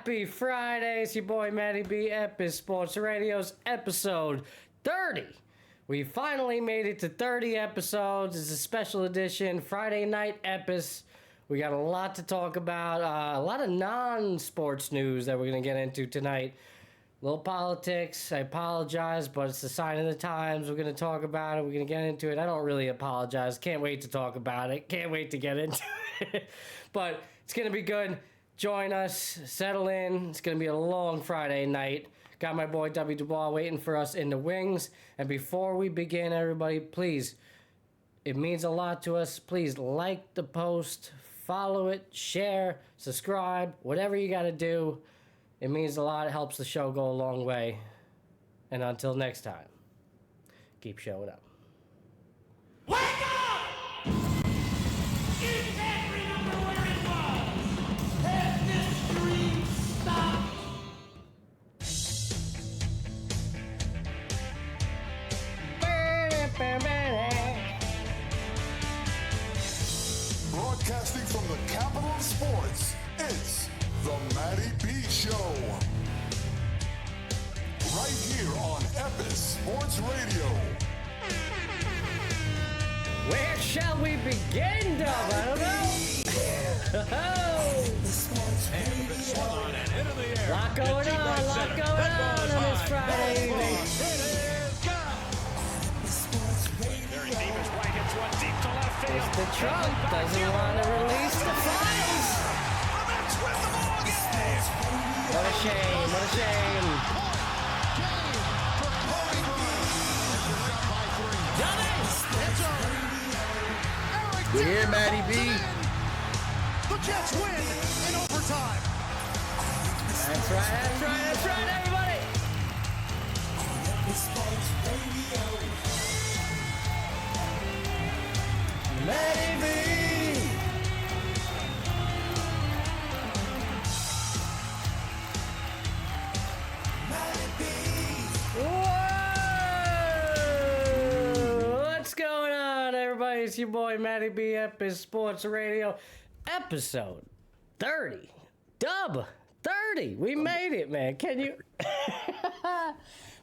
Happy Friday. It's your boy Matty B. Epis Sports Radio's episode 30. We finally made it to 30 episodes. It's a special edition Friday night Epis. We got a lot to talk about, a lot of non-sports news that we're going to get into tonight. A little politics. I apologize, but it's the sign of the times. We're going to talk about it. We're going to get into it. I don't really apologize. Can't wait to talk about it. Can't wait to get into it. But it's going to be good. Join us. Settle in. It's going to be a long Friday night. Got my boy W. Dubois waiting for us in the wings. And before we begin, everybody, please, it means a lot to us. Please like the post, follow it, share, subscribe, whatever you got to do. It means a lot. It helps the show go a long way. And until next time, keep showing up. Wake up! Is every number where it was? Has this dream stopped? Broadcasting from the capital of sports, it's the Matty B Show. Right here on Epis Sports Radio. Where shall we begin, Dub? I don't know. Lot going on this Friday evening. Very deep as right hits one deep to left field. Mr. Trump doesn't want to release the files. What a shame, what a shame. We're here, Matty B. The Jets win in overtime. That's right, everybody. Maybe. Whoa! What's going on, everybody? It's your boy Matty B. Epis Sports Radio, episode 30. Dub 30. We made it, man. Can you?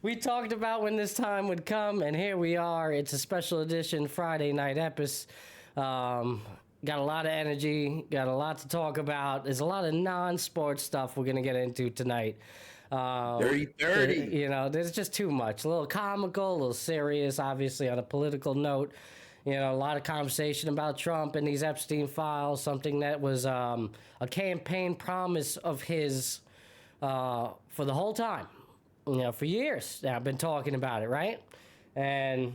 We talked about when this time would come, and here we are. It's a special edition Friday night Epis. Got a lot of energy, got a lot to talk about. There's a lot of non-sports stuff we're going to get into tonight. 30. You know, there's just too much. A little comical, a little serious, obviously on a political note. You know, a lot of conversation about Trump and these Epstein files, something that was a campaign promise of his for the whole time. You know, for years now, I've been talking about it, right? And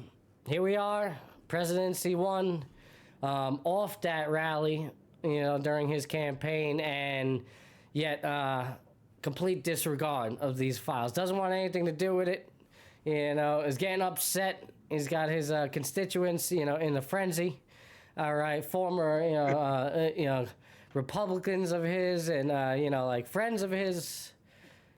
here we are, presidency won. Off that rally, you know, during his campaign, and yet complete disregard of these files. Doesn't want anything to do with it. You know, is getting upset. He's got his constituents, you know, in a frenzy. All right, former, you know, Republicans of his, and you know, like friends of his,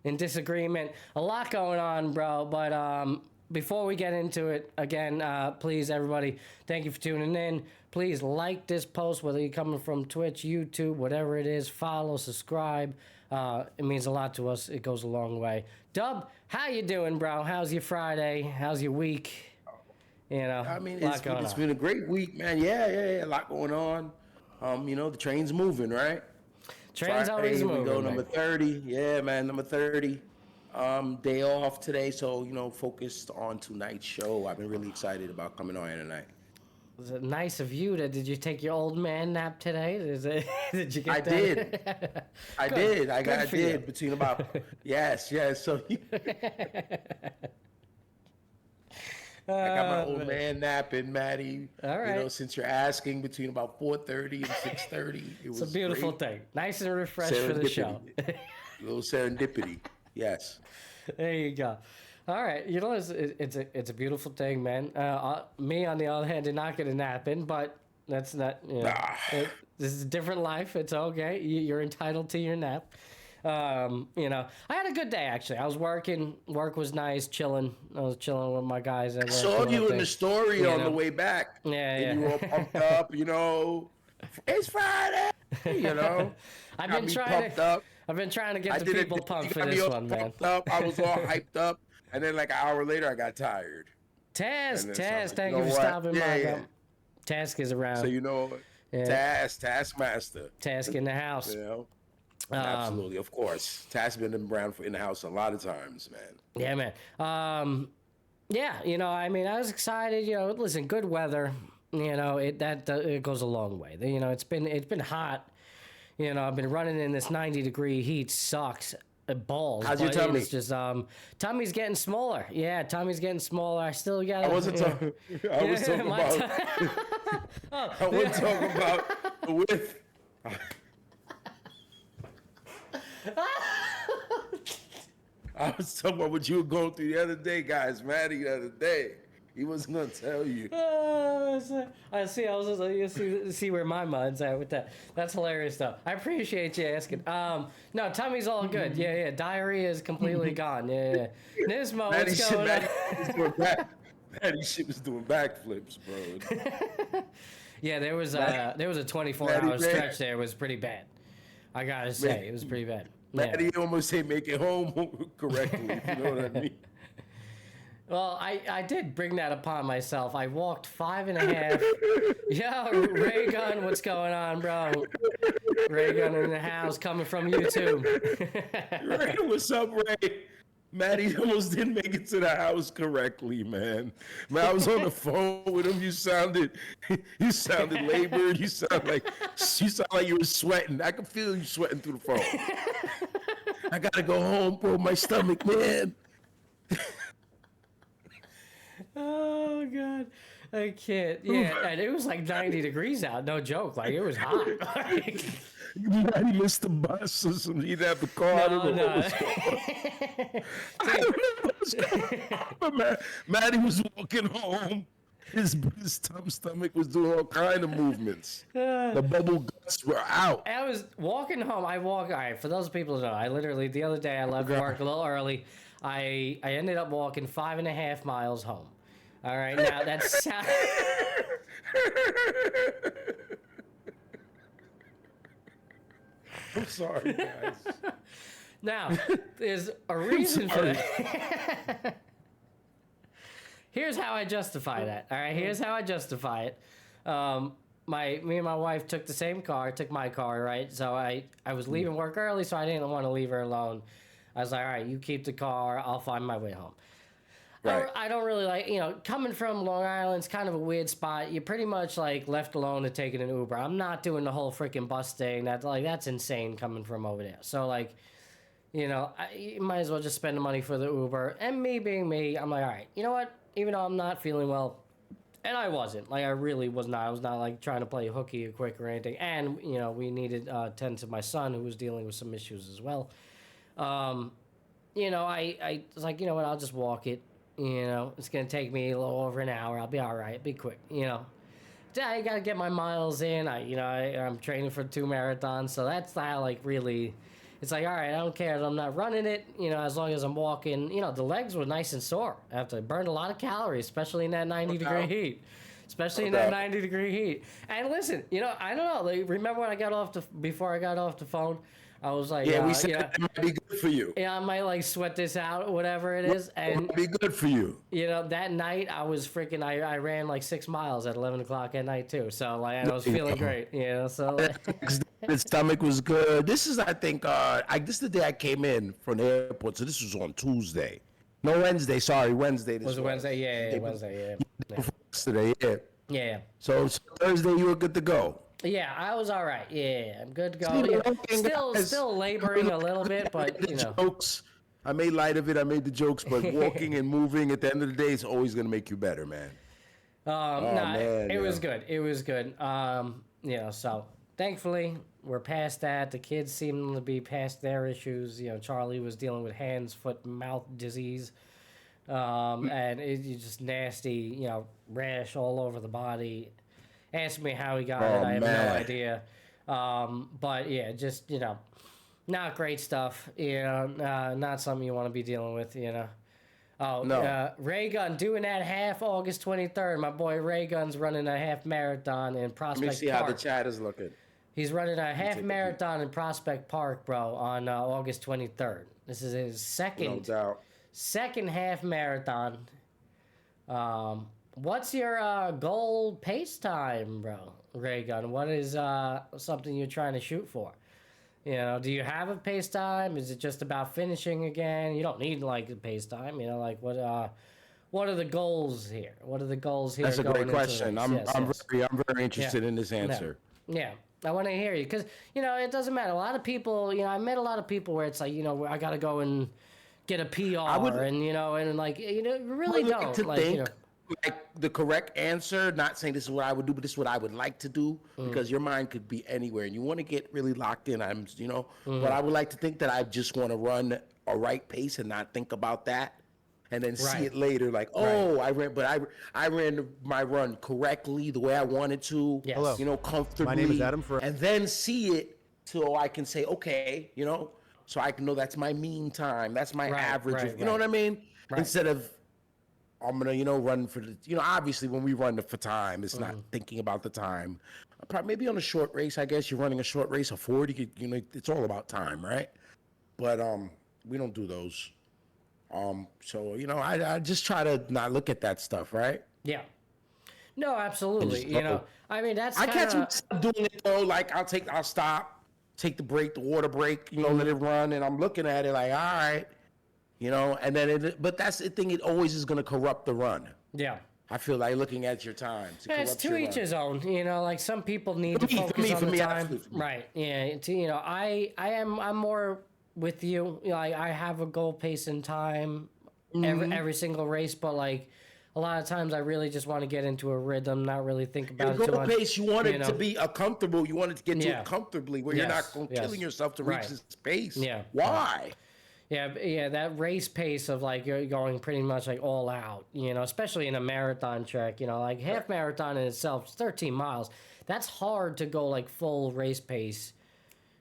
in disagreement. A lot going on, bro. But before we get into it, again, please, everybody, thank you for tuning in. Please like this post, whether you're coming from Twitch, YouTube, whatever it is. Follow, subscribe. It means a lot to us. It goes a long way. Dub, how you doing, bro? How's your Friday? How's your week? You know, I mean, it's been a great week, man. Yeah, a lot going on. You know, the train's moving, right? Train's always moving. We go number 30. Yeah, man, number 30. Day off today, so, you know, focused on tonight's show. I've been really excited about coming on here tonight. Was it nice of you? Did you take your old man nap today? Did you get I that? did. I did. I did. You. Between about yes. So I got my old man napping, Matty. All right. You know, since you're asking, between about 4:30 and 6:30, it was it's a beautiful great. thing. Nice and refreshed for the show. A little serendipity. Yes. There you go. All right, you know, it's a beautiful thing, man. Me, on the other hand, did not get a nap in, but that's not, you know, this is a different life. It's okay. You're entitled to your nap. You know, I had a good day, actually. I was working. Work was nice, chilling. I was chilling with my guys at work. I saw you in the story on the way back. Yeah, and you were all pumped up, you know. It's Friday, you know. I've been trying to. I've been trying to get the did it. people pumped It for got me this all one, man. pumped up. I was all hyped up, and then like an hour later, I got tired. Taz, And then so I was like, thank you you know for what? stopping by. Yeah. Bro. Task is around. So you know, Taskmaster. Task in the house. You know, absolutely, of course. Task been around in the house a lot of times, man. Yeah, man. Yeah, you know, I mean, I was excited. You know, listen, good weather. You know, it goes a long way. You know, it's been hot. You know, I've been running in this 90-degree heat. Sucks. Balls. How's your tummy? It's just tummy's getting smaller. Yeah, tummy's getting smaller. I still got. I wasn't talking. I was talking about. I wasn't talking about the width. I was talking about what you were going through the other day, guys. Matty the other day. He wasn't gonna tell you. I see. I was just like, you see where my mind's at with that. That's hilarious, though. I appreciate you asking. No, tummy's all good. Yeah. Diarrhea is completely gone. Yeah. Nismo, what's going on? Matty shit was doing backflips, bro. Yeah, there was a 24-hour stretch there. It was pretty bad. I gotta say, it was pretty bad. Matty almost say make it home correctly, if you know what I mean. Well, I did bring that upon myself. I walked 5.5. Yo, Ray Gun, what's going on, bro? Ray Gun in the house, coming from YouTube. Ray, what's up, Ray? Matty almost didn't make it to the house correctly, man. Man, I was on the phone with him. You sounded labored. You sound like you were sweating. I could feel you sweating through the phone. I gotta go home, bro. My stomach, man. Oh God, I can't. Yeah, and it was like 90 degrees out. No joke. Like it was hot. Matty missed the bus or something. He'd have the car. I don't know what was going on. I don't know what was going on. Matty was walking home. His stomach was doing all kind of movements. The bubble guts were out. I was walking home. All right, for those people who know, I literally, the other day, I left work a little early. I ended up walking 5.5 miles home. All right, now that's... I'm sorry, guys. Now, there's a reason for that. Here's how I justify that. All right, here's how I justify it. Me and my wife took the same car, took my car, right? So I was leaving work early, so I didn't want to leave her alone. I was like, all right, you keep the car, I'll find my way home. Right. I don't really like, coming from Long Island, it's kind of a weird spot. You're pretty much like left alone to taking an Uber. I'm not doing the whole freaking bus thing. That's insane coming from over there. So like, you might as well just spend the money for the Uber. And me being me, I'm like, all right, you know what? Even though I'm not feeling well, and I wasn't, like I really was not. I was not like trying to play hooky or quick or anything. And we needed to tend to my son who was dealing with some issues as well. I was like, you know what? I'll just walk it. It's gonna take me a little over an hour. I'll be all right. Be quick. I gotta get my miles in. I'm training for 2 marathons, so that's how like really. It's like, all right, I don't care that I'm not running it, as long as I'm walking. The legs were nice and sore after I burned a lot of calories, especially in that 90-degree heat. Especially in that 90-degree heat. And listen, I don't know. Like, remember when before I got off the phone, I was like, we said that might be good for you. Yeah, I might like sweat this out, whatever it is. And it might be good for you. That night I was freaking, I ran like 6 miles at 11 o'clock at night too. So like, and I was feeling great, so. The stomach was good. This is, I think, this is the day I came in from the airport. So this was on Tuesday. No, Wednesday. Sorry, Wednesday. Was it Wednesday? Yeah, Wednesday, yeah. Yesterday, yeah. Yeah. So Thursday you were good to go. Yeah, I was all right. Yeah, I'm good to go. Still laboring a little bit, but jokes. I made light of it. I made the jokes, but walking and moving at the end of the day is always gonna make you better, man. It was good. It was good. So thankfully we're past that. The kids seem to be past their issues. Charlie was dealing with hands, foot, mouth disease, and it's just nasty. Rash all over the body. Ask me how he got it. I have no idea. But yeah, just, not great stuff. Not something you want to be dealing with, Oh, no. Ray Gun doing that half August 23rd. My boy Ray Gun's running a half marathon in Prospect Park. Let me see how the chat is looking. He's running a half marathon in Prospect Park, bro, on August 23rd. This is his second half marathon. What's your goal pace time, bro, Ray Gun? What is something you're trying to shoot for? You know, do you have a pace time? Is it just about finishing again? You don't need like a pace time. You know, like what are the goals here? What are the goals here? That's a great going into the question. race? I'm very interested in this answer. Yeah. I want to hear you because, you know, it doesn't matter. A lot of people, you know, I met a lot of people where it's like, you know, I got to go and get a PR and, you know, and like, you know, really don't. To like, think, you know, like the correct answer, not saying this is what I would do, but this is what I would like to do because your mind could be anywhere and you want to get really locked in. But I would like to think that I just want to run a right pace and not think about that. And then see it later, like, I ran my run correctly the way I wanted to, Hello. you know, comfortably. My name is Adam. And then see it so I can say, okay, you know, so I can know that's my mean time, that's my average, you know what I mean? Instead of I'm gonna, you know, run for the, you know, obviously when we run for time, it's not thinking about the time. Probably maybe on a short race, I guess you're running a short race, a 40, you know, it's all about time, right? But we don't do those. So, you know, I just try to not look at that stuff, right? Yeah. No, absolutely. You know, I mean, that's I catch myself doing it though. Like I'll stop, take the break, the water break, you know, let it run, and I'm looking at it like, all right, you know, and then but that's the thing. It always is going to corrupt the run. Yeah. I feel like looking at your time. It's to each his own. You know, like some people need to focus on the time. Right. Yeah. You know, I'm more with you. You know, I have a goal pace in time every single race, but like a lot of times I really just want to get into a rhythm, not really think about it too much. Pace, you want it to be comfortable. You want it to get to it comfortably, where you're not killing yourself to reach this pace. Yeah. Why? Yeah, that race pace of like you're going pretty much like all out, you know, especially in a marathon track, you know, like half marathon in itself is 13 miles. That's hard to go like full race pace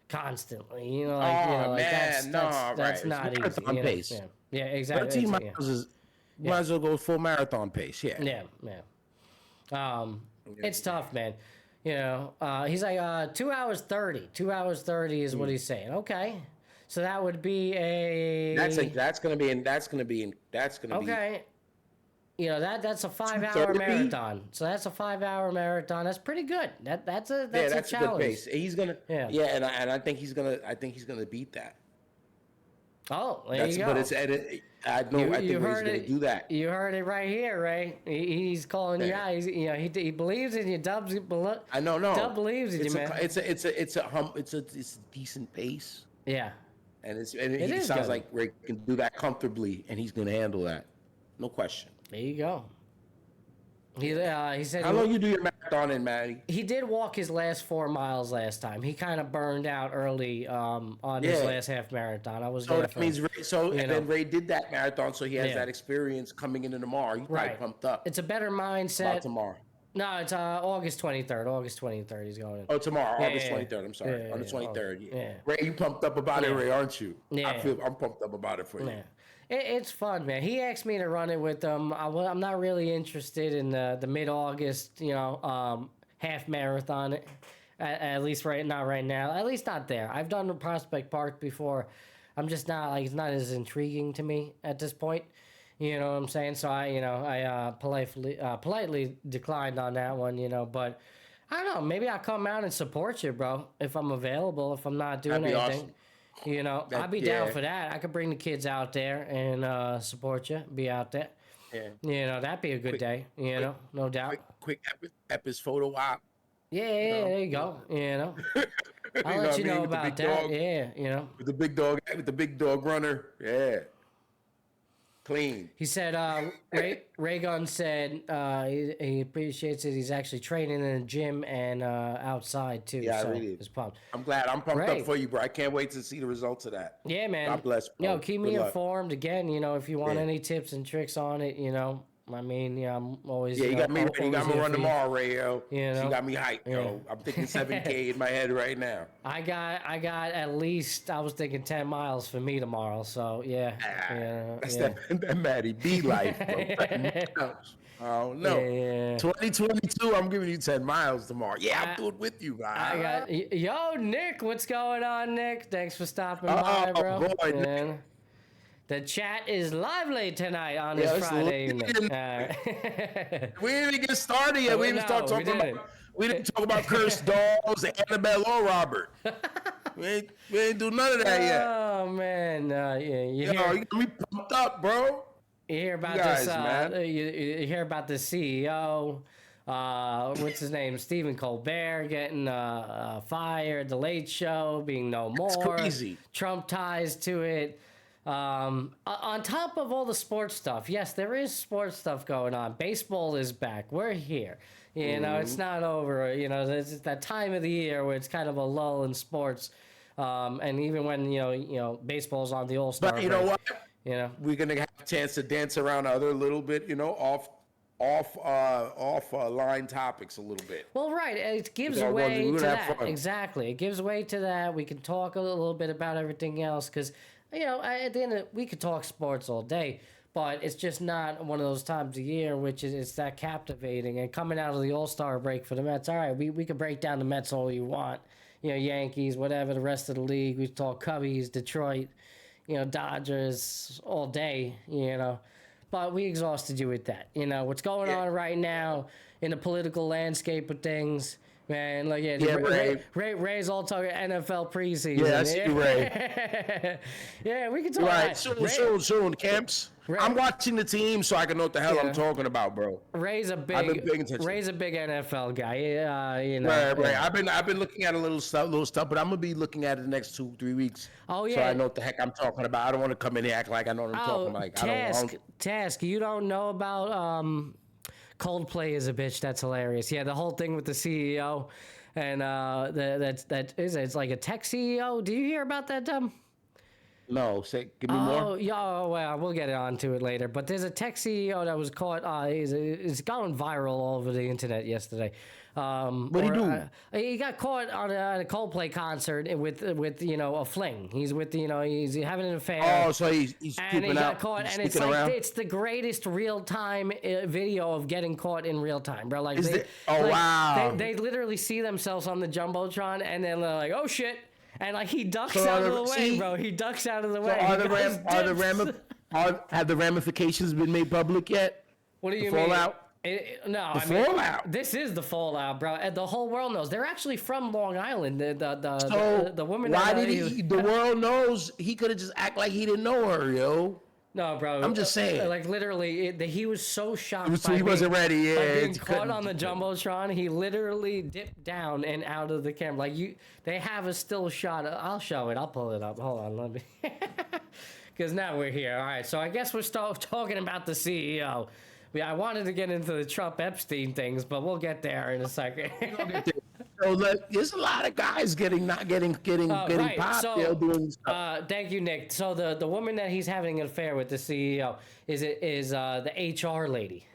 constantly, you know, like, you know, like that's not easy. Marathon pace. Yeah, exactly. 13 miles is might as well go full marathon pace. Yeah. It's tough, man. You know, he's like 2 hours 30. 2 hours 30 is what he's saying. Okay. So that would be that's gonna be okay. You know, that's a 5 hour marathon. So that's a 5 hour marathon. That's pretty good. That's a challenge. A good pace. He's gonna and I think he's gonna beat that. Oh, there you go. But I think he's gonna do that. You heard it right here, Ray. He's calling you out. He believes in you. Dubs. I know. Dub believes in you, man. It's a decent pace. Yeah. And he sounds like Ray can do that comfortably, and he's going to handle that, no question. There you go. He said. How long you do your marathon in, Matty? He did walk his last 4 miles last time. He kind of burned out early on his last half marathon. I was there. That means then Ray did that marathon, so he has that experience coming into tomorrow. He's probably pumped up. It's a better mindset. About tomorrow. No, it's August 23rd. August 23rd he's going in. Oh, tomorrow, August 23rd. I'm sorry. On the 23rd. Yeah. Ray, you pumped up about it, Ray, aren't you? Yeah. I'm pumped up about it for you. It's fun, man. He asked me to run it with him. I'm not really interested in the mid-August, you know, half marathon. At least not right now. At least not there. I've done the Prospect Park before. I'm just not it's not as intriguing to me at this point. You know what I'm saying? So I politely declined on that one, you know, but I don't know, maybe I'll come out and support you, bro, if I'm available, if I'm not doing anything. Awesome. You know, I'd be down for that. I could bring the kids out there and support you, be out there. Yeah. You know, that'd be a good day, you know, no doubt. Quick Epis photo op. Yeah, there you go, you know. I'll let you know about that. Yeah, you know. With the big dog runner. Yeah. Clean. He said, Ray Gun said he appreciates it. He's actually training in the gym and outside too. Yeah, so I really. He's pumped. I'm glad. I'm pumped up for you, bro. I can't wait to see the results of that. Yeah, man. God bless. Bro. Keep me informed again. You know, if you want any tips and tricks on it, you know, I mean, yeah, I'm always. Yeah, you got me ready. You got me always run here for you. tomorrow, Ray, yo. You know? You got me hyped, yo. I'm thinking 7K in my head right now. I got at least, I was thinking 10 miles for me tomorrow. So yeah, That's yeah. that Matty B life, bro. Oh no. Yeah. 2022, I'm giving you 10 miles tomorrow. Yeah, I'll do it with you, I man. got yo, Nick. What's going on, Nick? Thanks for stopping by, bro. boy, Nick. Man. The chat is lively tonight on this it's Friday lit. evening. All right. We didn't even get started yet. We didn't start No, talking we didn't talk about cursed dolls, Annabelle or Robert. we ain't do none of that yet. Oh man, yeah, you You got me pumped up, bro. You hear about guys, this? man. You hear about the CEO? What's his name? Stephen Colbert getting fired. The Late Show being no more. Crazy. Trump ties to it. On top of all the sports stuff, yes, there is sports stuff going on. Baseball is back. We're here. You know, it's not over. You know, it's that time of the year where it's kind of a lull in sports. And even when you know, baseball's on the All-Star But you know what? You know, We're gonna have a chance to dance around other little bit, off line topics a little bit. well, right. It gives Yeah, way we're to gonna have that. fun. Exactly. It gives way to that. We can talk a little bit about everything else because, you know, at the end of we could talk sports all day, but it's just not one of those times of year which is it's that captivating. And coming out of the All-Star break for the Mets, all right, we could break down the Mets all you want. You know, Yankees, whatever, the rest of the league. We talk Cubbies, Detroit, you know, Dodgers all day, you know. But we exhausted you with that. You know, what's going on right now in the political landscape of things, man. Like, Ray's all talking NFL preseason. Yeah, I see you, Ray. Yeah, we can talk Right, about soon, camps. I'm watching the team so I can know what the hell I'm talking about, bro. Ray's a I've been paying big attention. Ray's a big NFL guy. You know. Right. I've been looking at a little stuff, but I'm gonna be looking at it the next 2-3 weeks. Oh, yeah. So I know what the heck I'm talking about. I don't want to come in here act like I know what I'm talking like. Task. You don't know about Coldplay is a bitch. That's hilarious. Yeah, the whole thing with the CEO and it's like a tech CEO. Do you hear about that, Dumb? No, give me more. Oh, yeah, well, we'll get onto it later. But there's a tech CEO that was caught. He's going viral all over the internet yesterday. What did he do? He got caught on a Coldplay concert with you know, a fling. He's with he's having an affair. Oh, so he's And he got caught, and it's like around? it's the greatest real time video of getting caught in real time, bro. Like, wow! They literally see themselves on the jumbotron, and then they're like, "Oh shit!" And like he ducks out of the way, bro. He ducks out of the way. Have the ramifications been made public yet? What do you mean? Fallout? Fallout. This is the fallout, bro. And the whole world knows. They're actually from Long Island. The woman. Why did he? The world knows. He could have just act like he didn't know her, yo. No, bro. I'm just saying. Like literally, he was so shocked. He wasn't ready. Yeah, by being caught on the jumbotron. He literally dipped down and out of the camera. Like they have a still shot. I'll show it. I'll pull it up. Hold on, let me. Because now we're here. All right. So I guess we're talking about the CEO. Yeah, I wanted to get into the Trump Epstein things, but we'll get there in a second. So there's a lot of guys getting right. popped. So, doing stuff. thank you, Nick. So the woman that he's having an affair with, the CEO, is the HR lady.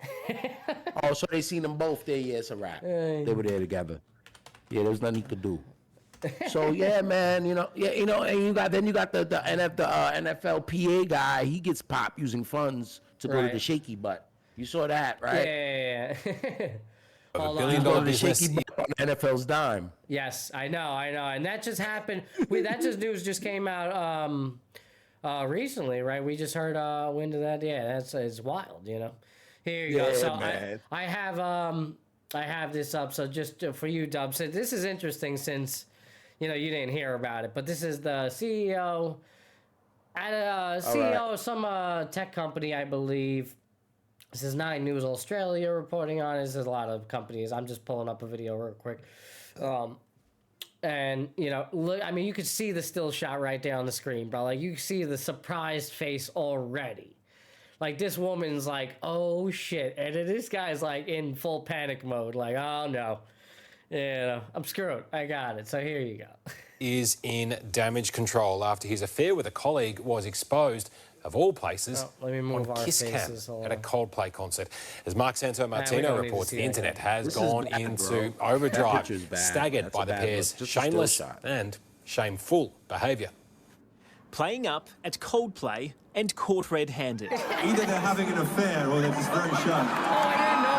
Oh, so they seen them both there. Yeah, it's a wrap. They were there together. Yeah, there's nothing he could do. So yeah, man, and you got the NFL PA guy. He gets popped using funds to go to the shaky butt. You saw that, right? Yeah. $1 billion business. Shaky butt on NFL's dime. Yes, I know, and that just happened. News just came out recently, right? We just heard wind of that. Yeah, it's wild, you know. Here you go. So man. I have this up. So just for you, Dub. So this is interesting since you didn't hear about it, but this is the CEO of some tech company, I believe. This is 9 News Australia reporting on it. This is a lot of companies. I'm just pulling up a video real quick. And, look, I mean, you could see the still shot right there on the screen, bro. Like, you can see the surprised face already. Like, this woman's like, oh, shit. And then this guy's, like, in full panic mode. Like, oh, no. I'm screwed. I got it. So here you go. is in damage control after his affair with a colleague was exposed, of all places, let me move on our kiss cam faces. at a Coldplay concert. As Mark Santo we Martino don't need to reports, see the that internet yet. has This is gone bad, into bro. That overdrive, picture's bad. staggered That's by a the bad pair's look. Just a still shameless shot. and shameful behaviour. Playing up at Coldplay and caught red-handed. Either they're having an affair or they're just very shy. Oh, I didn't know.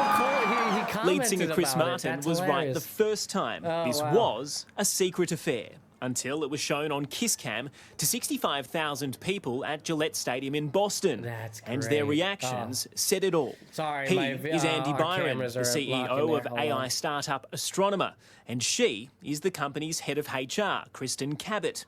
He commented Lead singer Chris about it. Martin That's was right hilarious. the first time. This wow. was a secret affair until it was shown on Kiss Cam to 65,000 people at Gillette Stadium in Boston. That's and their great. reactions said it all. Sorry, he my- is Andy our Byron, cameras the are CEO blocking of there. Hold AI on. startup Astronomer, and she is the company's head of HR, Kristen Cabot.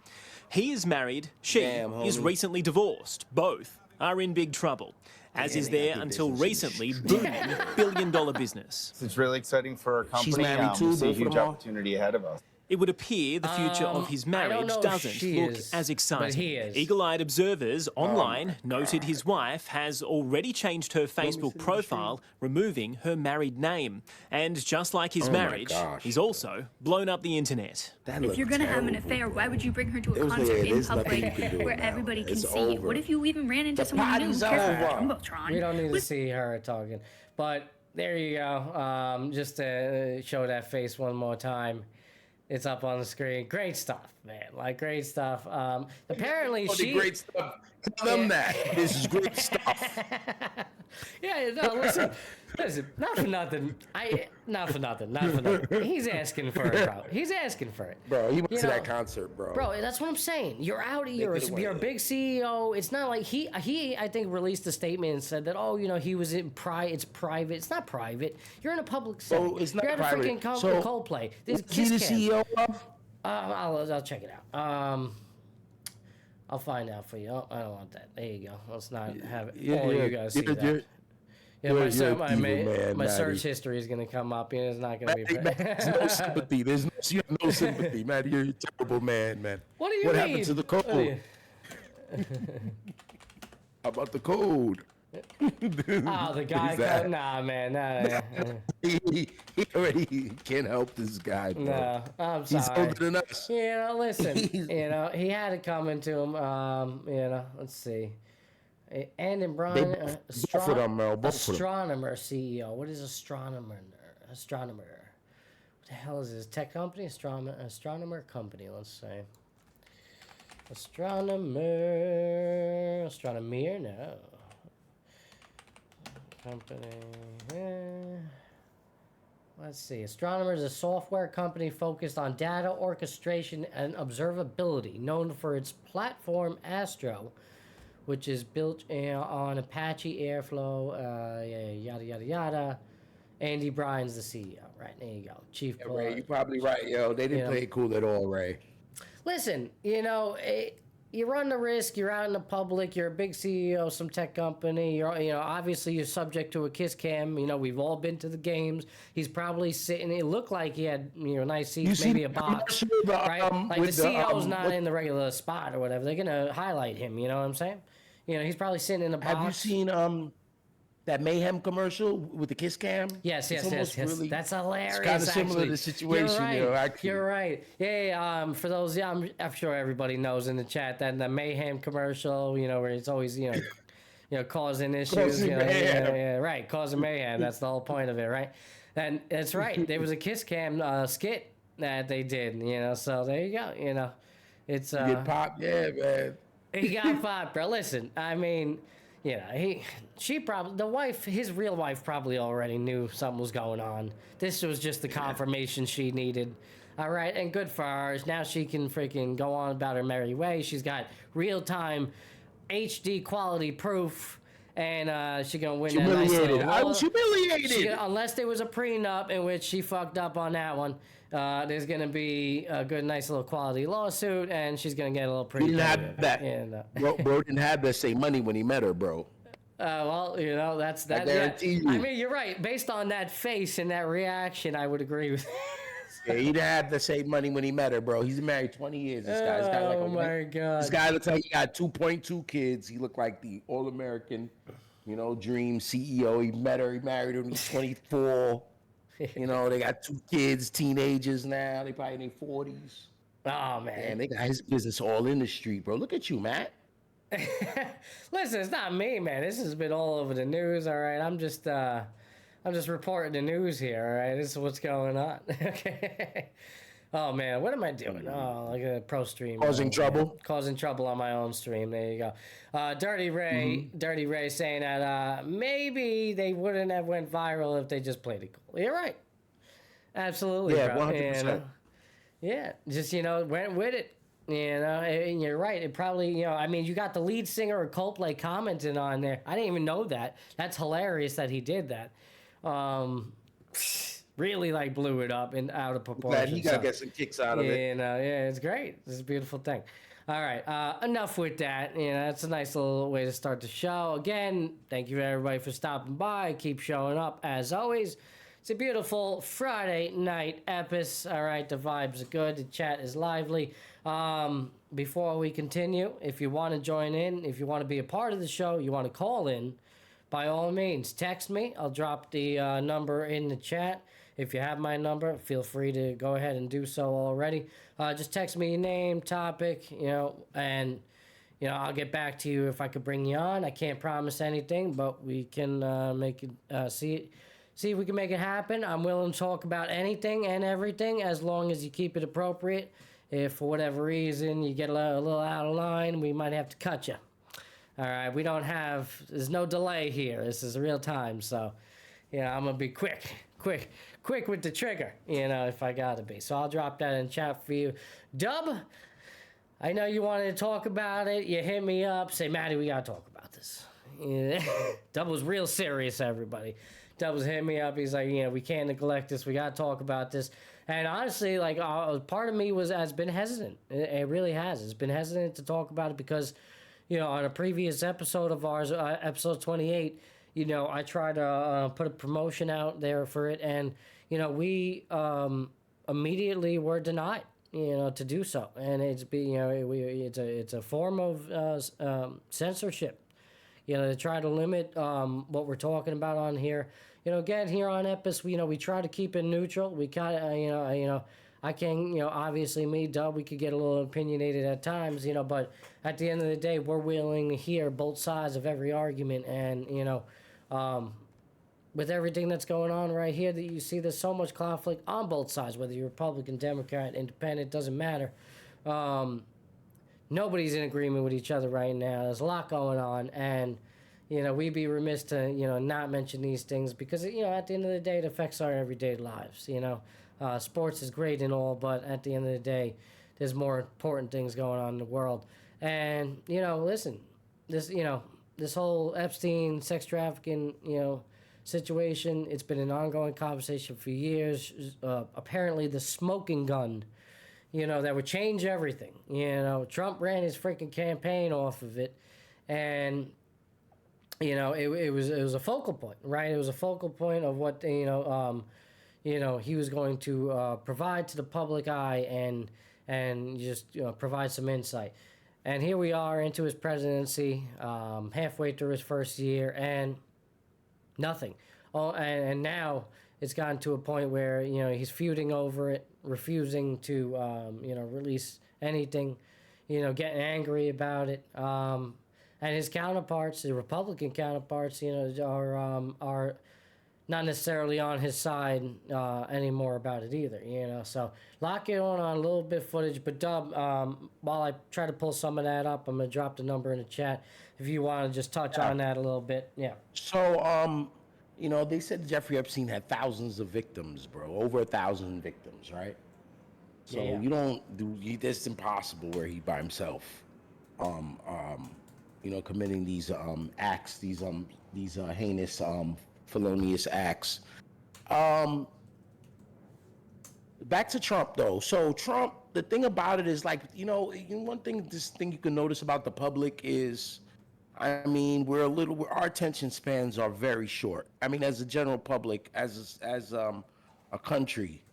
He is married, she is recently divorced. Both are in big trouble, as is their, until recently, booming billion-dollar business. It's really exciting for our company. She's married too, We see a both of huge them all? opportunity ahead of us. It would appear the future of his I don't marriage know if doesn't she look is, as but exciting. he is. Eagle-eyed observers online noted his wife has already changed her Facebook profile, removing her married name. And just like his marriage, gosh. he's also blown up the internet. If you're gonna have an affair, why would you bring her to a concert in there's nothing you public can do where now. everybody can It's see you? over. What if you even ran into The someone you knew? party's Who cares about over. Jumbotron? We don't need to see her talking. But there you go. Just to show that face one more time. It's up on the screen. Great stuff, man. Like, great stuff. Apparently, she... Great stuff. Tell them that. This is great stuff. Yeah, no, listen, not for nothing. Not for nothing. He's asking for it, bro. He's asking for it. Bro, he went You to know, that concert, bro. Bro, that's what I'm saying. You're out of you're a big CEO. It's not like he I think released a statement and said that he was in it's private. It's not private. You're in a public setting. it's not You're at a private. freaking So, Coldplay. This Was he the Kiss Cam. CEO of? I'll check it out. I'll find out for you. Oh, I don't want that. There you go. Let's not have all you guys see that. Yeah, my search history is gonna come up, and it's not gonna be. There's no sympathy. You have no sympathy, man. You're a terrible man, man. What do you What mean? happened to the code? How about the code? Oh, the guy. that? Nah, man. Nah. He already can't help this guy, bro. No, I'm He's sorry. older than us. Listen. He had it coming to him. Let's see. And Brian, both of them, Mel, both of them. astronomer CEO. What is astronomer? Astronomer. What the hell is this? Tech company? Astronomer company. Let's say. Astronomer. No. Company. Let's see. Astronomer is a software company focused on data orchestration and observability, known for its platform Astro, which is built on Apache Airflow, yada, yada, yada. Andy Bryan's the CEO. Right, there you go. Chief. Yeah, Ray, you're probably right, yo. They didn't play it cool at all, Ray. Listen, you run the risk. You're out in the public. You're a big CEO of some tech company. Obviously you're subject to a kiss cam. We've all been to the games. He's probably sitting. It looked like he had nice seats, maybe a box, right? Like the CEO's not in the regular spot or whatever. They're gonna highlight him. You know what I'm saying? He's probably sitting in a box. Have you seen that Mayhem commercial with the kiss cam? Yes. Really, That's hilarious. It's kind of similar to actually. the situation, You're right. actually. You're right. Yeah. For those, I'm sure everybody knows in the chat that the Mayhem commercial, where it's always, causing issues. Causing mayhem. Yeah, right. Causing mayhem. That's the whole point of it, right? And that's right. There was a kiss cam skit that they did. So there you go. It's get popped, yeah, man. He got popped, bro. Listen, I mean. His real wife probably already knew something was going on. This was just the confirmation she needed. All right, and good for her. Now she can freaking go on about her merry way. She's got real-time HD quality proof, and she's going to win that nice little... I was humiliated. Unless there was a prenup in which she fucked up on that one. There's going to be a good, nice little quality lawsuit, and she's going to get a little prenup. He didn't have that. Bro didn't have that same money when he met her, bro. Well, that's that. I guarantee you. I mean, you're right. Based on that face and that reaction, I would agree with. Yeah, he didn't have the same money when he met her, bro. He's been married 20 years. This guy. My God. This guy looks like he got 2.2 kids. He looked like the all-American, dream CEO. He met her. He married her when he was 24. They got 2 kids, teenagers now. They probably in their 40s. Oh man. Damn, they got his business all in the street, bro. Look at you, Matt. Listen, it's not me, man. This has been all over the news. All right, I'm just reporting the news here. All right, this is what's going on. Okay. Oh man, what am I doing? Oh, like a pro stream. Causing trouble. Causing trouble on my own stream. There you go. Dirty Ray saying that maybe they wouldn't have went viral if they just played it cool. You're right. Absolutely. Yeah, bro. 100%. Yeah, just went with it. And you're right. It probably, I mean, you got the lead singer of Coldplay commenting on there. I didn't even know that. That's hilarious that he did that. Really like blew it up and out of proportion. Glad he got to get some kicks out of it. Yeah, it's great. It's a beautiful thing. All right, enough with that. That's a nice little way to start the show. Again, thank you everybody for stopping by. Keep showing up as always. It's a beautiful Friday night, Epis. All right, the vibes are good. The chat is lively. Before we continue, if you want to join in, if you want to be a part of the show, you want to call in, by all means, text me. I'll drop the number in the chat. If you have my number, feel free to go ahead and do so already. Just text me your name, topic, and I'll get back to you if I could bring you on. I can't promise anything, but we can make it see if we can make it happen. I'm willing to talk about anything and everything as long as you keep it appropriate. If for whatever reason you get a little out of line, we might have to cut you. All right, there's no delay here. This is real time, so I'm gonna be quick with the trigger, if I gotta be. So I'll drop that in chat for you. Dub, I know you wanted to talk about it. You hit me up, say, Matty, we gotta talk about this. Dub was real serious, everybody. Dub was hitting me up. He's like, we can't neglect this. We gotta talk about this. And honestly, part of me has been hesitant. It really has. It's been hesitant to talk about it because, on a previous episode of ours, episode 28, I tried to put a promotion out there for it, and we immediately were denied, to do so, and it's a form of censorship, to try to limit what we're talking about on here. Again, here on Epis, we try to keep it neutral. We kind of, I can, obviously me, Dub, we could get a little opinionated at times, but at the end of the day, we're willing to hear both sides of every argument, and, with everything that's going on right here, that you see there's so much conflict on both sides, whether you're Republican, Democrat, Independent, doesn't matter. Nobody's in agreement with each other right now. There's a lot going on, and we'd be remiss to not mention these things because at the end of the day, it affects our everyday lives. Sports is great and all, but at the end of the day, there's more important things going on in the world. And listen, this whole Epstein sex trafficking situation, it's been an ongoing conversation for years. Apparently the smoking gun, that would change everything. Trump ran his freaking campaign off of it, and it was a focal point, right? It was a focal point of what he was going to provide to the public eye and just provide some insight. And here we are into his presidency, halfway through his first year, and nothing. Oh, and now it's gotten to a point where he's feuding over it, refusing to release anything, getting angry about it. And his counterparts, the Republican counterparts, are not necessarily on his side anymore about it either, So a lot going on, a little bit of footage. But Dub, while I try to pull some of that up, I'm going to drop the number in the chat if you want to just touch on that a little bit. Yeah. So, they said Jeffrey Epstein had thousands of victims, bro. Over 1,000 victims, right? So it's impossible where he by himself, committing these acts, these heinous, felonious acts. Back to Trump though. So Trump, the thing about it is one thing you can notice about the public is, our attention spans are very short. As a general public, as a country,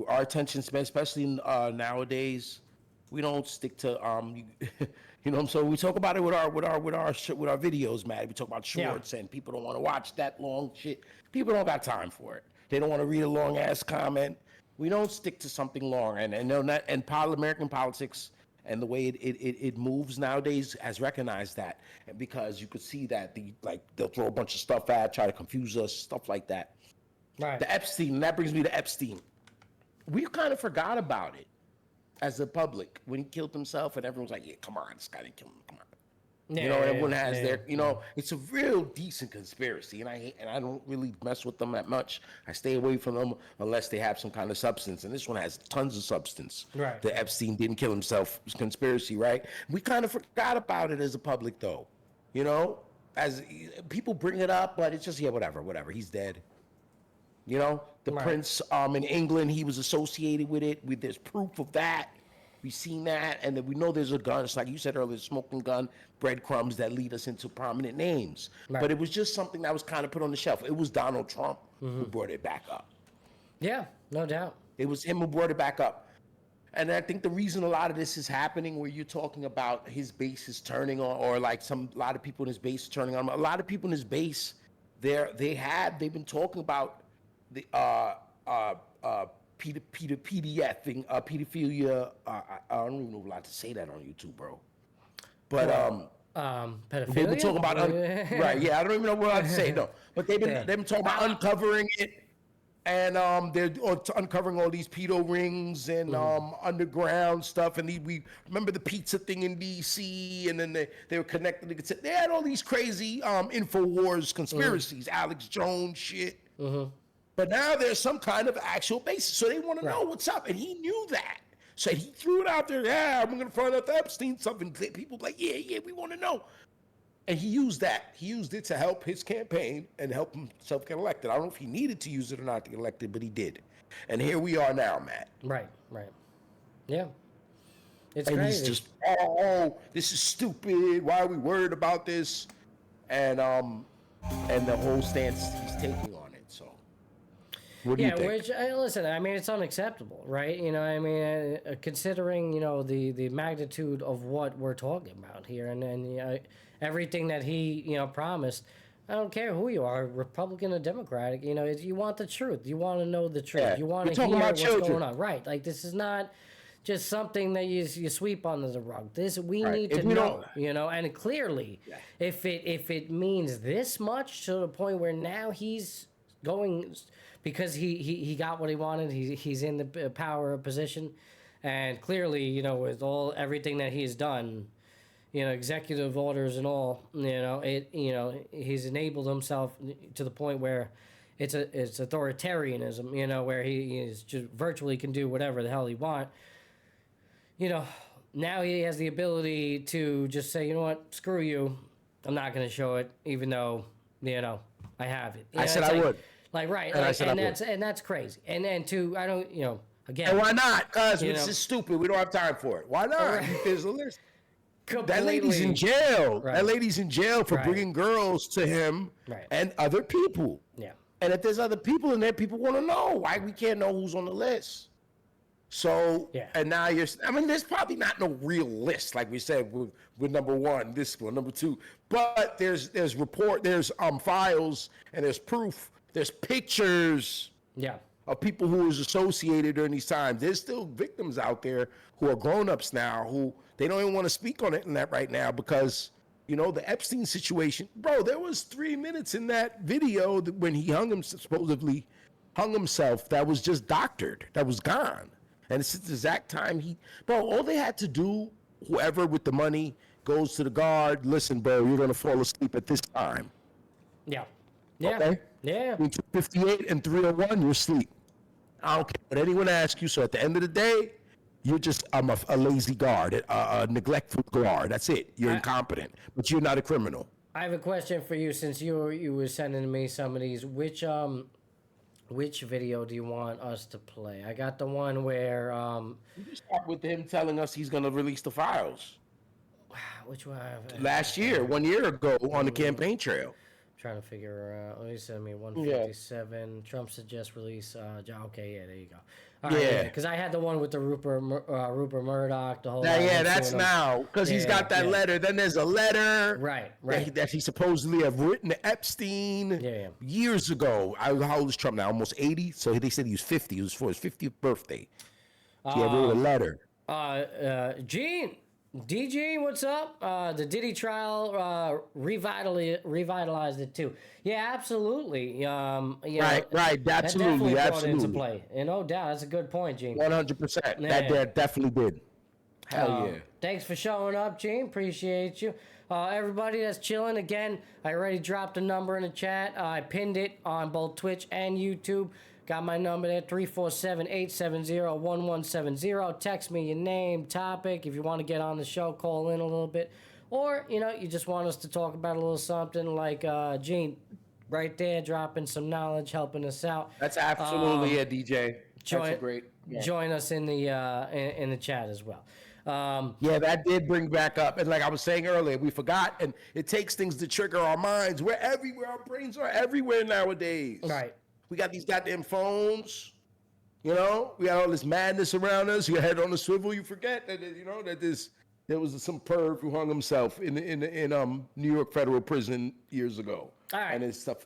our attention span, especially nowadays, we don't stick to So we talk about it with our videos, Matt. We talk about shorts, and people don't want to watch that long shit. People don't got time for it. They don't want to read a long ass comment. We don't stick to something long, and American politics and the way it moves nowadays has recognized that, and because you could see that they'll throw a bunch of stuff at, try to confuse us, stuff like that. Right. The Epstein, that brings me to Epstein. We kind of forgot about it as the public when he killed himself, and everyone's like, "Yeah, come on, this guy didn't kill him. Come on." Everyone has their, it's a real decent conspiracy, and I don't really mess with them that much. I stay away from them unless they have some kind of substance, and this one has tons of substance. Right. The Epstein didn't kill himself conspiracy, right? We kind of forgot about it as a public, though. As people bring it up, but it's just whatever. He's dead. The Right. prince in England, he was associated with it. There's proof of that. We've seen that, and then we know there's a gun. It's like you said earlier, smoking gun, breadcrumbs that lead us into prominent names. Right. But it was just something that was kind of put on the shelf. It was Donald Trump who brought it back up. Yeah, no doubt. It was him who brought it back up. And I think the reason a lot of this is happening, where you're talking about his base is turning on, or like a lot of people in his base is turning on. A lot of people in his base, they've been talking about the PDF thing, pedophilia. I don't even know if I'm allowed to say that on YouTube, bro. But pedophilia. they've been talking about right. Yeah, I don't even know what I'm allowed to say. No, but they've been talking about uncovering it, and they're uncovering all these pedo rings and underground stuff. And we remember the pizza thing in DC, and then they were connected. They had all these crazy InfoWars conspiracies, Alex Jones shit. But now there's some kind of actual basis. So they want to know what's up. And he knew that. So he threw it out there. Yeah, I'm going to find out the Epstein stuff. And people like, yeah, we want to know. And he used that. He used it to help his campaign and help himself get elected. I don't know if he needed to use it or not to get elected, but he did. And here we are now, Matt. Right. Yeah. It's and crazy. He's just, this is stupid. Why are we worried about this? And the whole stance he's taking on it. So. What do you think? Which listen, I mean, it's unacceptable, right? Considering the magnitude of what we're talking about here, and everything that he promised. I don't care who you are, Republican or Democratic. You want the truth. You want to know the truth. Yeah. You want to hear what's going on, right? Like, this is not just something that you sweep under the rug. We need to know, and clearly, if it means this much to the point where now he's going. Because he got what he wanted, he's in the power position, and clearly, with everything that he's done, executive orders and all, he's enabled himself to the point where it's authoritarianism, where he is just virtually can do whatever the hell he wants. Now he has the ability to just say, you know what, screw you, I'm not going to show it, even though I have it. I said I would. And that's crazy. And then I don't, again. And why not? Because this is stupid. We don't have time for it. Why not? Right. There's a list. That lady's in jail. Right. That lady's in jail for bringing girls to him and other people. Yeah. And if there's other people in there, people want to know why we can't know who's on the list. So, and now there's probably not no real list, like we said, with number one, this one, number two. But there's files, and there's proof. There's pictures of people who was associated during these times. There's still victims out there who are grown-ups now who they don't even want to speak on internet right now because, the Epstein situation. Bro, there was 3 minutes in that video when he supposedly hung himself that was just doctored, that was gone. And it's the exact time all they had to do, whoever with the money goes to the guard, listen, bro, you're going to fall asleep at this time. Yeah. Okay? Yeah. Between 2:58 and 3:01, you're asleep. I don't care what anyone asks you. So at the end of the day, you're just a lazy guard, a neglectful guard. That's it. You're incompetent, but you're not a criminal. I have a question for you. Since you were sending me some of these, which video do you want us to play? I got the one where You can start with him telling us he's going to release the files. Which one? Last year, 1 year ago, on the campaign trail. Trying to figure out. Let me send me 157. Trump suggests release. Okay, yeah, there you go. All right, Yeah. because I had the one with the Rupert Murdoch. The whole. That's now because he's got that letter. Then there's a letter, Right. that he supposedly have written to Epstein years ago. How old is Trump now? Almost 80. So they said he was 50. It was for his 50th birthday. So he wrote a letter. Gene. DG, what's up? The Diddy trial revitalized it too. Yeah, absolutely. Right, absolutely, that brought absolutely. into play. And no doubt, that's a good point, Gene. 100%. That definitely did. Hell yeah. Thanks for showing up, Gene. Appreciate you. Everybody that's chilling, again, I already dropped a number in the chat. I pinned it on both Twitch and YouTube. Got my number there, 347-870-1170. Text me your name, topic. If you want to get on the show, call in a little bit. Or, you just want us to talk about a little something like Gene right there, dropping some knowledge, helping us out. That's absolutely it, DJ. That's great. Join us in the chat as well. That did bring back up. And like I was saying earlier, we forgot, and it takes things to trigger our minds. We're everywhere. Our brains are everywhere nowadays. Right. We got these goddamn phones, we got all this madness around us. Your head on the swivel. You forget that, there was some perv who hung himself in New York federal prison years ago. All right. And it's stuff,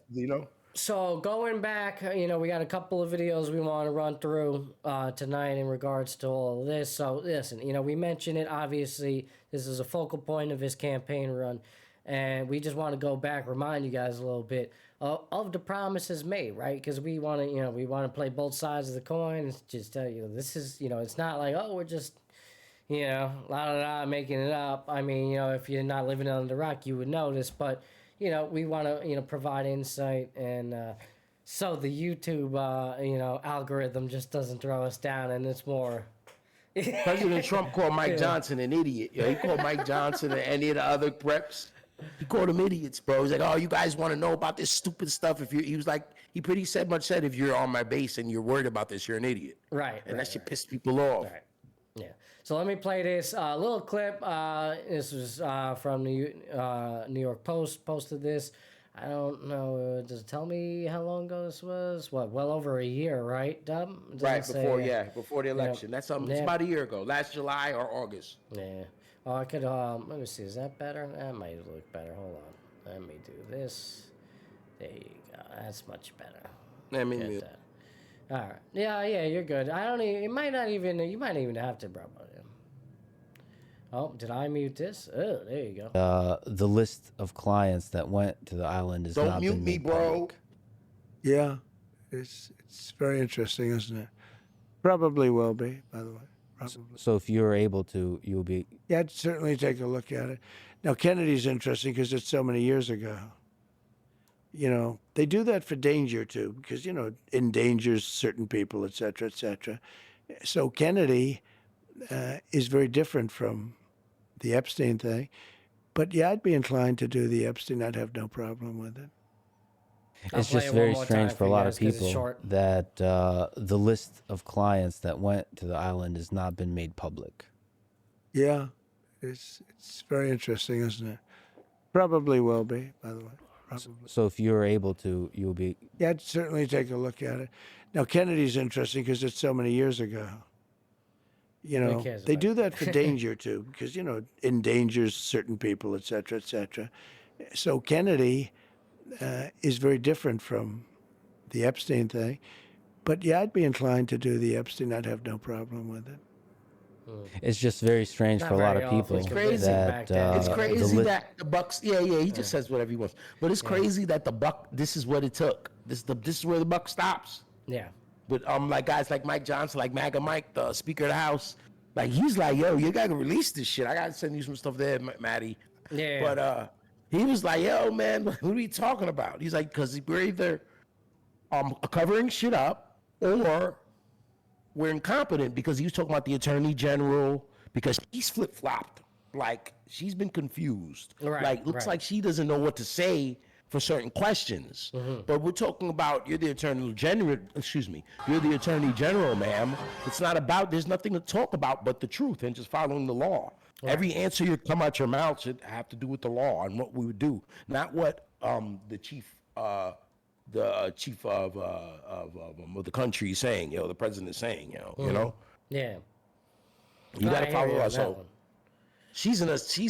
So going back, we got a couple of videos we want to run through tonight in regards to all of this. So listen, we mentioned it. Obviously, this is a focal point of his campaign run. And we just want to go back, remind you guys a little bit of the promises made, right? Because we want to, play both sides of the coin. It's just tell you, this is, it's not like, oh, we're just, making it up. I mean, if you're not living under the rock, you would notice. But, we want to, provide insight. And so the YouTube, algorithm just doesn't throw us down. And it's more... President Trump called Mike Johnson an idiot. He called Mike Johnson and any of the other preps. He called them idiots, bro. He's like, oh, you guys want to know about this stupid stuff? He was like, he pretty much said, if you're on my base and you're worried about this, you're an idiot. Right. And that shit pissed people off. Right. Yeah. So let me play this little clip. This was from the New York Post posted this. I don't know. Does it tell me how long ago this was? What, well over a year, right, Dub? Right, before the election. That's it's about a year ago, last July or August. Yeah. Oh, I could, let me see. Is that better? That might look better. Hold on. Let me do this. There you go. That's much better. Let me mute. All right. Yeah, you're good. You might even have to, bro. Oh, did I mute this? Oh, there you go. The list of clients that went to the island is not been made public. Yeah, it's very interesting, isn't it? Probably will be, by the way. Probably. So if you're able to, you'll be... Yeah, I'd certainly take a look at it. Now, Kennedy's interesting because it's so many years ago. They do that for danger, too, because, endangers certain people, et cetera, et cetera. So Kennedy is very different from the Epstein thing. But, yeah, I'd be inclined to do the Epstein. I'd have no problem with it. It's just very strange for a lot of people that the list of clients that went to the island has not been made public. Yeah, it's very interesting, isn't it? Probably will be, by the way. Probably. So if you're able to, you'll be... Yeah, I'd certainly take a look at it. Now, Kennedy's interesting because it's so many years ago. They do that for danger, too, because, endangers certain people, et cetera, et cetera. So Kennedy... is very different from the Epstein thing. But yeah, I'd be inclined to do the Epstein. I'd have no problem with it. It's just very strange for a lot of people. It's crazy that the Bucks. Yeah. He just says whatever he wants. But it's crazy that the Buck. This is what it took. This is where the buck stops. Yeah. But like guys like Mike Johnson, like MAGA Mike, the Speaker of the House, like he's like, yo, you gotta release this shit. I gotta send you some stuff there, Matty. Yeah. But he was like, yo, man, what are we talking about? He's like, because we're either covering shit up or we're incompetent, because he was talking about the Attorney General, because he's flip-flopped. Like, she's been confused. Right, like, looks like she doesn't know what to say for certain questions. But we're talking about, you're the Attorney General, you're the Attorney General, ma'am. It's not about, there's nothing to talk about but the truth and just following the law. Right. Every answer you come out your mouth should have to do with the law and what we would do, not what the chief of the country is saying, the president is saying, you know. Yeah. You gotta follow us. So one. she's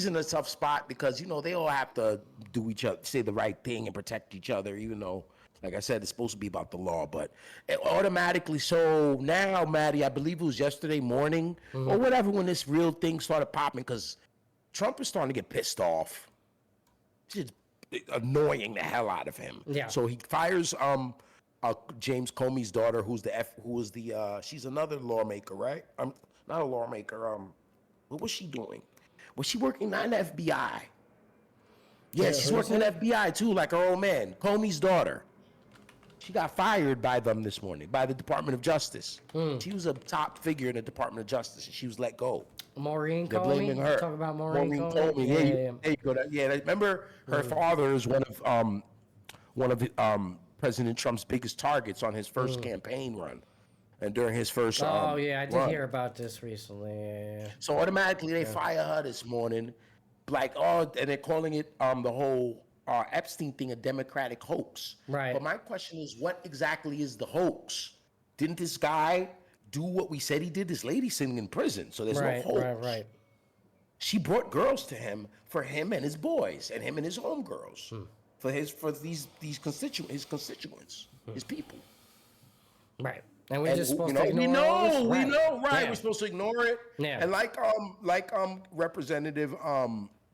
in a tough spot because they all have to do say the right thing and protect each other, even though, like I said, it's supposed to be about the law. But it automatically, so now, Matty, I believe it was yesterday morning or whatever when this real thing started popping, because Trump is starting to get pissed off. It's annoying the hell out of him. Yeah. So he fires James Comey's daughter, she's another lawmaker, right? Not a lawmaker. What was she doing? Was she working not in the FBI? Yeah, she's working in the FBI too, like her old man. Comey's daughter. She got fired by them this morning, by the Department of Justice. She was a top figure in the Department of Justice, and she was let go. Maureen They're Comey? blaming her. Talk about Maureen Comey? Comey. Yeah, there you go. Yeah, remember her father is one of President Trump's biggest targets on his first campaign run. And during his first I did hear about this recently. Yeah. So automatically they fire her this morning, and they're calling it the whole Epstein thing a Democratic hoax. Right. But my question is, what exactly is the hoax? Didn't this guy do what we said he did? This lady's sitting in prison, so there's no hoax. Right. She brought girls to him for him and his boys and him and his homegirls for these his constituents, his people. Right. And we're just supposed to ignore we know, right? Yeah. We're supposed to ignore it. Yeah. And like Representative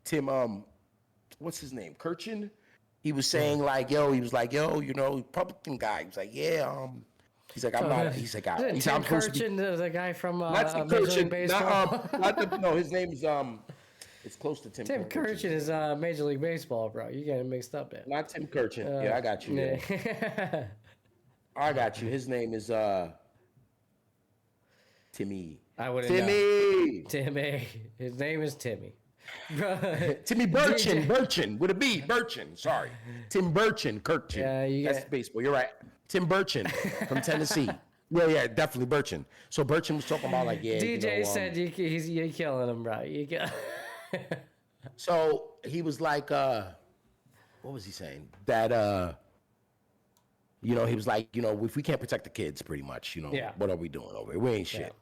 Tim what's his name? Kirchin? He was saying Republican guy. He was like, he's like, I'm not. He's like, Tim Kirchin, the guy from not Tim Major League Kirchin. Baseball. No, his name's it's close to Tim. Tim Kirchin is Major League Baseball, bro. You getting mixed up there. Not Tim Kirchin. Yeah, I got you. Yeah. I got you. His name is Timmy. I wouldn't Timmy. know. Timmy. His name is Timmy. Timmy Burchin with a B. Burchin. Sorry. Tim Burchin. Kirkchin. Yeah, that's baseball. You're right. Tim Burchin from Tennessee. Yeah, definitely Burchin. So Burchin was talking about DJ said you're killing him, bro. So he was like, what was he saying? That he was like, if we can't protect the kids, pretty much, what are we doing over here? We ain't shit.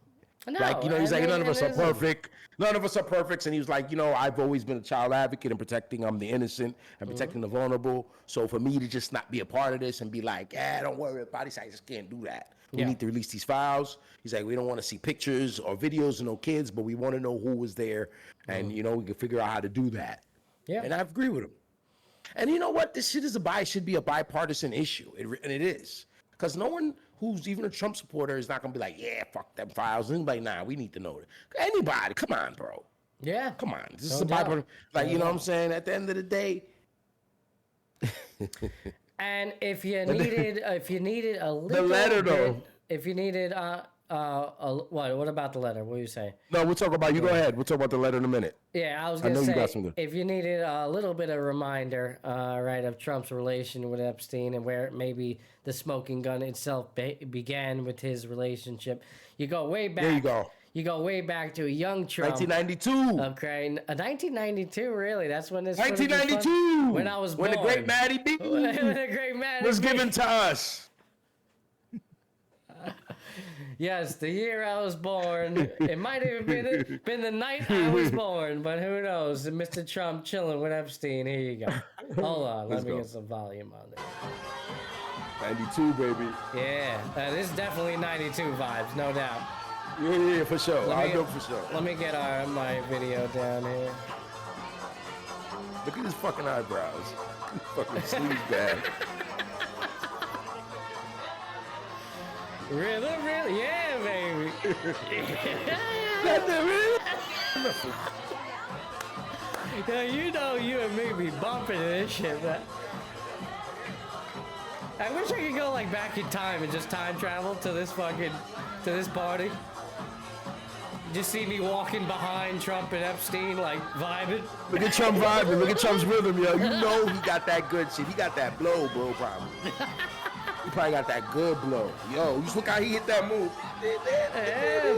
No, he's like, none of us are perfect. None of us are perfect. And he was like, I've always been a child advocate and protecting the innocent and protecting the vulnerable. So for me to just not be a part of this and be like, don't worry about it, I just can't do that. We need to release these files. He's like, we don't want to see pictures or videos of no kids, but we want to know who was there. And, we can figure out how to do that. Yeah. And I agree with him. And you know what? This shit should be a bipartisan issue. And it is. Because no one who's even a Trump supporter is not going to be like, fuck them files. Anybody, we need to know it. Anybody, come on, bro. Yeah. Come on. This is a bipartisan. You know what I'm saying? At the end of the day. And if you needed a little the letter, though. If you needed what about the letter? What are you saying? No, we'll talk about. You go ahead. We'll talk about the letter in a minute. Yeah, I was gonna say if you needed a little bit of reminder, of Trump's relation with Epstein and where maybe the smoking gun itself began with his relationship, you go way back. There you go. You go way back to a young Trump. 1992. Okay, 1992, really? That's when this. 1992. When I was born. When the great Matty was given to us. Yes, the year I was born. It might have been the night I was born, but who knows? Mr. Trump chilling with Epstein. Here you go. Hold on, let me get some volume on this. 92, baby. Yeah, this is definitely 92 vibes, no doubt. Yeah, for sure. I'll do it for sure. Let me get my video down here. Look at his fucking eyebrows. Fucking sleeves bag. Really? Yeah, baby. Yeah, you and me be bumping this shit, man. I wish I could go back in time and just time travel to this party. Just see me walking behind Trump and Epstein, vibing. Look at Trump vibing. Look at Trump's rhythm, yo. You know he got that good shit. He got that blow, bro, probably. He probably got that good blow. Yo, just look how he hit that move. Yeah,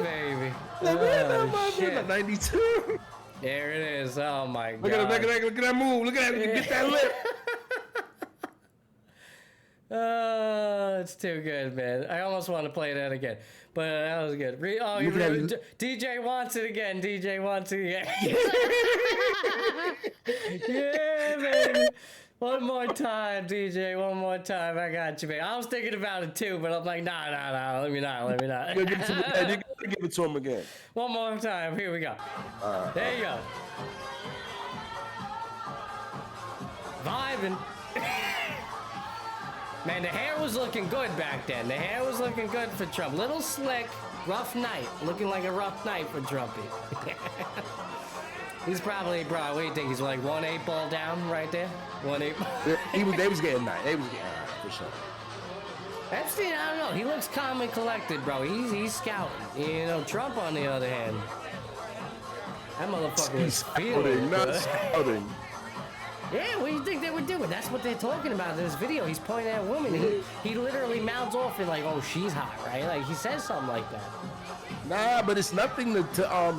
baby. Oh, shit. 92. There it is. Oh, my God. Look at that move. Look at that. Get that lip. It's too good, man. I almost want to play that again, but that was good. DJ wants it again. DJ wants it again. Yeah, baby. One more time, DJ. One more time. I got you, man. I was thinking about it too, but I'm like, nah. Let me not. You gotta give it to him again. One more time. Here we go. There you go. Vibing. Man, the hair was looking good back then. The hair was looking good for Trump. Little slick, rough night. Looking like a rough night for Trumpy. He's probably, bro, what do you think? He's like 1 8-ball down right there? 1 8 They was getting 9. They was getting 9 for sure. Epstein, I don't know. He looks calm and collected, bro. He's scouting. You know, Trump, on the other hand, that motherfucker was feeling not good. scouting. Yeah, what do you think they were doing? That's what they're talking about in this video. He's pointing at women. He literally mouths off and like, oh, she's hot, right? Like, he says something like that. Nah, but it's nothing to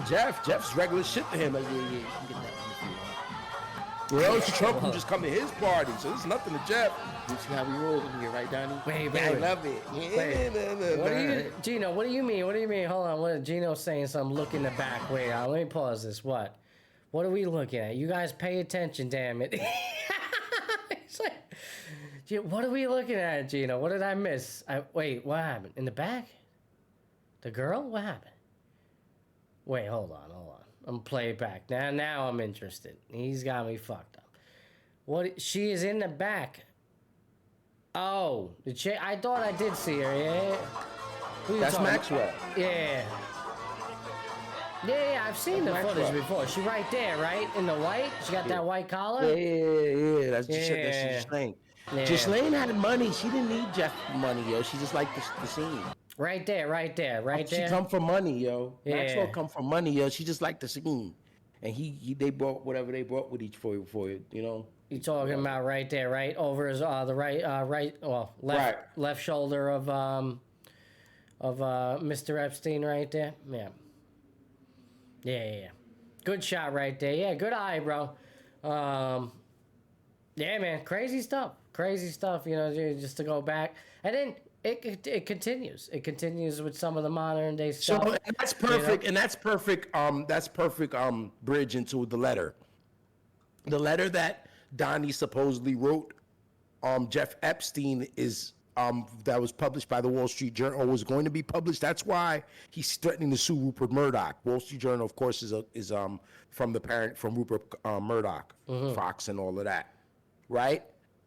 Jeff. Jeff's regular shit to him. Like, yeah, you can get that one if you want. You know, Trump can just come to his party, so it's nothing to Jeff. You see how we roll in here, right, Donnie? Wait. I love it. What do you, Gino? What do you mean? What do you mean? Hold on. What Gino's saying? Something. Look in the back. Wait, let me pause this. What are we looking at? You guys pay attention, damn it. It's like, what are we looking at, Gino? What did I miss? Wait, what happened? In the back? The girl? What happened? Wait, hold on. I'm gonna play it back. Now I'm interested. He's got me fucked up. What? She is in the back. Oh, I thought I did see her. Yeah. That's Maxwell. Yeah. Yeah, I've seen the footage before. She right there, right? In the white? She got that white collar? Yeah. That's just shit that she's saying. Yeah. Ghislaine had money. She didn't need Jeff money, yo. She just liked the scene. Right there. She come from money, yo. Yeah. Maxwell come from money, yo. She just liked the scene. And they brought whatever they brought with each for you, you know. You talking about right there, right over his left shoulder of Mr. Epstein right there? Yeah. Good shot right there. Yeah, good eye, bro. Yeah, man, crazy stuff, you know, just to go back. And then it continues. It continues with some of the modern day stuff. So and that's perfect, you know? And that's perfect bridge into the letter. The letter that Donnie supposedly wrote Jeff Epstein is that was published by the Wall Street Journal, or was going to be published. That's why he's threatening to sue Rupert Murdoch. Wall Street Journal, of course, is from Rupert Murdoch, Fox and all of that, right?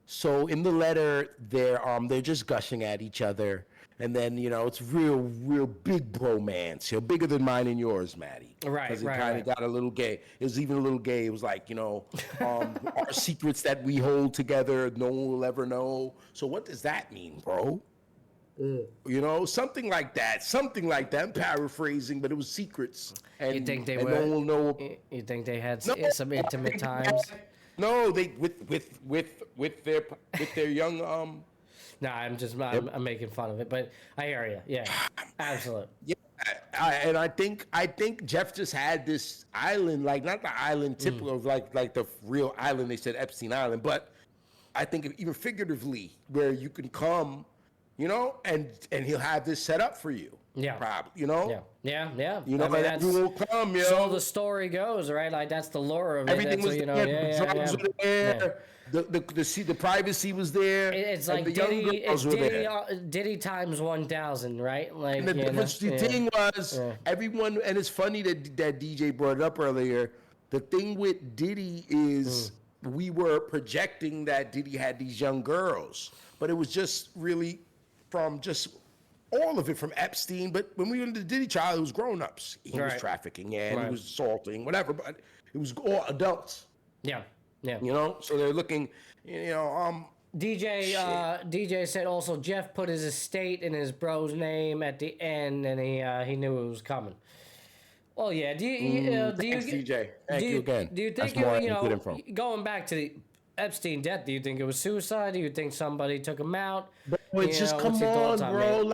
So in the letter, they're just gushing at each other, and then you know it's real big bromance, you know, bigger than mine and yours, Matty. Right. Because it kind of got a little gay. It was even a little gay. It was like, you know, our secrets that we hold together, no one will ever know. So what does that mean, bro? You know, something like that. I'm paraphrasing, but it was secrets. And, you think they and were? No one will know. You think they had some intimate times? No, they with their young No, I'm making fun of it, but I hear you. Yeah, absolutely. Yeah, and I think Jeff just had this island, like not the island typical of like the real island. They said Epstein Island, but I think even figuratively, where you can come, you know, and he'll have this set up for you. Yeah, probably. You know. Yeah. You know, but everyone will come. Yo. So the story goes, right? Like that's the lore of it. Everything was you know, there. The drugs were there. The privacy was there. It's like Diddy times 1,000, right? Like and the thing was, everyone, and it's funny that DJ brought it up earlier. The thing with Diddy is we were projecting that Diddy had these young girls, but it was just really from just all of it from Epstein. But when we went into the Diddy trial, it was grown-ups. He was trafficking, and he was assaulting, whatever, but it was all adults. Yeah. You know, so they're looking, you know, DJ said also Jeff put his estate in his bro's name at the end, and he knew it was coming. Well, yeah. Thanks, DJ. Thank you again. Do you think going back to the Epstein death? Do you think it was suicide? Do you think somebody took him out? But just come on, bro.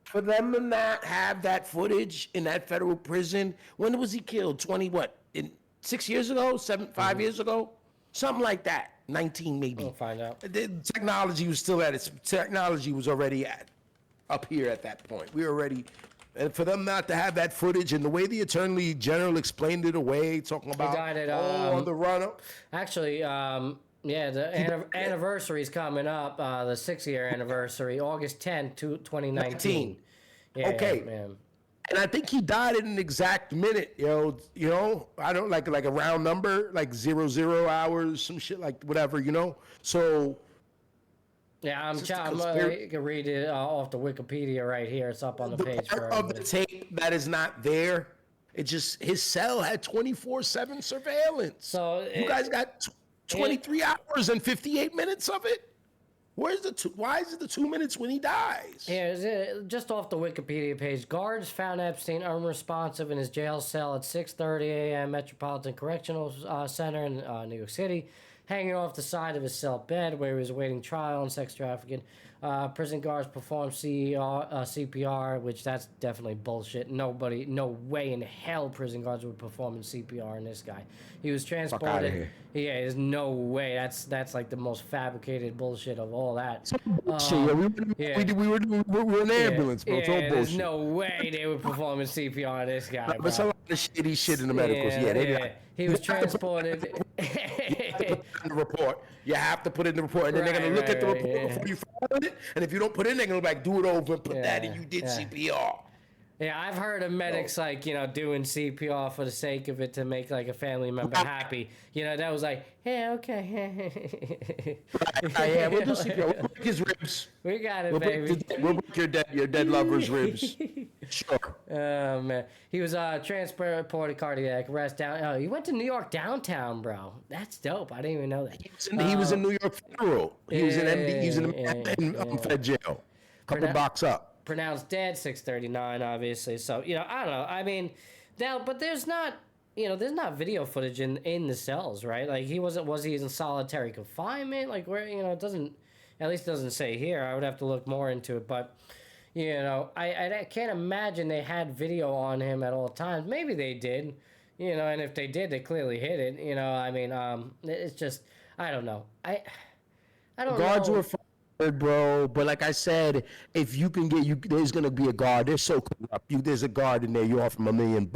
For them to not have that footage in that federal prison, when was he killed? 6 years ago? 5 years ago? Something like that. 19 maybe. We'll find out. The technology was still at its technology was already up here at that point. We were already, and for them not to have that footage and the way the Attorney General explained it away, talking about died at, on the run-up. Actually, yeah, the anniversary is coming up. The 6-year anniversary, August 10th, 2019. Yeah, okay. Yeah. And I think he died in an exact minute, you know, I don't like a round number, like 00 hours, some shit like whatever, you know. So yeah, you can read it off the Wikipedia right here. It's up on the page. Part of the tape that is not there, it just his cell had 24/7 surveillance. So you guys got 23 hours and 58 minutes of it. Where's the why is it the 2 minutes when he dies? Yeah, just off the Wikipedia page. Guards found Epstein unresponsive in his jail cell at 6:30 a.m. Metropolitan Correctional Center in New York City, hanging off the side of his cell bed where he was awaiting trial on sex trafficking. Prison guards performed CPR, which that's definitely bullshit. No way in hell prison guards would perform CPR on this guy. He was transported. Fuck outta here. Yeah, there's no way. That's like the most fabricated bullshit of all that. We were in an ambulance, bro. It's all bullshit. There's no way they were performing CPR on this guy. There's a lot of shitty shit in the medicals. He was transported. In the report. You have to put it in the report, and then they're gonna look at the report before you file it. And if you don't put it in, they're gonna be like, do it over and put that in. You did CPR. Yeah, I've heard of medics like, doing CPR for the sake of it to make like a family member happy. That was like, yeah, okay. Yeah, we'll do CPR. We'll break his ribs. We got it, baby. We'll break your dead lover's ribs. Sure. Oh man, he was transported cardiac arrest down. Oh, he went to New York downtown, bro. That's dope. I didn't even know that. He was in New York Federal. He was in MD. He was in Fed jail. Couple blocks up. Pronounced dead 6:39, obviously. So I don't know. I mean, but there's not video footage in the cells, right? Like was he in solitary confinement? Like where it doesn't, at least it doesn't say here. I would have to look more into it, but I can't imagine they had video on him at all times. Maybe they did, and if they did, they clearly hid it. I mean, it's just I don't know. I don't know. Guards were bro, but like I said, if you can there's gonna be a guard. They're so corrupt. There's a guard in there. You offer him $1 million,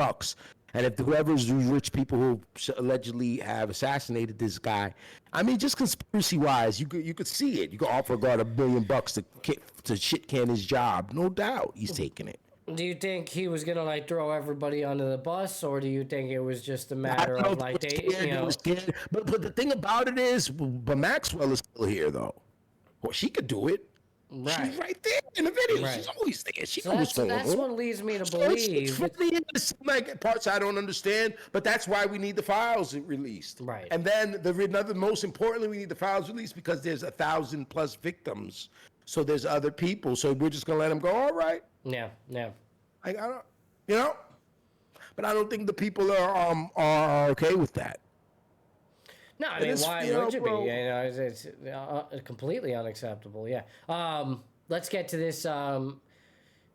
and if whoever's these rich people who allegedly have assassinated this guy, I mean, just conspiracy wise, you could see it. You could offer a guard $1 million to shit can his job. No doubt, he's taking it. Do you think he was gonna like throw everybody under the bus, or do you think it was just a matter of like scared. But the thing about it is, but Maxwell is still here though. Well, she could do it. Right. She's right there in the video. Right. She's always there. She knows what's going on. That's what leads me to believe. It's like parts I don't understand, but that's why we need the files released. Right. And then most importantly, we need the files released because there's 1,000+ victims. So there's other people. So we're just gonna let them go. All right. Yeah. I don't, but I don't think the people are okay with that. No, I mean, why would you be? It's completely unacceptable. Yeah. Let's get to this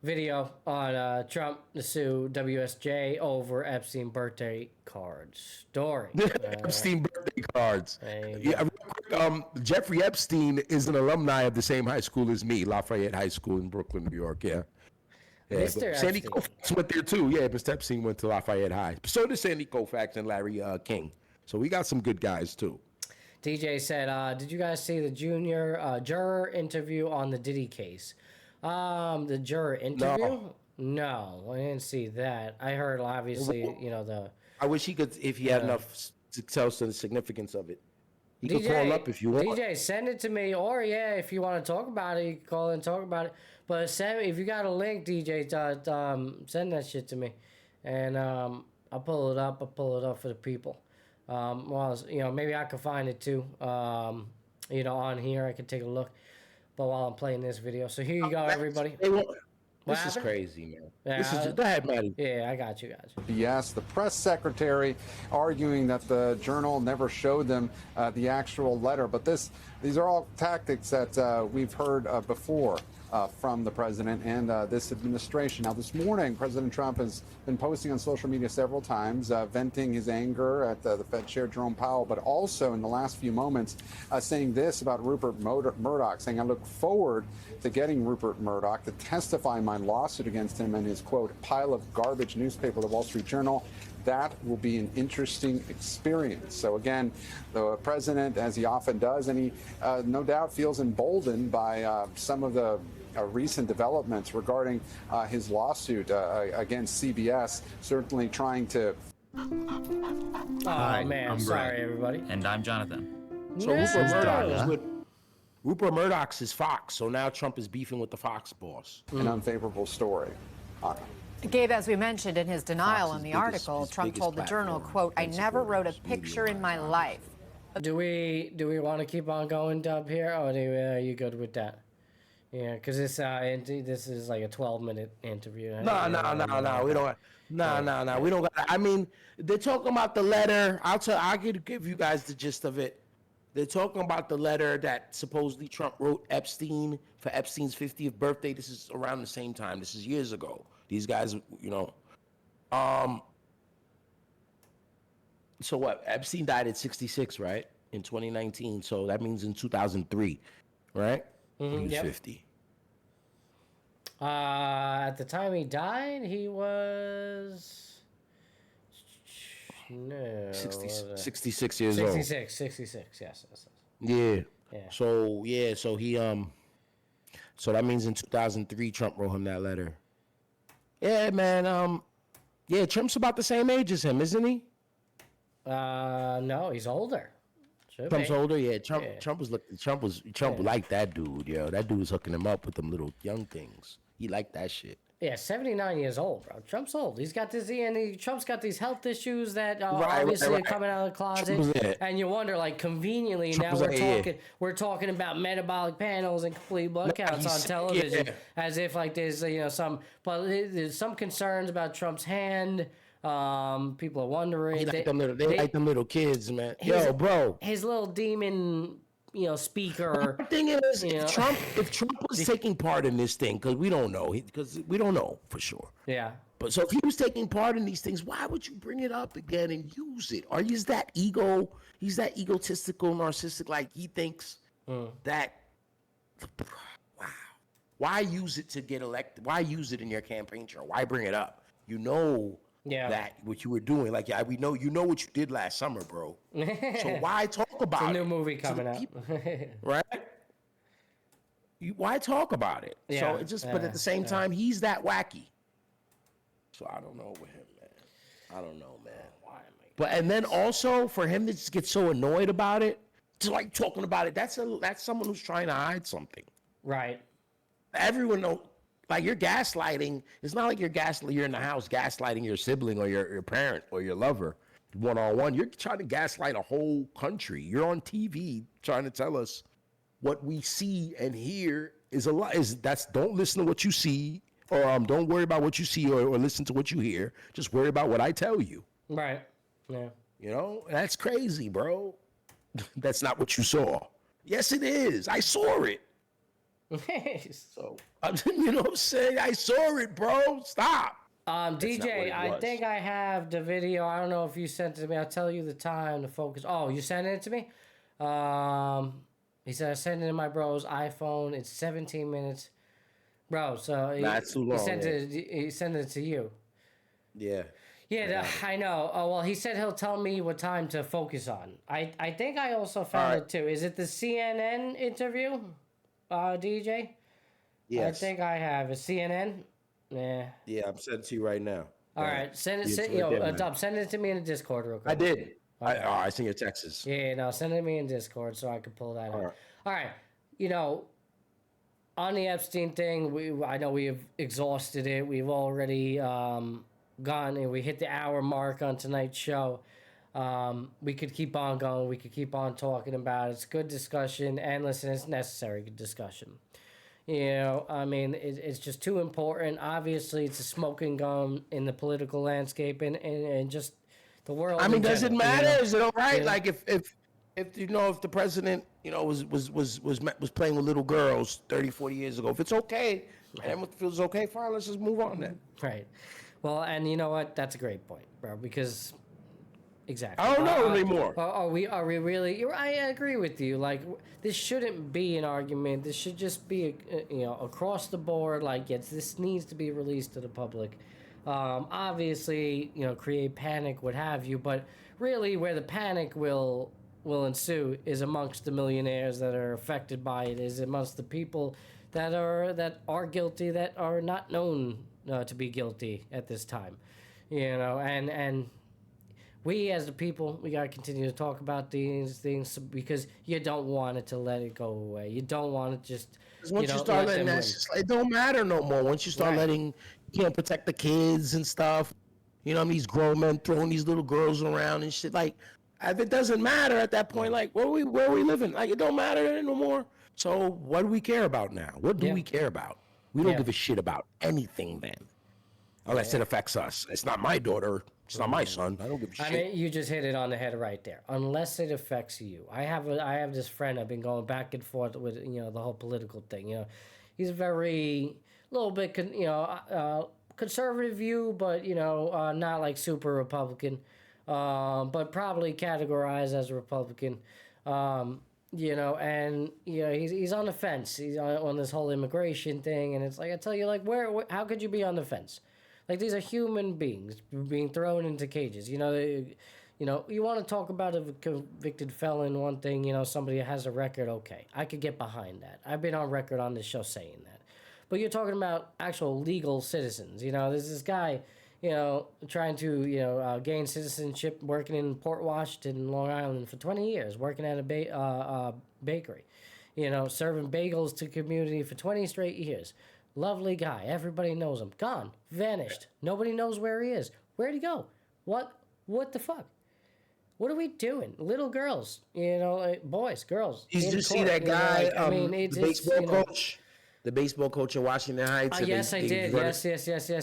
video on Trump to sue WSJ over Epstein birthday card story. Epstein birthday cards. Yeah, real quick, Jeffrey Epstein is an alumni of the same high school as me, Lafayette High School in Brooklyn, New York. Yeah. Sandy Koufax went there too. Yeah, Mr. Epstein went to Lafayette High. So did Sandy Koufax and Larry King. So we got some good guys too. DJ said, did you guys see the juror interview on the Diddy case? The juror interview? No, I didn't see that. I heard obviously, I wish he could, if he had enough to tell us the significance of it. He could call up if you want. DJ, send it to me, or if you want to talk about it, you can call and talk about it. But if you got a link, DJ, send that shit to me, and I'll pull it up. I'll pull it up for the people. Maybe I can find it too. On here I can take a look. But while I'm playing this video, so here you go, everybody. What This is happened? crazy, man. Yeah, This is go ahead, Matty. Yeah, I got you. Yes, the press secretary arguing that the journal never showed them the actual letter. But these are all tactics that we've heard before from the president and this administration. Now, this morning, President Trump has been posting on social media several times, venting his anger at the Fed Chair Jerome Powell, but also in the last few moments saying this about Rupert Murdoch, saying, I look forward to getting Rupert Murdoch to testify in my lawsuit against him and his, quote, pile of garbage newspaper, the Wall Street Journal. That will be an interesting experience. So again, the president, as he often does, and he no doubt feels emboldened by some of the recent developments regarding his lawsuit against CBS, certainly trying to... Hi, man, I'm sorry, everybody. And I'm Jonathan. So Rupert Murdoch is with... Rupert Murdoch's is Fox, so now Trump is beefing with the Fox boss. An unfavorable story. Gabe, as we mentioned in his denial in the article, Trump told the Journal, quote, I never wrote a picture in my life. Do we want to keep on going, Dub, here, or are you good with that? Yeah, because this is like a 12-minute interview. No, we don't. No, we don't got. I mean, they're talking about the letter. I'll give you guys the gist of it. They're talking about the letter that supposedly Trump wrote Epstein for Epstein's 50th birthday. This is around the same time. This is years ago. These guys, you know. So what? Epstein died at 66, right? In 2019. So that means in 2003, right? He was 50. At the time he died, he was... No. 66 years old. 66, yes. Yeah. So he so that means in 2003 Trump wrote him that letter. Yeah, man. Yeah, Trump's about the same age as him, isn't he? No, he's older. Trump's older, yeah. Trump liked that dude, yo. That dude was hooking him up with them little young things. He liked that shit. Yeah, 79 years old, bro. Trump's old. He's got this, Trump's got these health issues that obviously are coming out of the closet, and you wonder, like, conveniently now we're talking about metabolic panels and complete blood counts on television, as if like there's there's some concerns about Trump's hand. People are wondering. They like them little kids, man. Yo, bro, his little demon. Speaker. The thing is, if Trump was taking part in this thing, because we don't know for sure. Yeah. But so if he was taking part in these things, why would you bring it up again and use it? Or he's that egotistical, narcissistic, like he thinks that. Wow. Why use it to get elected? Why use it in your campaign trail? Why bring it up? You know. Yeah. That what you were doing, like we know what you did last summer, bro. So why talk about it? It's a new movie coming out, right? Why talk about it? Yeah. So it just, but at the same time, he's that wacky. So I don't know with him, man. I don't know, man. But and then also for him to just get so annoyed about it, just like talking about it, that's someone who's trying to hide something, right? Everyone knows. Like you're gaslighting. It's not like you're in the house gaslighting your sibling or your parent or your lover one-on-one. You're trying to gaslight a whole country. You're on TV trying to tell us what we see and hear is a lie. Don't listen to what you see, or don't worry about what you see or listen to what you hear. Just worry about what I tell you. Right. Yeah. You know, that's crazy, bro. That's not what you saw. Yes, it is. I saw it. So, you know what I'm saying? I saw it, bro. Stop. DJ, I think I have the video. I don't know if you sent it to me. I'll tell you the time to focus. Oh, you sent it to me? He said, I sent it to my bro's iPhone. It's 17 minutes. Bro, so that's too long. He sent it to you. Yeah. Yeah, I know. Oh, well, he said he'll tell me what time to focus on. I think I also found it too. Is it the CNN interview? DJ? Yes. I think I have a CNN. Yeah. Yeah, I'm sending it to you right now. All right, send it to me in the Discord real quick. I did. Okay. I sent your texts. Yeah, no, send it to me in Discord so I can pull that out. All right. On the Epstein thing, I know we have exhausted it. We've already gone and we hit the hour mark on tonight's show. We could keep on going. We could keep on talking about it. It's good discussion. And listen, it's necessary discussion. You know, I mean, it's just too important. Obviously, it's a smoking gun in the political landscape and just the world. I mean, does it matter? You know? Is it all right? Yeah. Like if if the president, was playing with little girls 30, 40 years ago, if it's okay, and everyone feels okay, fine, let's just move on then. Right. Well, and you know what? That's a great point, bro, because exactly. I don't know anymore. Are we really? I agree with you. Like, this shouldn't be an argument. This should just be, across the board. Like, yes, this needs to be released to the public. Obviously, create panic, what have you. But really, where the panic will ensue is amongst the millionaires that are affected by it. Is amongst the people that are guilty, that are not known to be guilty at this time. And we as the people, we gotta continue to talk about these things because you don't want it to let it go away. You don't want it just. Once you start letting that, it don't matter no more. Once you start letting, you can't protect the kids and stuff. These grown men throwing these little girls around and shit. Like, if it doesn't matter at that point, like where are we living? Like, it don't matter no more. So what do we care about now? What do we care about? We don't give a shit about anything then, unless it affects us. It's not my daughter. It's not my son. I don't give a shit. I mean, you just hit it on the head right there. Unless it affects you. I have this friend I've been going back and forth with, the whole political thing. He's a little bit, conservative view, but, not like super Republican, but probably categorized as a Republican. And, he's on the fence. He's on this whole immigration thing. And it's like, I tell you, like, how could you be on the fence? Like, these are human beings being thrown into cages. You want to talk about a convicted felon, one thing, somebody that has a record, okay. I could get behind that. I've been on record on this show saying that. But you're talking about actual legal citizens. There's this guy, trying to, gain citizenship, working in Port Washington, Long Island for 20 years, working at a bakery, serving bagels to community for 20 straight years. Lovely guy. Everybody knows him. Gone. Vanished. Nobody knows where he is. Where'd he go? What the fuck? What are we doing? Little girls, boys, girls. Did you see that guy, the baseball coach? The baseball coach in Washington Heights. Yes, I did. Yes.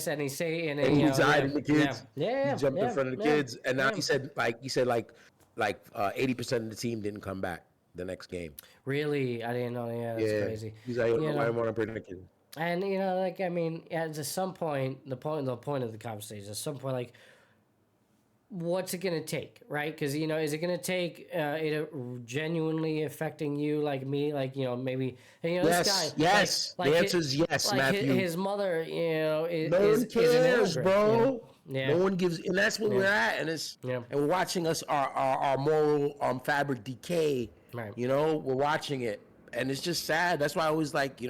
And he's saying, and he hiding the kids. Yeah. He jumped in front of the kids, and now he said 80% of the team didn't come back the next game. Really, I didn't know. Yeah, that's crazy. He's like, I want to predict it. And at some point, the point of the conversation, at some point, like, what's it gonna take, right? Because is it gonna take it genuinely affecting you, like me, like maybe yes, this guy? Yes, like the answer is yes, like Matthew. His mother, no one cares, bro. Yeah. No one gives, and that's where we're at, and and we're watching our moral fabric decay. Right. We're watching it, and it's just sad. That's why I always like,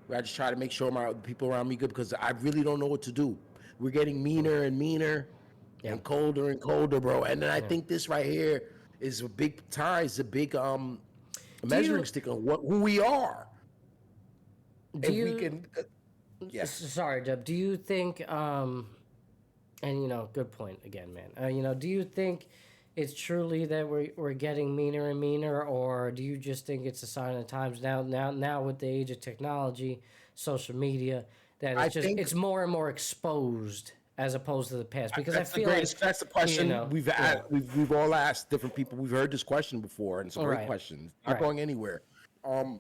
I just try to make sure my people around me good because I really don't know what to do. We're getting meaner and meaner and colder, bro. And then I think this right here is a big measuring stick on who we are. Sorry, Deb. Do you think, and good point again, man. Do you think it's truly that we're getting meaner and meaner, or do you just think it's a sign of the times now with the age of technology, social media, that it's more and more exposed as opposed to the past? Because that's I feel that's the question we've all asked different people. We've heard this question before, and it's a great question. Not going anywhere. I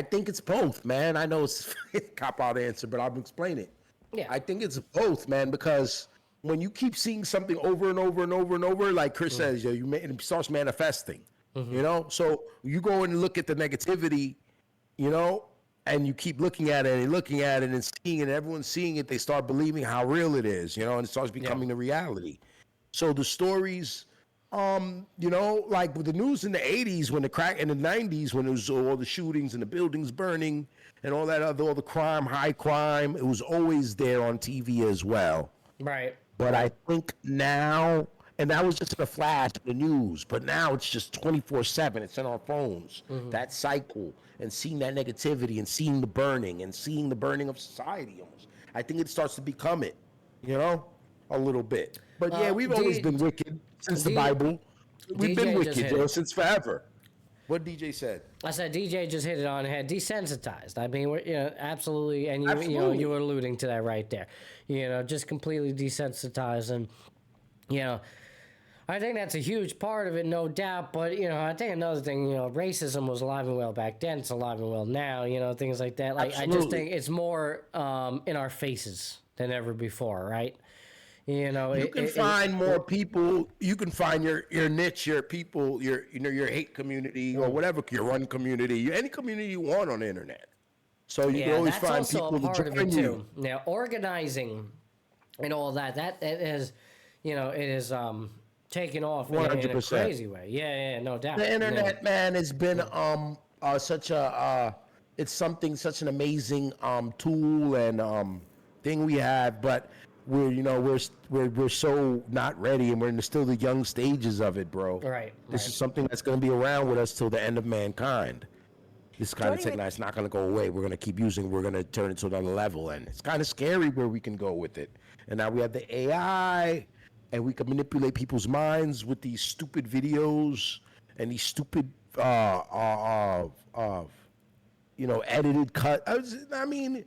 think it's both, man. I know it's a cop-out answer, but I'll explain it. Yeah, I think it's both, man, because when you keep seeing something over and over and over and over, like Chris says, it starts manifesting. So you go and look at the negativity, and you keep looking at it and looking at it and seeing it, and everyone's seeing it, they start believing how real it is, and it starts becoming the reality. So the stories, like with the news in the 80s, when in the 90s, when it was all the shootings and the buildings burning and all that all the crime, high crime, it was always there on TV as well. Right. But I think now, and that was just a flash in the news, but now it's just 24/7. It's in our phones, that cycle, and seeing that negativity and seeing the burning of society almost. I think it starts to become it, a little bit. But we've always been wicked since the Bible. We've been wicked, since forever. What DJ said? I said DJ just hit it on the head. Desensitized. I mean, absolutely, and you were alluding to that right there. Just completely desensitized, and I think that's a huge part of it, no doubt. But I think another thing, racism was alive and well back then. It's alive and well now. Things like that. Like I just think it's more in our faces than ever before, right? You can find more people. You can find your niche, your people, your hate community or whatever, your run community, any community you want on the internet. So you can always find people to join you. Now, organizing and all that is, it is taken off 100%. In a crazy way. Yeah, no doubt. The internet, man, has been such an amazing tool and thing we have, but we're so not ready, and we're still the young stages of it, bro. Right. This is something that's going to be around with us till the end of mankind. This kind of technology is not going to go away. We're going to keep using. We're going to turn it to another level, and it's kind of scary where we can go with it. And now we have the AI, and we can manipulate people's minds with these stupid videos and these stupid, edited cut. I mean,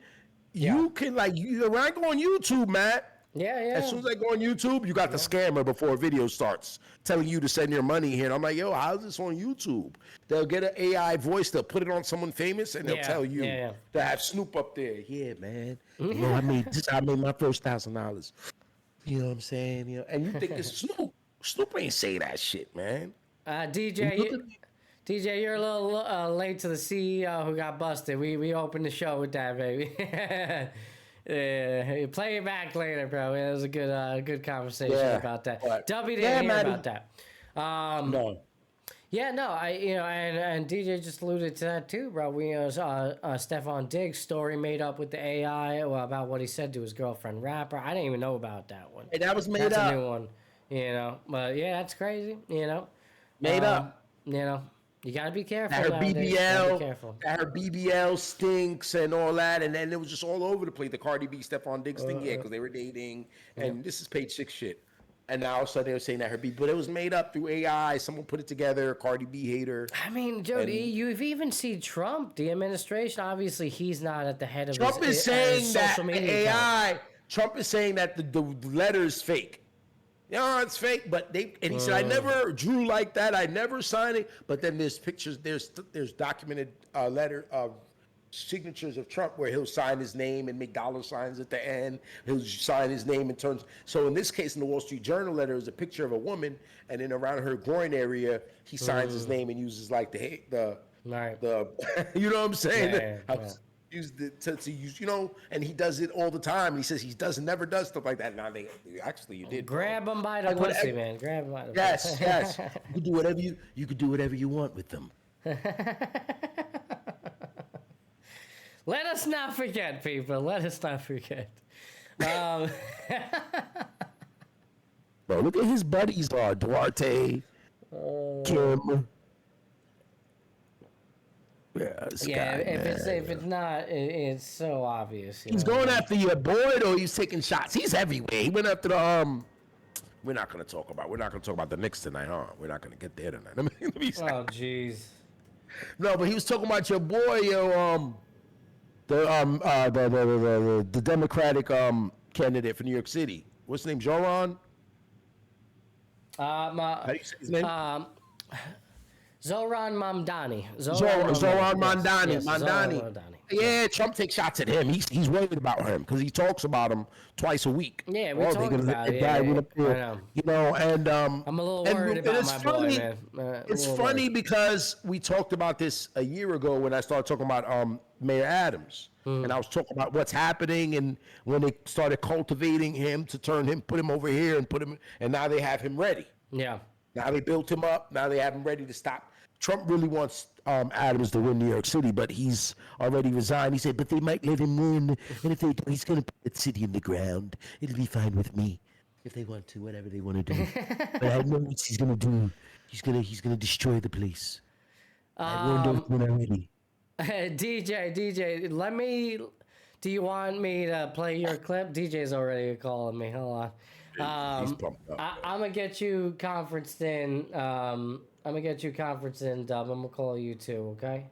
you can when I go on YouTube, Matt. Yeah. As soon as I go on YouTube, you got the scammer before a video starts telling you to send your money here. And I'm like, yo, how's this on YouTube? They'll get an AI voice, they'll put it on someone famous, and they'll tell you to have Snoop up there. Yeah, man. I made my first $1,000. You know what I'm saying? And you think it's Snoop. Snoop ain't say that shit, man. DJ, you're a little late to the CEO who got busted. We opened the show with that, baby. Yeah, play it back later, bro. It was a good conversation about that. W didn't hear about that. No. Yeah, no, and DJ just alluded to that too, bro. We Stefan Diggs' story made up with the AI about what he said to his girlfriend rapper. I didn't even know about that one. Hey, that was made that's up. That's a new one, But yeah, that's crazy, Made up. You gotta be careful. Her BBL, careful. Her BBL stinks and all that, and then it was just all over the place. The Cardi B, Stefan Diggs thing, because they were dating, and this is page 6 shit. And now all of a sudden they were saying that her BBL, but it was made up through AI. Someone put it together. Cardi B hater. I mean, Jody, you've even seen Trump, the administration. Obviously, he's not at the head of Trump his is saying social that media AI. account. Trump is saying that the letter is fake. It's fake, but he said, I never drew like that. I never signed it. But then there's pictures, there's documented signatures of Trump where he'll sign his name and make dollar signs at the end. He'll sign his name in terms. So in this case, in the Wall Street Journal letter, is a picture of a woman, and then around her groin area, he signs his name and uses like the you know what I'm saying? Used it to use, and he does it all the time. He says he never does stuff like that. Now you did. Grab him by the pussy, man. Grab him by the pussy. Yes. You can do whatever you want with them. Let us not forget, people. Let us not forget. Bro, look at his buddies, Duarte, Kim. If it's not, it's so obvious. He's going after your boy, though. He's taking shots. He's everywhere. He went after the We're not going to talk about the Knicks tonight, huh? We're not going to get there tonight. Let me oh, jeez. No, but he was talking about your boy, the Democratic candidate for New York City. What's his name? Zoran? How do you say his name? Zoran Mamdani. Zoran Mamdani. Yeah, Trump takes shots at him. He's worried about him because he talks about him twice a week. Yeah, we talk about it. I know. And I'm a little worried about my boy, man. It's funny because we talked about this a year ago when I started talking about Mayor Adams. And I was talking about what's happening and when they started cultivating him to put him over here and now they have him ready. Yeah. Now they built him up. Now they have him ready to stop. Trump really wants Adams to win New York City, but he's already resigned. He said, but they might let him win. And if they do, he's going to put the city in the ground. It'll be fine with me if they want to, whatever they want to do. But I know what he's going to do. He's going to destroy the place. I warned everyone already. DJ, do you want me to play your clip? DJ's already calling me. Hold on. He's pumped up. I'm going to get you conferenced in I'm gonna get you conference in, Dub. I'm gonna call you too, okay?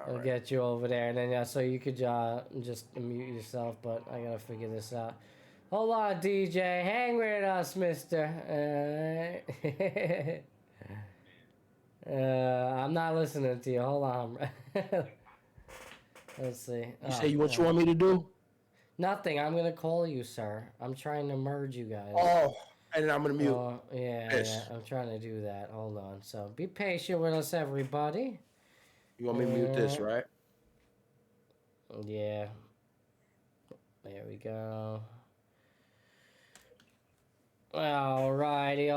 I'll get you over there, and then so you could just mute yourself. But I gotta figure this out. Hold on, DJ. Hang with us, Mister. I'm not listening to you. Hold on. Let's see. You say what you want me to do? Nothing. I'm gonna call you, sir. I'm trying to merge you guys. Oh, and then I'm gonna mute. Yeah. I'm trying to do that. Hold on. So be patient with us, everybody. You want me to mute this, right? Yeah. There we go. Alrighty.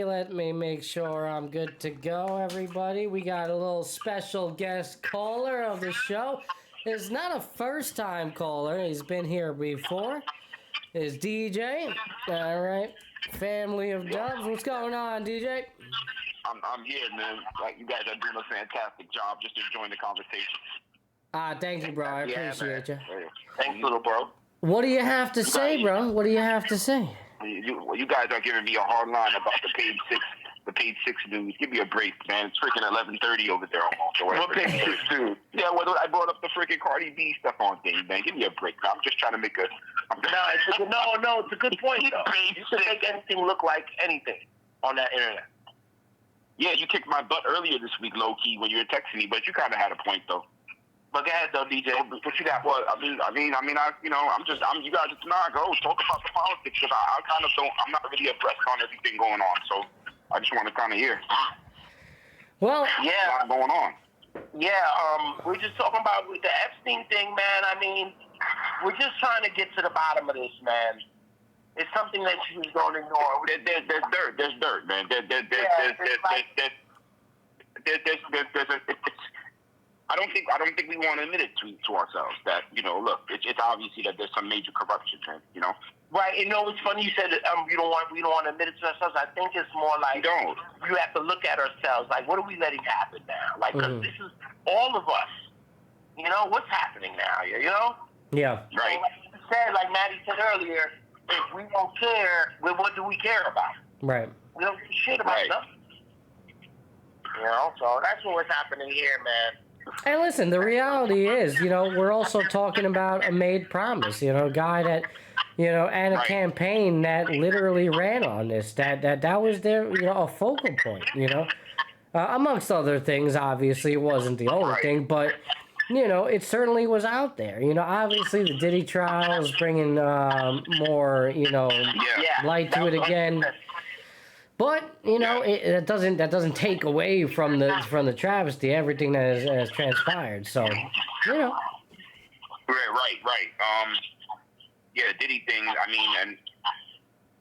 Let me make sure I'm good to go, everybody. We got a little special guest caller of the show. It's not a first-time caller. He's been here before. It's DJ. All right. Family of Dubs. What's going on, DJ? I'm here, man. Like, you guys are doing a fantastic job. Just enjoying the conversation. Thank you, bro. I appreciate you. Thanks, little bro. What do you have to say, bro? What do you have to say? You guys are giving me a hard line about the page six news. Give me a break, man. It's freaking 11:30 over there almost. What page 6 news? Yeah, well, I brought up the freaking Cardi B stuff on thing, man. Give me a break. I'm just trying to make a. No, it's a good point, though. You should make anything look like anything on that internet. Yeah, you kicked my butt earlier this week, low key, when you were texting me, but you kind of had a point, though. But go ahead, though, DJ. What you got? Well, you guys just go talk about the politics, because I kind of don't. I'm not really abreast on everything going on, so I just want to kind of hear. Well, yeah, a lot going on. Yeah, we're just talking about the Epstein thing, man. I mean, we're just trying to get to the bottom of this, man. It's something that you just don't ignore. There's dirt, man. I don't think we want to admit it to ourselves that, look, it's obviously that there's some major corruption, man, Right. It's funny you said we don't want to admit it to ourselves. I think it's more like you have to look at ourselves. Like, what are we letting happen now? Like, 'cause this is all of us. What's happening now? Yeah. Right. Like you said, like Matty said earlier, if we don't care, well, what do we care about? Right. We don't give a shit about nothing. So that's what's happening here, man. Hey, listen, the reality is, we're also talking about a made promise, a guy that, and a campaign that literally ran on this, that was their, a focal point, amongst other things. Obviously, it wasn't the only thing, but, it certainly was out there. Obviously, the Diddy trial is bringing more, light to it again. But it doesn't take away from the travesty, everything that has transpired. So, Right. The Diddy thing. I mean,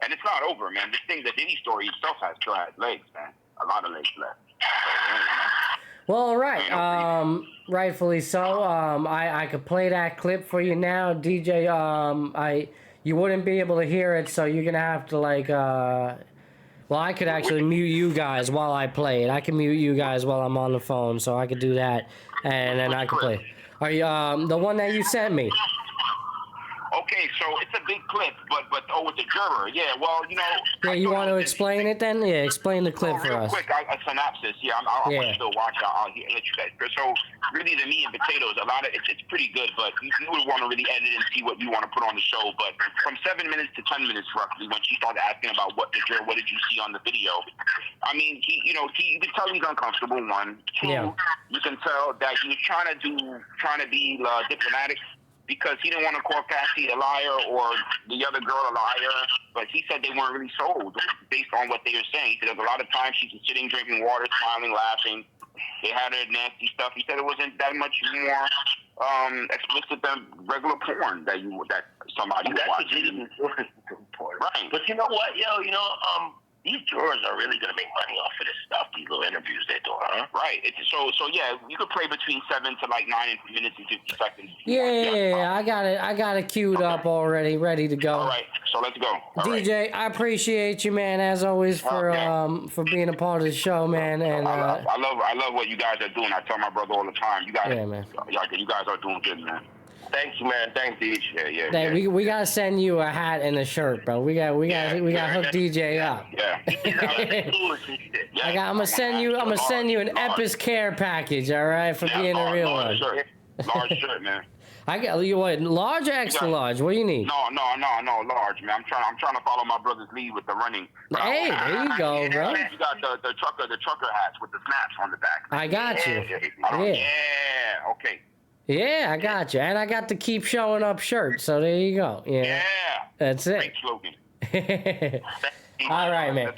and it's not over, man. This thing, the Diddy story itself still has legs, man. A lot of legs left. Well, all right. Rightfully so. I could play that clip for you now, DJ. You wouldn't be able to hear it, so you're gonna have to well, I could actually mute you guys while I play it. I can mute you guys while I'm on the phone, so I could do that, and then I can play. Are you the one that you sent me? Okay, so it's a big clip, but with a juror. Yeah, well, Yeah, you want to explain it then? Yeah, explain the clip for us. Real quick, a synopsis. Yeah, I'll still watch. I'll let you guys. So really, the meat and potatoes. A lot of it's pretty good, but you would want to really edit and see what you want to put on the show. But from 7 minutes to 10 minutes roughly, when she started asking about what did you see on the video? I mean, you can tell he's uncomfortable. One, two, you can tell that he was trying to be diplomatic, because he didn't want to call Cassie a liar or the other girl a liar, but he said they weren't really sold based on what they were saying. He said there was a lot of times she was sitting, drinking water, smiling, laughing. They had her nasty stuff. He said it wasn't that much more explicit than regular porn that somebody would watch. Right. But you know what, these jurors are really going to make money off of this stuff, these little interviews they're doing, huh? Right. So yeah, you could play between 7 to 9 minutes and 50 seconds. Yeah, I got it queued up already, ready to go. All right, so let's go. DJ, I appreciate you, man, as always, for being a part of the show, man. And I love what you guys are doing. I tell my brother all the time, you guys, man. You guys are doing good, man. Thank you, man. Thanks, DJ. Hey, we gotta send you a hat and a shirt, bro. We got hook DJ up. Yeah. I'm gonna send you an Epis care package, all right, for being a real one. Large shirt, man. I got you. What, large or extra large? What do you need? No, large, man. I'm trying to follow my brother's lead with the running. Hey, there you go, bro. You got the trucker hats with the snaps on the back. I got you. Yeah. Okay. Yeah, I got you, and I got the keep showing up shirt. So there you go. Yeah. That's it. Great slogan. All right, man.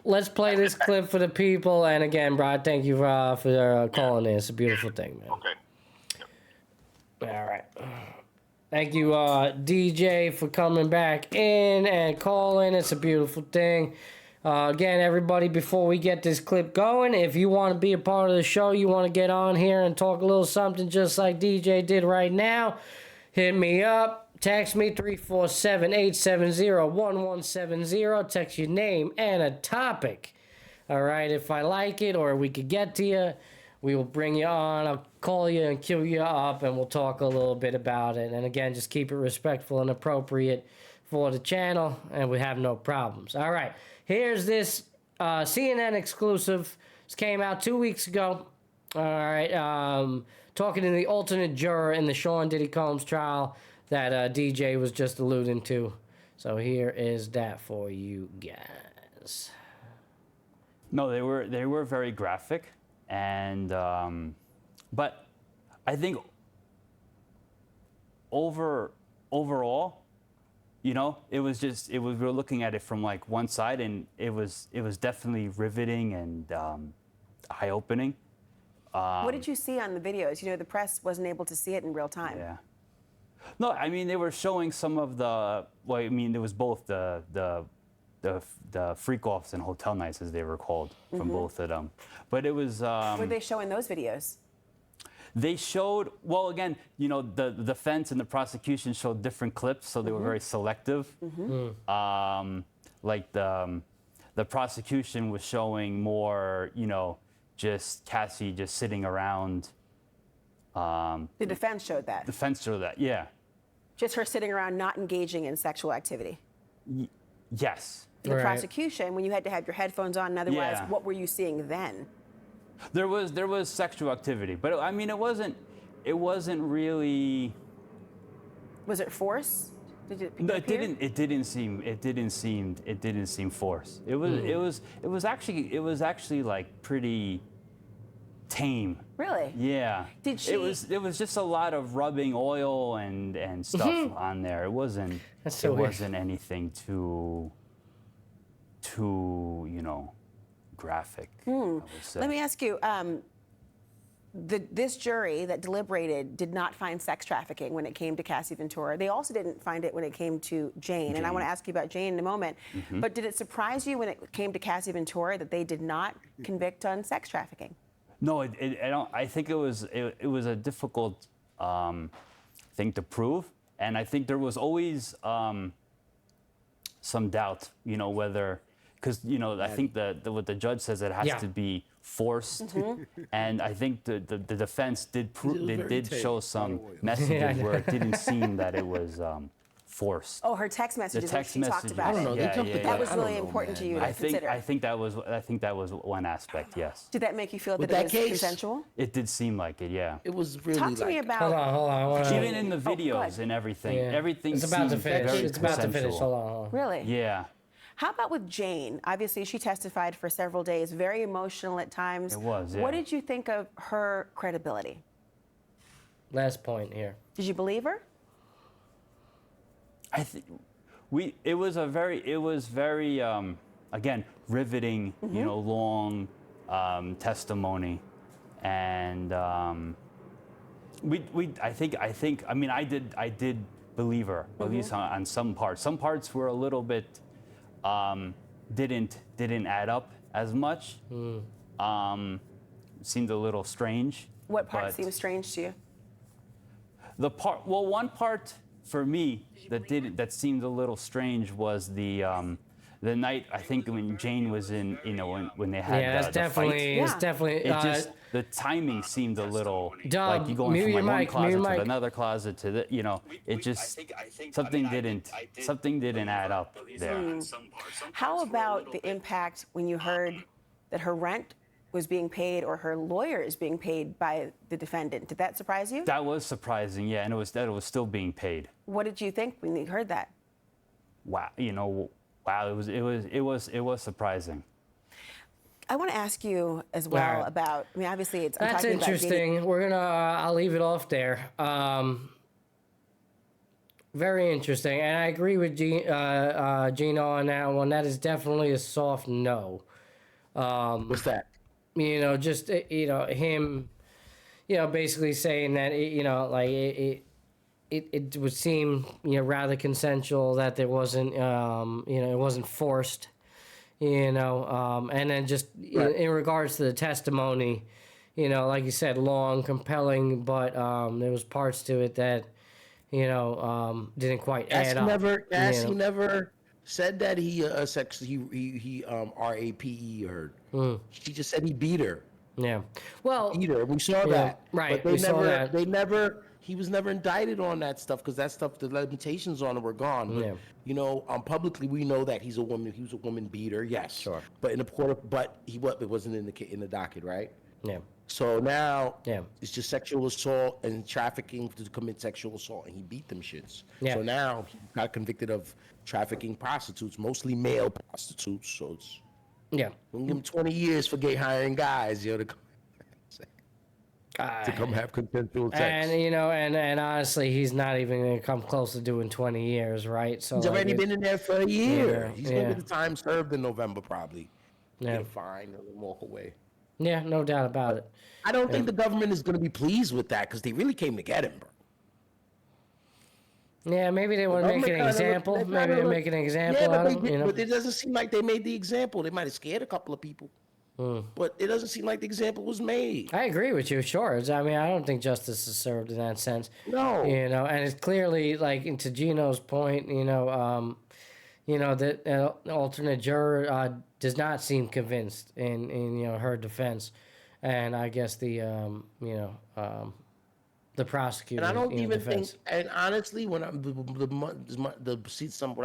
Let's play this clip for the people. And again, bro, thank you for calling in. It's a beautiful thing, man. Okay. All right. Thank you, DJ, for coming back in and calling. It's a beautiful thing. Again, everybody, before we get this clip going, if you want to be a part of the show, you want to get on here and talk a little something just like DJ did right now, hit me up. Text me 347-870-1170. Text your name and a topic. All right, if I like it or we could get to you, we will bring you on. I'll call you and queue you up, and we'll talk a little bit about it. And again, just keep it respectful and appropriate for the channel, and we have no problems. All right, here's this CNN exclusive. This came out 2 weeks ago. All right, talking to the alternate juror in the Sean Diddy Combs trial that DJ was just alluding to. So here is that for you guys. No, they were very graphic. And, but I think overall, you know, we were looking at it from like one side, and it was definitely riveting and eye-opening. What did you see on the videos? You know, the press wasn't able to see it in real time. Yeah. No, I mean, they were showing some of the, well, I mean, there was both the freak-offs and hotel nights, as they were called, from both of them. But it was... what did they show in those videos? They showed, well, again, you know, the defense and the prosecution showed different clips, so they were very selective. Like the prosecution was showing more, you know, just Cassie just sitting around. The defense showed that? The defense showed that, yeah. Just her sitting around not engaging in sexual activity? Yes. The prosecution, when you had to have your headphones on and otherwise, what were you seeing then? There was sexual activity, but I mean, it wasn't really. Was it force? No, it didn't seem forced. It was actually like pretty tame. Really? Yeah. Did she? It was just a lot of rubbing oil and stuff on there. It wasn't. So it wasn't anything too you know, graphic. I would say. Let me ask you. This jury that deliberated did not find sex trafficking when it came to Cassie Ventura. They also didn't find it when it came to Jane. And I want to ask you about Jane in a moment. But did it surprise you when it came to Cassie Ventura that they did not convict on sex trafficking? No, I think it was a difficult thing to prove, and I think there was always some doubt, you know, whether, because you know, I think what the judge says, it has to be forced, and I think the defense did show some messages where it didn't seem that it was forced. Oh, her text messages when she talked about it. That was really important to you to consider. I think that was one aspect. Yes. Did that make you feel that it was consensual? It did seem like it. Yeah. It was really. Talk to me about. Hold on. Even in the videos and everything, everything it's about to seemed finish. very It's about to finish. consensual. Hold on. Really? Yeah. How about with Jane? Obviously, she testified for several days, very emotional at times. It was, yeah. What did you think of her credibility? Last point here. Did you believe her? I think it was very again, riveting, you know, long testimony, and I mean, I did believe her, at least on some parts. Some parts were a little bit didn't add up as much. Seemed a little strange. What part seemed strange to you? One part for me that seemed a little strange was the the night I think when Jane was in, when they had that's the definitely, fight, it's definitely. it just the timing seemed a little Dub, like you going mute from your one mic, closet mute to your another closet to the, it just something didn't add up there. How about the impact when you heard that her rent was being paid or her lawyer is being paid by the defendant? Did that surprise you? That was surprising, yeah, and it was that it was still being paid. What did you think when you heard that? Wow, it was surprising. I want to ask you as well about. I mean, obviously, I'm That's talking interesting. About We're gonna. I'll leave it off there. Very interesting, and I agree with Gino on that one. That is definitely a soft no. What's that? Just him. Basically saying that it would seem rather consensual, that there wasn't it wasn't forced. And then just in regards to the testimony, like you said, long, compelling, but there was parts to it that, didn't quite add up. He never said that he R.I.P. her. She just said he beat her. Yeah. Well, beat her. We saw that. Right. But they never. He was never indicted on that stuff because that stuff, the limitations on it were gone. But, publicly we know that he's a woman. He was a woman beater. Yes. Sure. But in the court, it wasn't in the docket, right? Yeah. So now, it's just sexual assault and trafficking to commit sexual assault, and he beat them shits. Yeah. So now he got convicted of trafficking prostitutes, mostly male prostitutes. So it's we'll give him 20 years for hiring guys, to come have consensual sex. And and honestly, he's not even going to come close to doing 20 years, right? So he's already been in there for a year. He's going to get the time served in November, probably. Get a fine and walk away. Yeah, no doubt about it. I don't think the government is going to be pleased with that because they really came to get him, bro. Yeah, maybe they want to make an example. Maybe they're making an example out of him. But it doesn't seem like they made the example. They might have scared a couple of people. But it doesn't seem like the example was made. I agree with you, sure. I mean, I don't think justice is served in that sense. No. And it's clearly, like, to Gino's point, that an alternate juror does not seem convinced in her defense. And I guess the prosecutor. And I don't even defense. think, and honestly, when what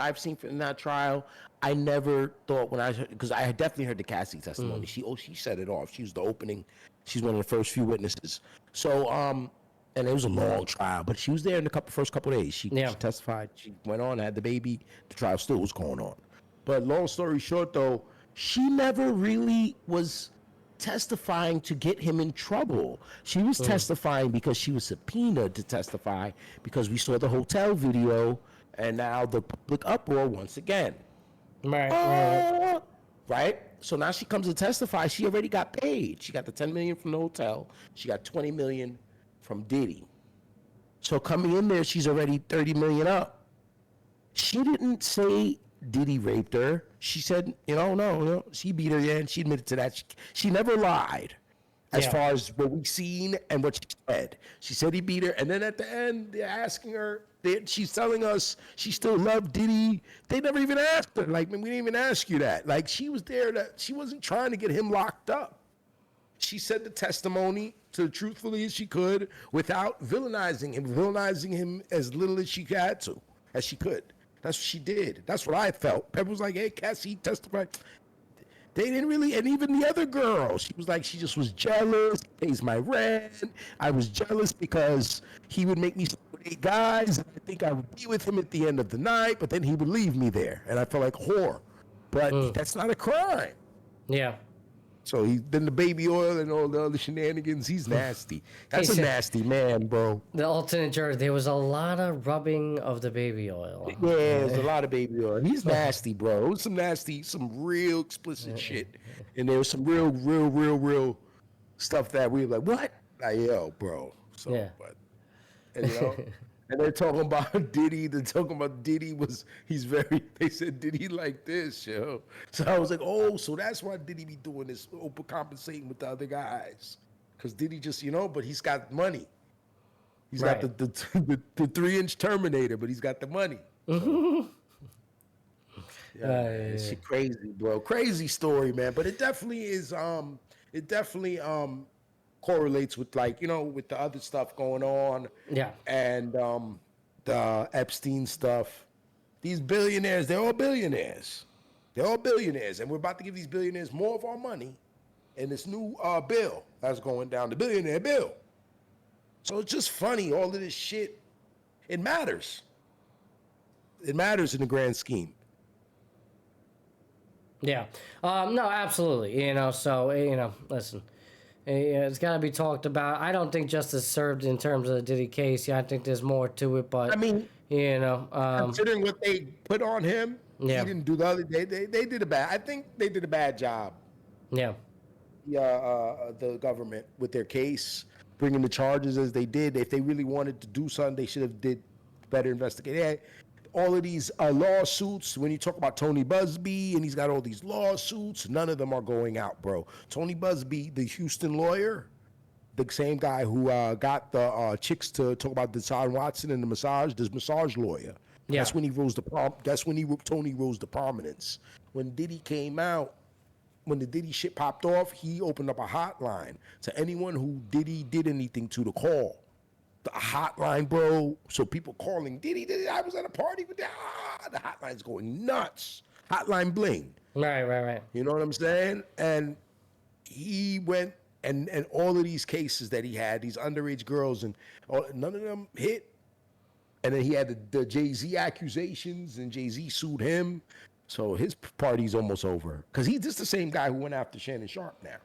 I've seen in that trial, I never thought because I had definitely heard the Cassie testimony. She set it off. She was the opening. She's one of the first few witnesses. So, and it was a long trial, but she was there in the first couple of days. She testified. She went on, had the baby. The trial still was going on. But long story short, though, she never really was testifying to get him in trouble. She was testifying because she was subpoenaed to testify because we saw the hotel video and now the public uproar once again. Right? So now she comes to testify. She already got paid. She got the $10 million from the hotel. She got $20 million from Diddy. So coming in there, she's already $30 million up. She didn't say Diddy raped her. She said, no, she beat her, and she admitted to that. She never lied as far as what we've seen and what she said. She said he beat her, and then at the end, they're asking her, she's telling us she still loved Diddy. They never even asked her. Like, we didn't even ask you that. Like, she was there, she wasn't trying to get him locked up. She said the testimony to truthfully as she could without villainizing him as little as she could. That's what she did. That's what I felt. Pepper was like, hey, Cassie testified. They didn't really, and even the other girl, she was like, she just was jealous, pays my rent. I was jealous because he would make me sleep with 8 guys, and I think I would be with him at the end of the night, but then he would leave me there, and I felt like a whore. But that's not a crime. Yeah. So then the baby oil and all the other shenanigans, he's nasty. That's a nasty man, bro. The alternate juror, there was a lot of rubbing of the baby oil. Yeah, there's a lot of baby oil. He's nasty, bro. It was some real explicit shit. And there was some real stuff that we were like, what? Like, yo, bro. So, yeah. And they're talking about Diddy. They said Diddy like this, yo. So I was like, oh, so that's why Diddy be doing this, overcompensating with the other guys. Because Diddy just, but he's got money. He's got the 3-inch Terminator, but he's got the money. So. It's crazy, bro. Crazy story, man. But it definitely is. It definitely correlates with, like, you know, with the other stuff going on. Yeah. And the Epstein stuff. These billionaires, they're all billionaires. They're all billionaires, and we're about to give these billionaires more of our money in this new bill that's going down, the billionaire bill. So it's just funny, all of this shit. It matters. It matters in the grand scheme. Yeah. No, absolutely. You know, so, you know, listen, it's got to be talked about. I don't think justice served in terms of the Diddy case. Yeah, I think there's more to it, but, I mean, you know. Considering what they put on him, yeah. He didn't do the other day. They did a bad, I think they did a bad job. Yeah. The government with their case, bringing the charges as they did. If they really wanted to do something, they should have did better investigate. All of these lawsuits, when you talk about Tony Busby and he's got all these lawsuits, none of them are going out, bro. Tony Busby, the Houston lawyer, the same guy who got the chicks to talk about Deshaun Watson and the massage lawyer. Yeah. That's when he rose to Tony rose to prominence. When Diddy came out, when the Diddy shit popped off, he opened up a hotline to anyone who Diddy did anything to call. The hotline, bro. So people calling Diddy, I was at a party with that. The hotline's going nuts. Hotline bling. Right. You know what I'm saying? And he went and all of these cases that he had, these underage girls, and none of them hit. And then he had the Jay-Z accusations, and Jay-Z sued him. So his party's almost over. Because he's just the same guy who went after Shannon Sharp now.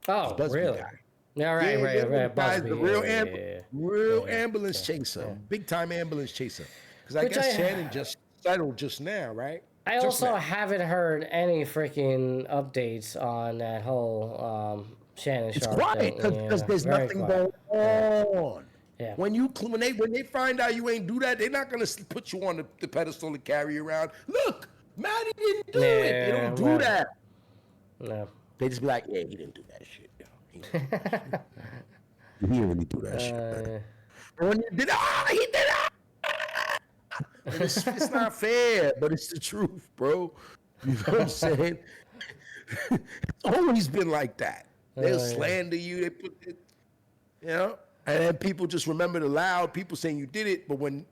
Oh, really? Guy. Yeah, right. Guy's the real ambulance chaser. Big time ambulance chaser. Because I guess Shannon just settled just now, right? I also haven't heard any freaking updates on that whole Shannon Sharp thing. It's quiet because there's nothing going on. Yeah. When they find out you ain't do that, they're not gonna put you on the pedestal and carry you around. Look, Matty didn't do it. They don't do that. No. They just be like, yeah, he didn't do that shit. He didn't really do that shit. Man. When you did, he did it. It's not fair, but it's the truth, bro. You know what I'm saying? It's always been like that. They'll slander you. They put it, you know. And then people just remember the loud people saying you did it, but when,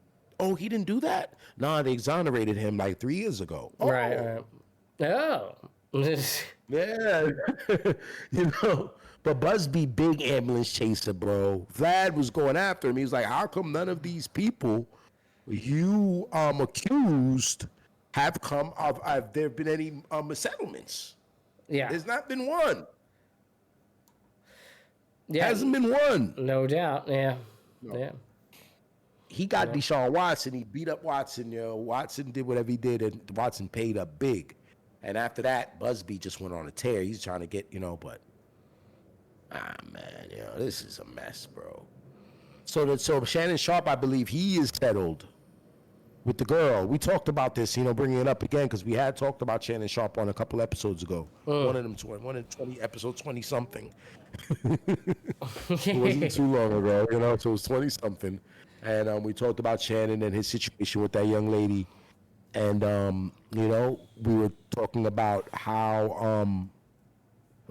he didn't do that? Nah, they exonerated him like 3 years ago. Right. Oh. Yeah. You know, but Busby, big ambulance chaser, bro. Vlad was going after him. He was like, how come none of these people you accused have come of, there been any settlements? Yeah. There's not been one. Yeah. Hasn't been one. No doubt. Yeah. No. Yeah. He got Deshaun Watson. He beat up Watson. You know, Watson did whatever he did, and Watson paid up big. And after that, Busby just went on a tear. He's trying to get, but man, this is a mess, bro. So Shannon Sharp, I believe he is settled with the girl. We talked about this, bringing it up again because we had talked about Shannon Sharp on a couple episodes ago. One of them, 20 episode 20 something. It wasn't too long ago, so it was 20 something. And we talked about Shannon and his situation with that young lady. And, we were talking about how,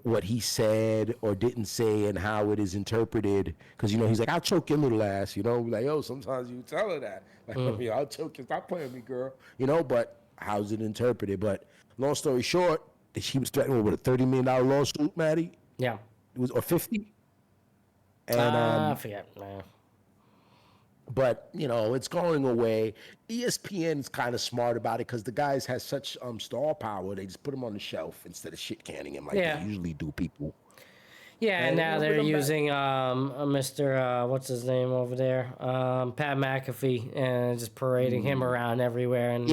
what he said or didn't say and how it is interpreted. Because, he's like, I'll choke your little ass, We're like, sometimes you tell her that. Like, I'll choke you, stop playing with me, girl. But how's it interpreted? But long story short, she was threatened with a $30 million lawsuit, Matty. Yeah. It was, or 50. And, I forget. No. But, it's going away. ESPN's kind of smart about it because the guys has such star power. They just put him on the shelf instead of shit canning him like they usually do people. Yeah, and now they're using Mr. What's his name over there? Pat McAfee, and just parading him around everywhere. And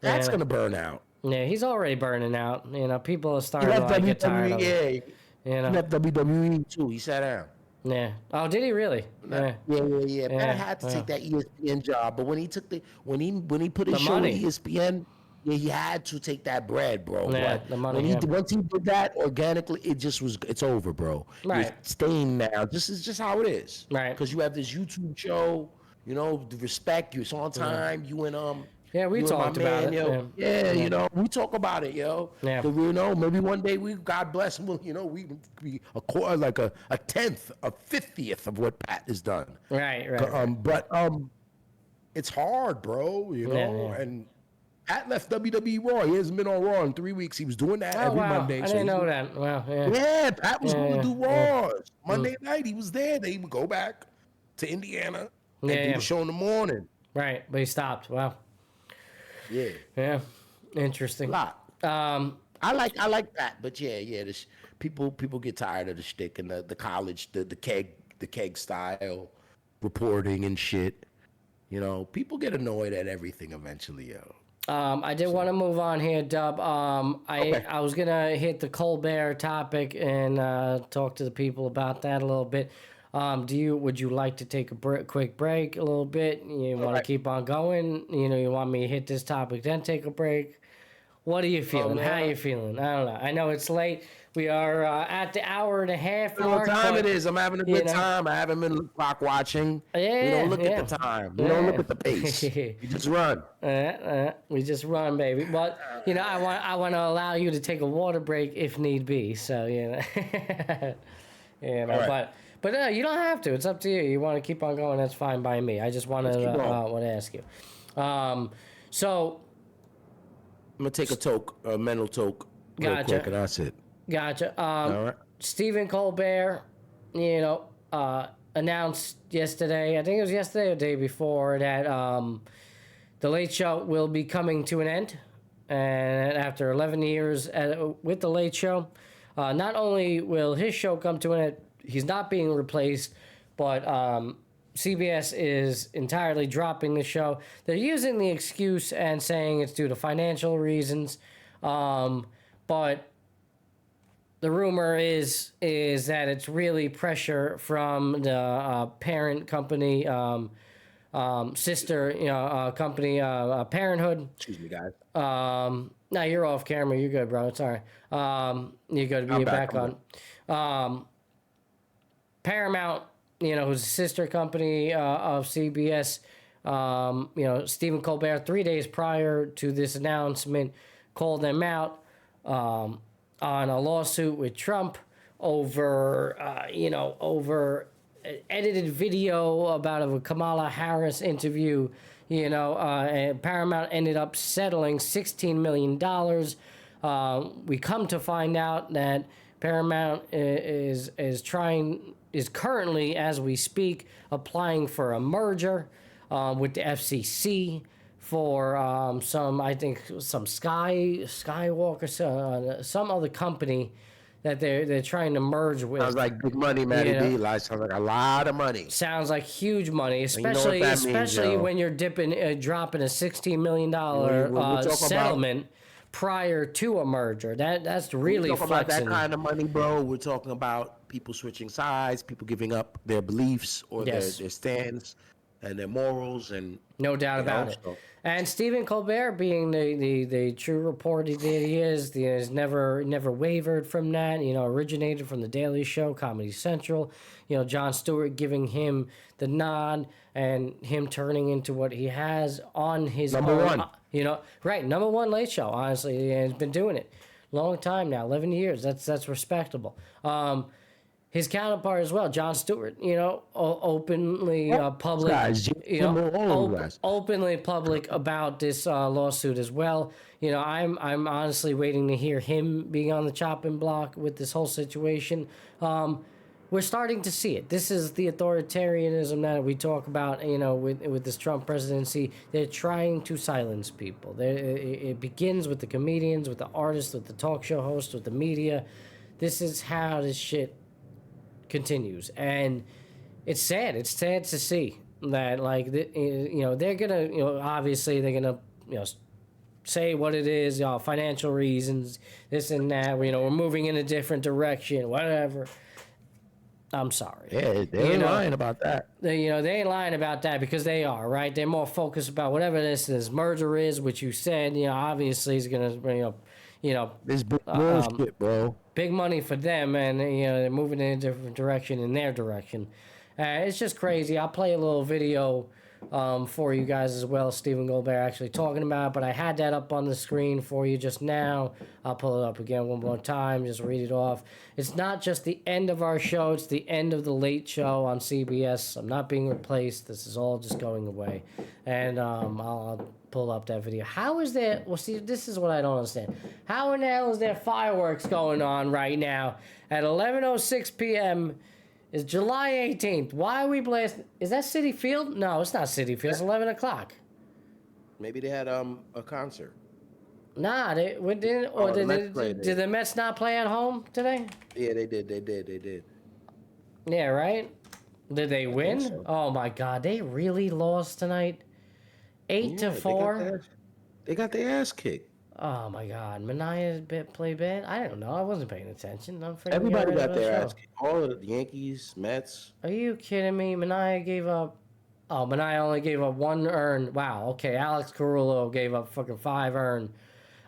that's going to burn out. Yeah, he's already burning out. People are starting to get tired of him. He left WWE too. He sat down. Yeah. Oh, did he really? Yeah. Pat had to take that ESPN job, but when he took when he put his show on ESPN, he had to take that bread, bro. Yeah, the money. Once he did that organically, it's over, bro. Right. You're staying now. This is just how it is. Right. Because you have this YouTube show, the respect. You're on time. You and Yeah, we You and my talked about man, it. yo. Yeah, you know, we talk about it, yo. Yeah. So, you know, maybe one day God bless, we'll, you know, we be a quarter, like a 10th, a 50th of what Pat has done. Right. But it's hard, bro. You know, Yeah. and Pat left WWE Raw. He hasn't been on Raw in 3 weeks. He was doing that every Monday. I didn't know that. Wow. Yeah. Yeah, Pat was going to do Raw. Monday Mm. night, he was there. Then he would go back to Indiana and Yeah, do the show in the morning. Right, but he stopped. Wow. Yeah. Yeah. Interesting. A lot. I like that, but yeah. This, people get tired of the shtick and the college, the keg style reporting and shit. You know, people get annoyed at everything eventually, yo. I did want to move on here, Dub. I was gonna hit the Colbert topic and talk to the people about that a little bit. Would you like to take a quick break a little bit? You want to keep on going? You know, you want me to hit this topic, then take a break? What are you feeling? How are you feeling? I don't know. I know it's late. We are at the hour and a half mark. What time it is? I'm having a good time. I haven't been clock watching. Yeah, we don't look at the time. We don't look at the pace. We just run. We just run, baby. But you know, I want to allow you to take a water break if need be. So you know, but you don't have to. It's up to you. You want to keep on going? That's fine by me. I just want to ask you. So I'm gonna take a mental toke real quick, and that's it. Gotcha. All right. Stephen Colbert, you know, announced yesterday, I think it was yesterday or the day before, that The Late Show will be coming to an end. And after 11 years with The Late Show, not only will his show come to an end, he's not being replaced, but CBS is entirely dropping the show. They're using the excuse and saying it's due to financial reasons, but the rumor is that it's really pressure from the parent company, sister company, Parenthood. Excuse me, guys. No, you're off camera. You're good, bro. It's all right. You're good. You're back on. Paramount, you know, who's a sister company of CBS. You know, Stephen Colbert, 3 days prior to this announcement, called them out on a lawsuit with Trump over edited video about a Kamala Harris interview. You know, and Paramount ended up settling $16 million. We come to find out that Paramount is currently, as we speak, applying for a merger with the FCC for some Skywalker, some other company that they're trying to merge with. Sounds like big money, Matty D. Sounds like a lot of money. Sounds like huge money, especially when you're dropping a $16 million settlement prior to a merger. That's really when we talk flexing. about that kind of money, bro. We're talking about people switching sides, people giving up their beliefs or their stands and their morals, and no doubt about it. And Stephen Colbert, being the true reporter that he is, has never wavered from that. You know, originated from the Daily Show, Comedy Central. You know, Jon Stewart giving him the nod and him turning into what he has on his number own. one. You know, right? Number one Late Show. Honestly, and he's been doing it long time now, 11 years. That's respectable. His counterpart as well, Jon Stewart, you know, openly public, openly public about this lawsuit as well. You know, I'm honestly waiting to hear him being on the chopping block with this whole situation. We're starting to see it. This is the authoritarianism that we talk about, you know, with this Trump presidency. They're trying to silence people. It begins with the comedians, with the artists, with the talk show hosts, with the media. This is how this shit continues, and it's sad. It's sad to see that, like, you know, they're gonna, you know, obviously they're gonna, you know, say what it is, financial reasons, this and that. You know, we're moving in a different direction, whatever. I'm sorry. Yeah, they ain't lying about that. They ain't lying about that, because they are, right? They're more focused about whatever this merger is, which you said, you know, obviously is gonna, you know, this big bullshit, bro. Big money for them, and you know, they're moving in a different direction in their direction. It's just crazy. I'll play a little video for you guys as well. Stephen Colbert actually talking about it, but I had that up on the screen for you just now. I'll pull it up again one more time, just read it off. It's not just the end of our show, it's the end of the late show on CBS. I'm not being replaced. This is all just going away. And I'll pull up that video. How is there, well, see, this is what I don't understand. How in the hell is there fireworks going on right now at 11:06 p.m.? It's July 18th. Why are we blasting? Is that Citi Field? No, it's not Citi Field. It's 11 o'clock. Maybe they had a concert. Nah, did the Mets not play at home today? Yeah, they did. Yeah, right? Did they win? So. Oh my God, they really lost tonight? 8-4? They got their ass kicked. Oh my God, Mania played bad? I don't know. I wasn't paying attention. Everybody got their ass kicked. All of the Yankees, Mets. Are you kidding me? Mania gave up. Oh, Mania only gave up 1 earned. Wow. Okay, Alex Carullo gave up fucking 5 earned.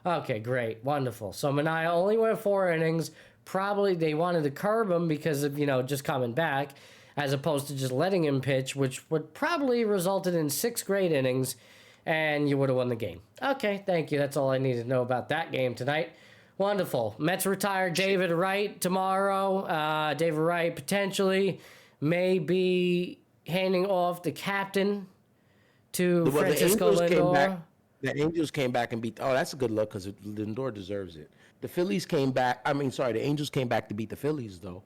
Okay, great, wonderful. So Mania only went 4 innings. Probably they wanted to curb him because of just coming back, as opposed to just letting him pitch, which would probably resulted in 6 great innings. And you would have won the game. Okay, thank you. That's all I needed to know about that game tonight. Wonderful. Mets retire David Wright tomorrow. David Wright potentially may be handing off the captain to Francisco Lindor. The Angels came back and beat. Oh, that's a good look because Lindor deserves it. The Phillies came back. The Angels came back to beat the Phillies, though.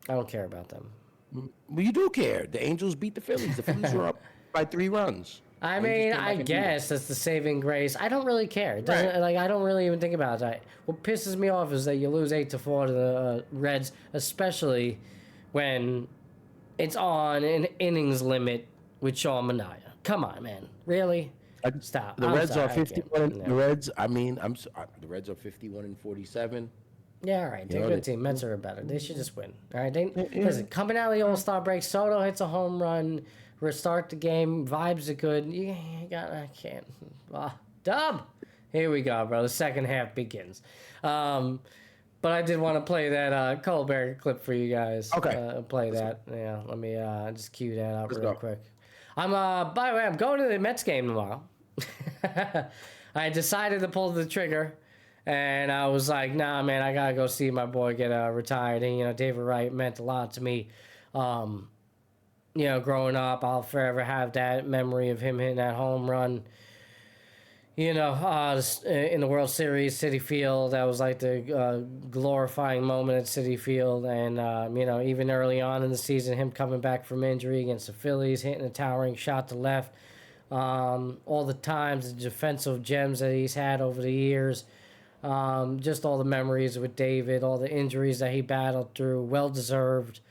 I don't care about them. Well, you do care. The Angels beat the Phillies. The Phillies were up by 3 runs. I mean, I guess that's the saving grace. I don't really care. It doesn't I don't really even think about it. What pisses me off is that you lose 8-4 to the Reds, especially when it's on an innings limit with Sean Manaea. Come on, man. Really? Stop. The Reds are 51. The Reds. The Reds are 51-47. Yeah, all right. They're a good team. Mets are better. They should just win. All right. Listen, coming out of the All-Star break, Soto hits a home run. Restart the game. Vibes are good. I can't. Dub. Here we go, bro. The second half begins. But I did want to play that Colbert clip for you guys. Okay. Play that. Yeah. Let me just cue that up real quick. By the way, I'm going to the Mets game tomorrow. I decided to pull the trigger, and I was like, nah, man, I gotta go see my boy get retired. And David Wright meant a lot to me. Growing up, I'll forever have that memory of him hitting that home run. In the World Series, Citi Field, that was like the glorifying moment at Citi Field. And, even early on in the season, him coming back from injury against the Phillies, hitting a towering shot to left. All the times, the defensive gems that he's had over the years. Just all the memories with David, all the injuries that he battled through, well-deserved.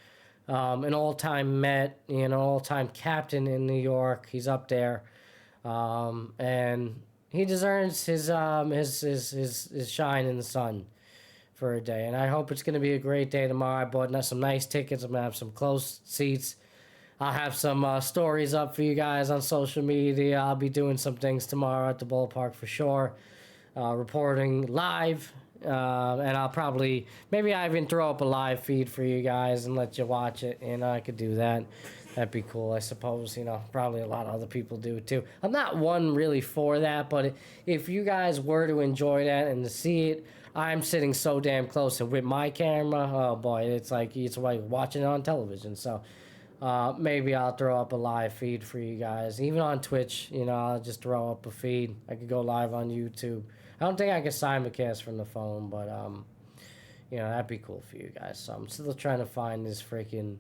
An all-time Met, all-time captain in New York. He's up there. And he deserves his shine in the sun for a day. And I hope it's going to be a great day tomorrow. I bought some nice tickets. I'm going to have some close seats. I'll have some stories up for you guys on social media. I'll be doing some things tomorrow at the ballpark for sure. Reporting live. And I'll probably, maybe I even throw up a live feed for you guys and let you watch it. I could do that. That'd be cool, I suppose. Probably a lot of other people do it too. I'm not one really for that, but if you guys were to enjoy that and to see it, I'm sitting so damn close. And with my camera, oh boy, it's like watching it on television. So maybe I'll throw up a live feed for you guys. Even on Twitch, I'll just throw up a feed. I could go live on YouTube. I don't think I can simulcast from the phone, but, that'd be cool for you guys. So I'm still trying to find this freaking...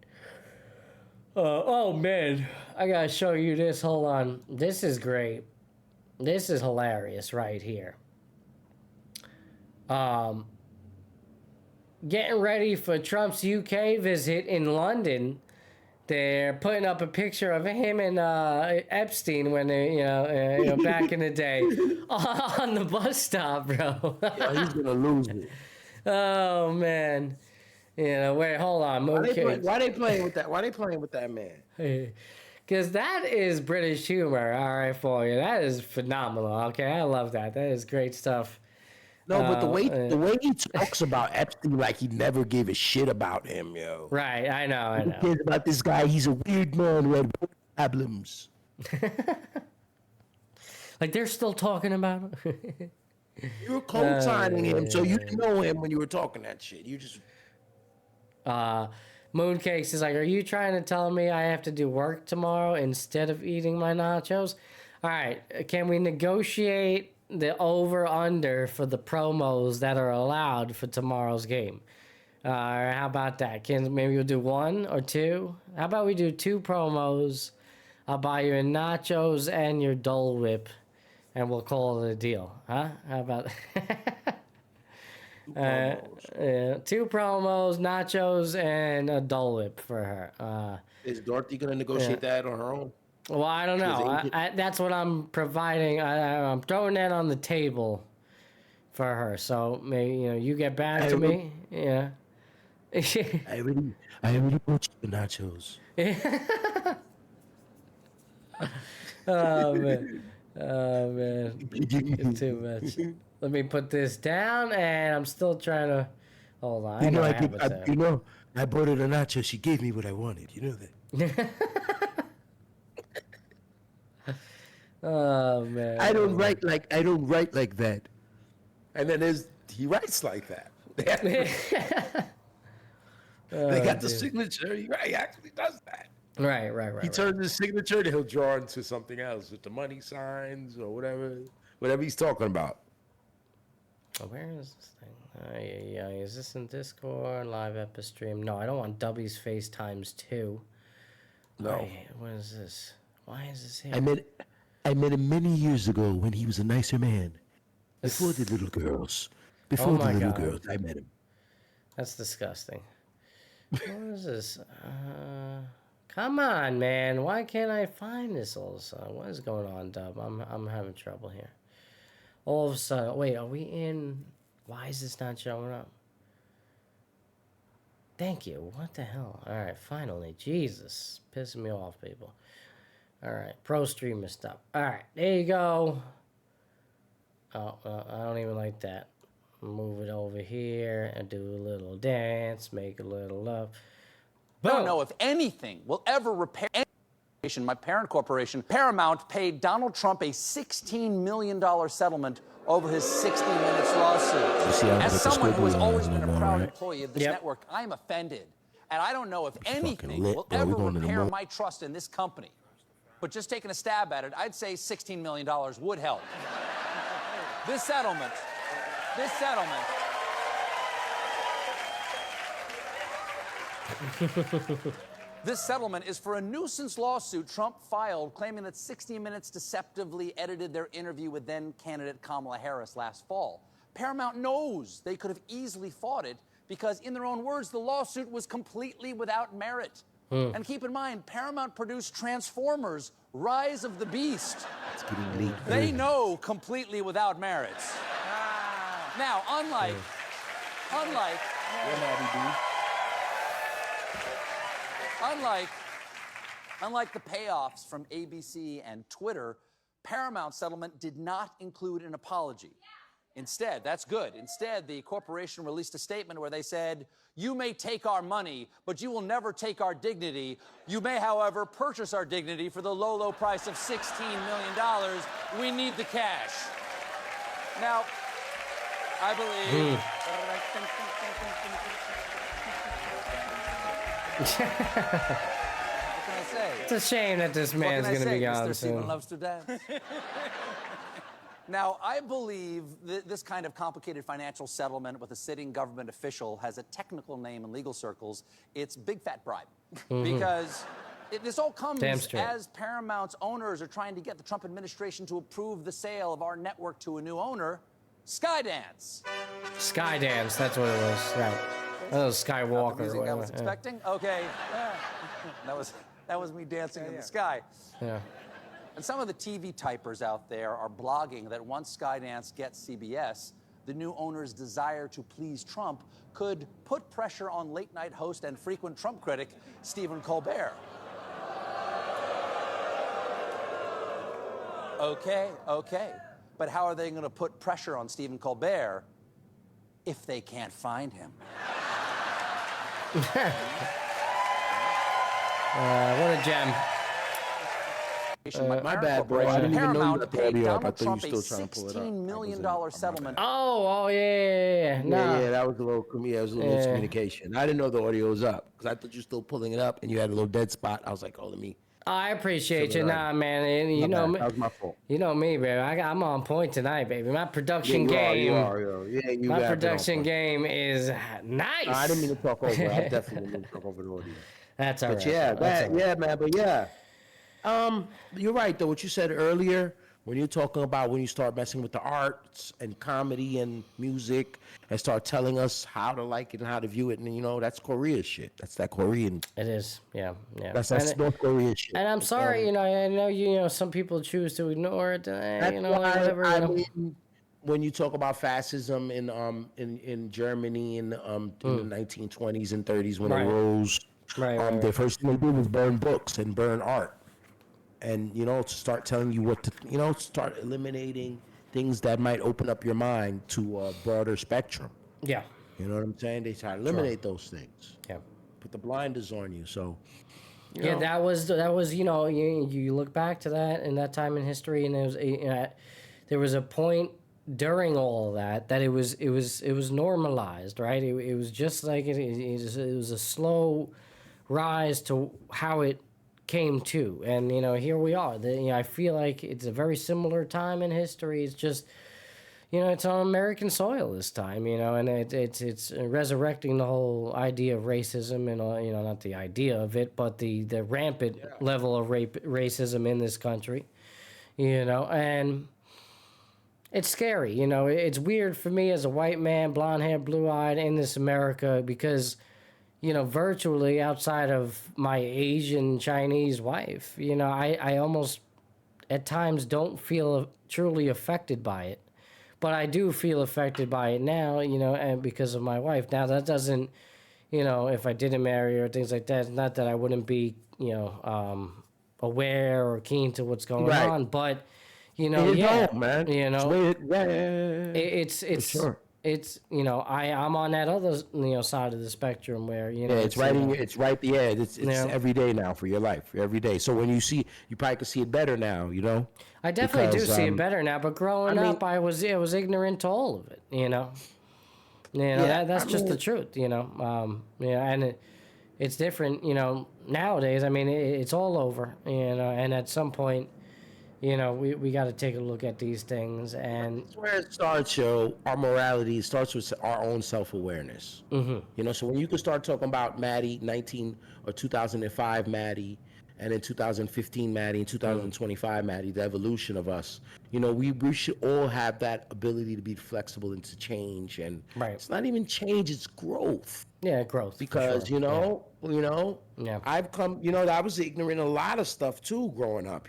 oh, man. I gotta show you this. Hold on. This is great. This is hilarious right here. Getting ready for Trump's UK visit in London. They're putting up a picture of him and Epstein when they, back in the day, on the bus stop, bro. Yeah, he's gonna lose it. Oh man, wait, hold on. Why they playing with that? Why they playing with that man? Because that is British humor. All right, for you. That is phenomenal. Okay, I love that. That is great stuff. No, but the way he talks about Epstein, like he never gave a shit about him, yo. Right, I know. Who cares about this guy? He's a weird man who had problems. Like they're still talking about him. You were co-signing him, so you didn't know him when you were talking that shit. You just. Mooncakes is like, are you trying to tell me I have to do work tomorrow instead of eating my nachos? All right, can we negotiate the over-under for the promos that are allowed for tomorrow's game? How about that? Maybe we'll do 1 or 2? How about we do 2 promos? I'll buy you nachos and your Dole Whip, and we'll call it a deal. Huh? How about 2 promos, nachos, and a Dole Whip for her. Is Dorothy going to negotiate that on her own? Well, I don't know. That's what I'm providing. I'm throwing that on the table for her. So maybe you get back to me. Yeah. I already bought you the nachos. Oh man. It's too much. Let me put this down, and I'm still trying to. Hold on. I bought her the nachos. She gave me what I wanted. You know that. Oh man. I don't write like that. And then he writes like that. They got the signature. He actually does that. Right. He turns his signature, and he'll draw into something else with the money signs or whatever he's talking about. Where is this thing? Yeah. Is this in Discord? Live Epis stream? No, I don't want W's face times 2. No. What is this? Why is this here? I met him many years ago when he was a nicer man. Before the little girls. I met him. That's disgusting. What is this? Come on, man. Why can't I find this all of a sudden? What is going on, Dub? I'm having trouble here. All of a sudden. Wait, are we in? Why is this not showing up? Thank you. What the hell? All right, finally. Jesus. Pissing me off, people. All right, pro streamer stuff. All right, there you go. Oh, I don't even like that. Move it over here and do a little dance, make a little love. I don't know if anything will ever repair. My parent corporation, Paramount, paid Donald Trump a $16 million settlement over his 60 Minutes lawsuit. As someone who has always been a proud employee of this network, I'm offended. And I don't know if anything will ever repair my trust in this company. But just taking a stab at it, I'd say $16 million would help. This settlement. This settlement is for a nuisance lawsuit Trump filed claiming that 60 Minutes deceptively edited their interview with then-candidate Kamala Harris last fall. Paramount knows they could have easily fought it because, in their own words, the lawsuit was completely without merit. And keep in mind, Paramount produced Transformers: Rise of the Beast. They know completely without merits. Now, unlike the payoffs from ABC and Twitter, Paramount's settlement did not include an apology. Instead, that's good. Instead, the corporation released a statement where they said, "You may take our money, but you will never take our dignity. You may, however, purchase our dignity for the low, low price of $16 million. We need the cash." Now, I believe... What can I say? It's a shame that this man's going to be gone soon. Mr. Steven loves to dance. Now, I believe this kind of complicated financial settlement with a sitting government official has a technical name in legal circles. It's big fat bribe. Because this all comes as Paramount's owners are trying to get the Trump administration to approve the sale of our network to a new owner, Skydance. Skydance, that's what it was, right. That was Skywalker. The music I was expecting? Okay. That was me dancing in the sky. Yeah. And some of the TV typers out there are blogging that once Skydance gets CBS, the new owner's desire to please Trump could put pressure on late-night host and frequent Trump critic Stephen Colbert. Okay. But how are they going to put pressure on Stephen Colbert if they can't find him? What a gem. My bad, bro. I didn't even know you Paramount got the paid audio up. I Donald thought you Trump were a still trying to pull it up. $16 million settlement. Oh, yeah. Nah. Yeah, that was a little, it was a little miscommunication. I didn't know the audio was up because I thought you were still pulling it up and you had a little dead spot. I was like, oh, let me. I appreciate you. Nah, man. And you know me. That was my fault. You know me, baby. I'm on point tonight, baby. My production game. You are. Yeah, you my got production game is nice. I didn't mean to talk over. I definitely didn't talk over the audio. That's all right. But yeah, man. But yeah. You're right though. What you said earlier, when you're talking about when you start messing with the arts and comedy and music and start telling us how to like it and how to view it, and you know that's Korea shit. That's that Korean. It is. Yeah. That's North Korean shit. And I'm sorry, I know some people choose to ignore it. That's whatever. I mean, when you talk about fascism in Germany in the 1920s and 30s when it rose, the first thing they did was burn books and burn art. And, to start telling you what to, start eliminating things that might open up your mind to a broader spectrum. Yeah. You know what I'm saying? They try to eliminate those things. Yeah. Put the blinders on you. So, that was, you look back to that and that time in history, and there was a point during all of that it was normalized, right? It was just like it was a slow rise to how it came to, and here we are. I feel like it's a very similar time in history. It's just it's on American soil this time, and it's resurrecting the whole idea of racism and not the idea of it, but the rampant level of racism in this country, and it's scary. It's weird for me as a white man, blonde hair, blue eyed in this America, because virtually outside of my Asian Chinese wife, I almost at times don't feel truly affected by it. But I do feel affected by it now, and because of my wife. Now, that doesn't, if I didn't marry her or things like that, it's not that I wouldn't be, aware or keen to what's going on. But, man. It's sure. It's I'm on that other side of the spectrum where it's right in your, it's right it's every day now for your life, every day. So when you probably can see it better now, I definitely do see it better now, but growing up I was ignorant to all of it, that's just the truth, and it's different, nowadays. I mean, it's all over, and at some point we got to take a look at these things, and that's where it starts. Our morality starts with our own self-awareness. Mm-hmm. So when you can start talking about Matty 2005 Matty, and in 2015 Matty, and 2025 Matty, the evolution of us. We should all have that ability to be flexible and to change, and it's not even change; it's growth. Yeah, growth. Because I've come. I was ignorant of a lot of stuff too growing up.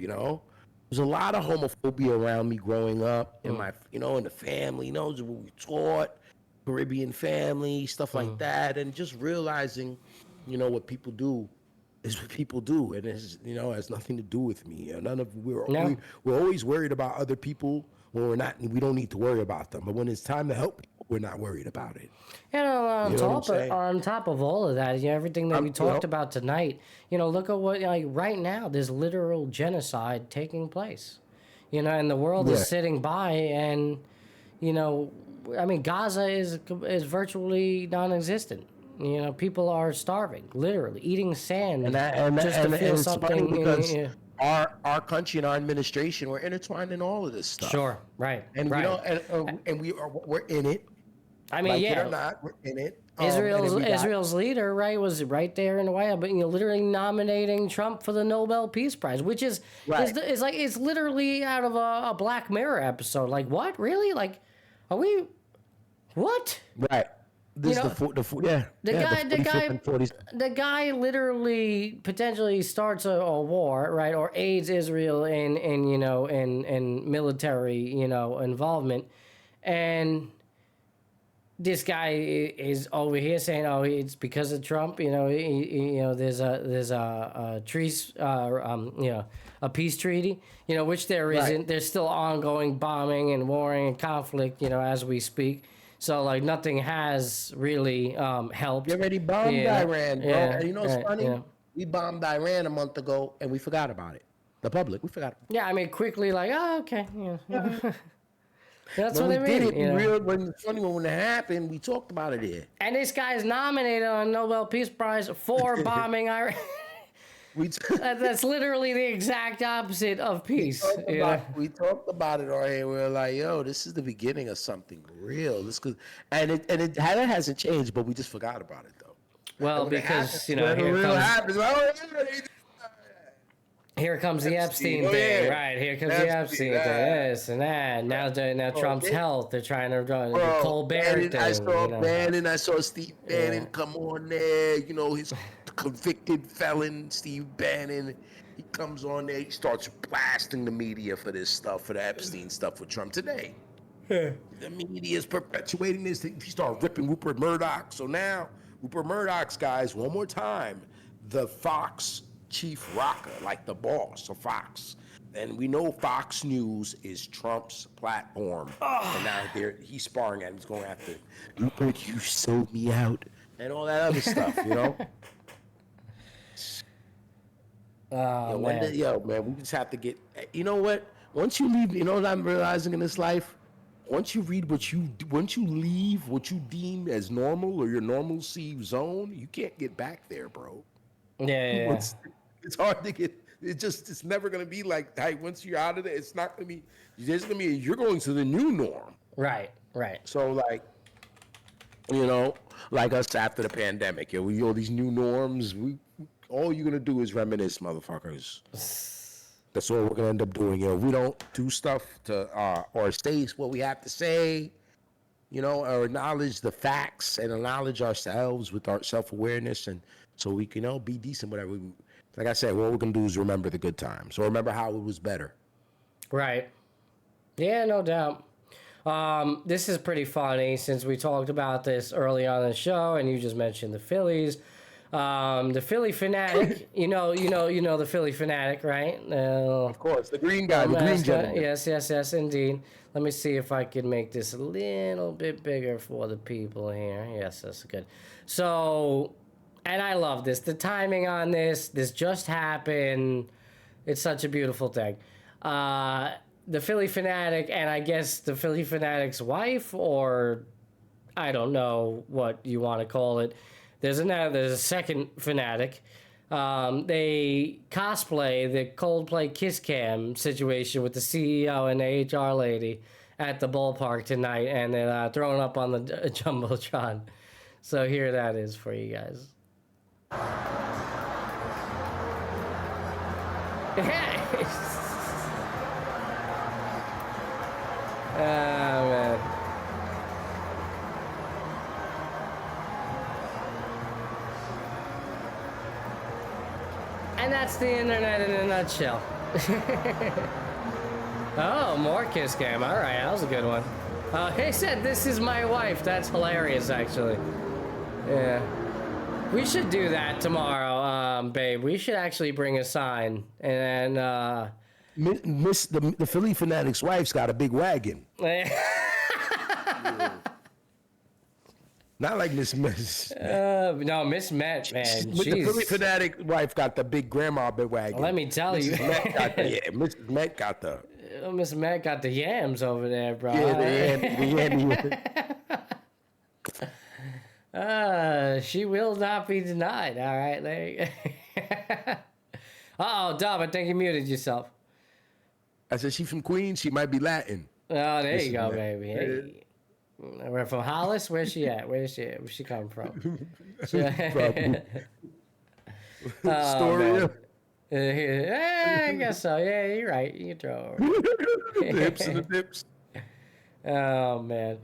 There's a lot of homophobia around me growing up in my, in the family, what we taught, Caribbean family, stuff like that. And just realizing, what people do is what people do. And it's, has nothing to do with me. We're always worried about other people when we don't need to worry about them. But when it's time to help people, we're not worried about it. On top of all of that, everything that we talked about tonight, look at what, right now, there's literal genocide taking place, and the world is sitting by, and, Gaza is virtually non-existent. People are starving, literally eating sand just to feel something. Because our country and our administration, we're intertwined in all of this stuff. Sure, right. And we're in it. I mean, it or not, we're in it. Israel's leader, was right there in the White House, but literally nominating Trump for the Nobel Peace Prize, which is like it's literally out of a Black Mirror episode. Like, what? Really? Like, are we? What? Right. This is the guy literally potentially starts a war, right, or aids Israel in military involvement, and this guy is over here saying, "Oh, it's because of Trump." There's a peace treaty, which there isn't. There's still ongoing bombing and warring and conflict, as we speak. So nothing has really helped. We already bombed Iran, bro. And it's funny? We bombed Iran a month ago and we forgot about it. The public, we forgot. Yeah, I mean, quickly, like, oh, okay. Yeah. That's when what we I mean. did it, You know? when it happened, we talked about it here. And this guy's nominated on Nobel Peace Prize for bombing Iraq. That's literally the exact opposite of peace. We talked about it on here. We were like, "Yo, this is the beginning of something real." It hasn't changed, but we just forgot about it though. Well, because here comes the Epstein thing, right? Here comes the Epstein thing, this and that. Now Trump's health. They're trying to run the Colbert thing. I saw Bannon. I saw Steve Bannon come on there. You know, his convicted felon, Steve Bannon. He comes on there. He starts blasting the media for this stuff, for the Epstein stuff with Trump today. The media is perpetuating this thing. He started ripping Rupert Murdoch. So now, Rupert Murdoch's guys, one more time, the Fox chief rocker, like the boss of Fox. And we know Fox News is Trump's platform. And now he's sparring at him. He's going after, Rupert, you sold me out. And all that other stuff, you know? Man, we just have to get, you know what? Once you leave, you know what I'm realizing in this life? Once you leave what you deem as normal or your normalcy zone, you can't get back there, bro. Yeah. It's hard to get. It's never gonna be like, hey, once you're out of there, it's not gonna be. There's gonna be. You're going to the new norm. Right. So like, you know, like us after the pandemic, we all these new norms. All you're gonna do is reminisce, motherfuckers. That's all we're gonna end up doing. We don't do stuff to or say what we have to say. You know, or acknowledge the facts and acknowledge ourselves with our self-awareness, and so we can, be decent. Whatever. Like I said, what we're gonna do is remember the good times, or remember how it was better. Right. Yeah, no doubt. This is pretty funny since we talked about this early on in the show, and you just mentioned the Phillies. The Philly fanatic, you know the Philly fanatic, right? Of course, the green guy, the green gentleman. Yes, indeed. Let me see if I can make this a little bit bigger for the people here. Yes, that's good. So, and I love this. The timing on this just happened. It's such a beautiful thing. The Philly fanatic, and I guess the Philly fanatic's wife, or I don't know what you want to call it. There's a second fanatic. They cosplay the Coldplay kiss cam situation with the CEO and the HR lady at the ballpark tonight, and they're throwing up on the Jumbotron. So here that is for you guys. Oh, man. And that's the internet in a nutshell. Oh, more kiss cam. All right, that was a good one. He said, "This is my wife." That's hilarious, actually. Yeah. We should do that tomorrow, babe. We should actually bring a sign. And the Philly fanatic's wife's got a big wagon. Not like Miss. No, Miss Met, man. The Philly fanatic wife got the big grandma big wagon. Let me tell you. Mrs. Met got the. Miss Met got the yams over there, bro. She will not be denied. All right, there you go. Uh-oh, Dub, I think you muted yourself. I said she's from Queens. She might be Latin. Oh, there you go, baby. Hey. We're from Hollis. Where's she at? Where's she come from? Story. I guess so. Yeah, you're right. You throw over. The hips and the dips. Oh man.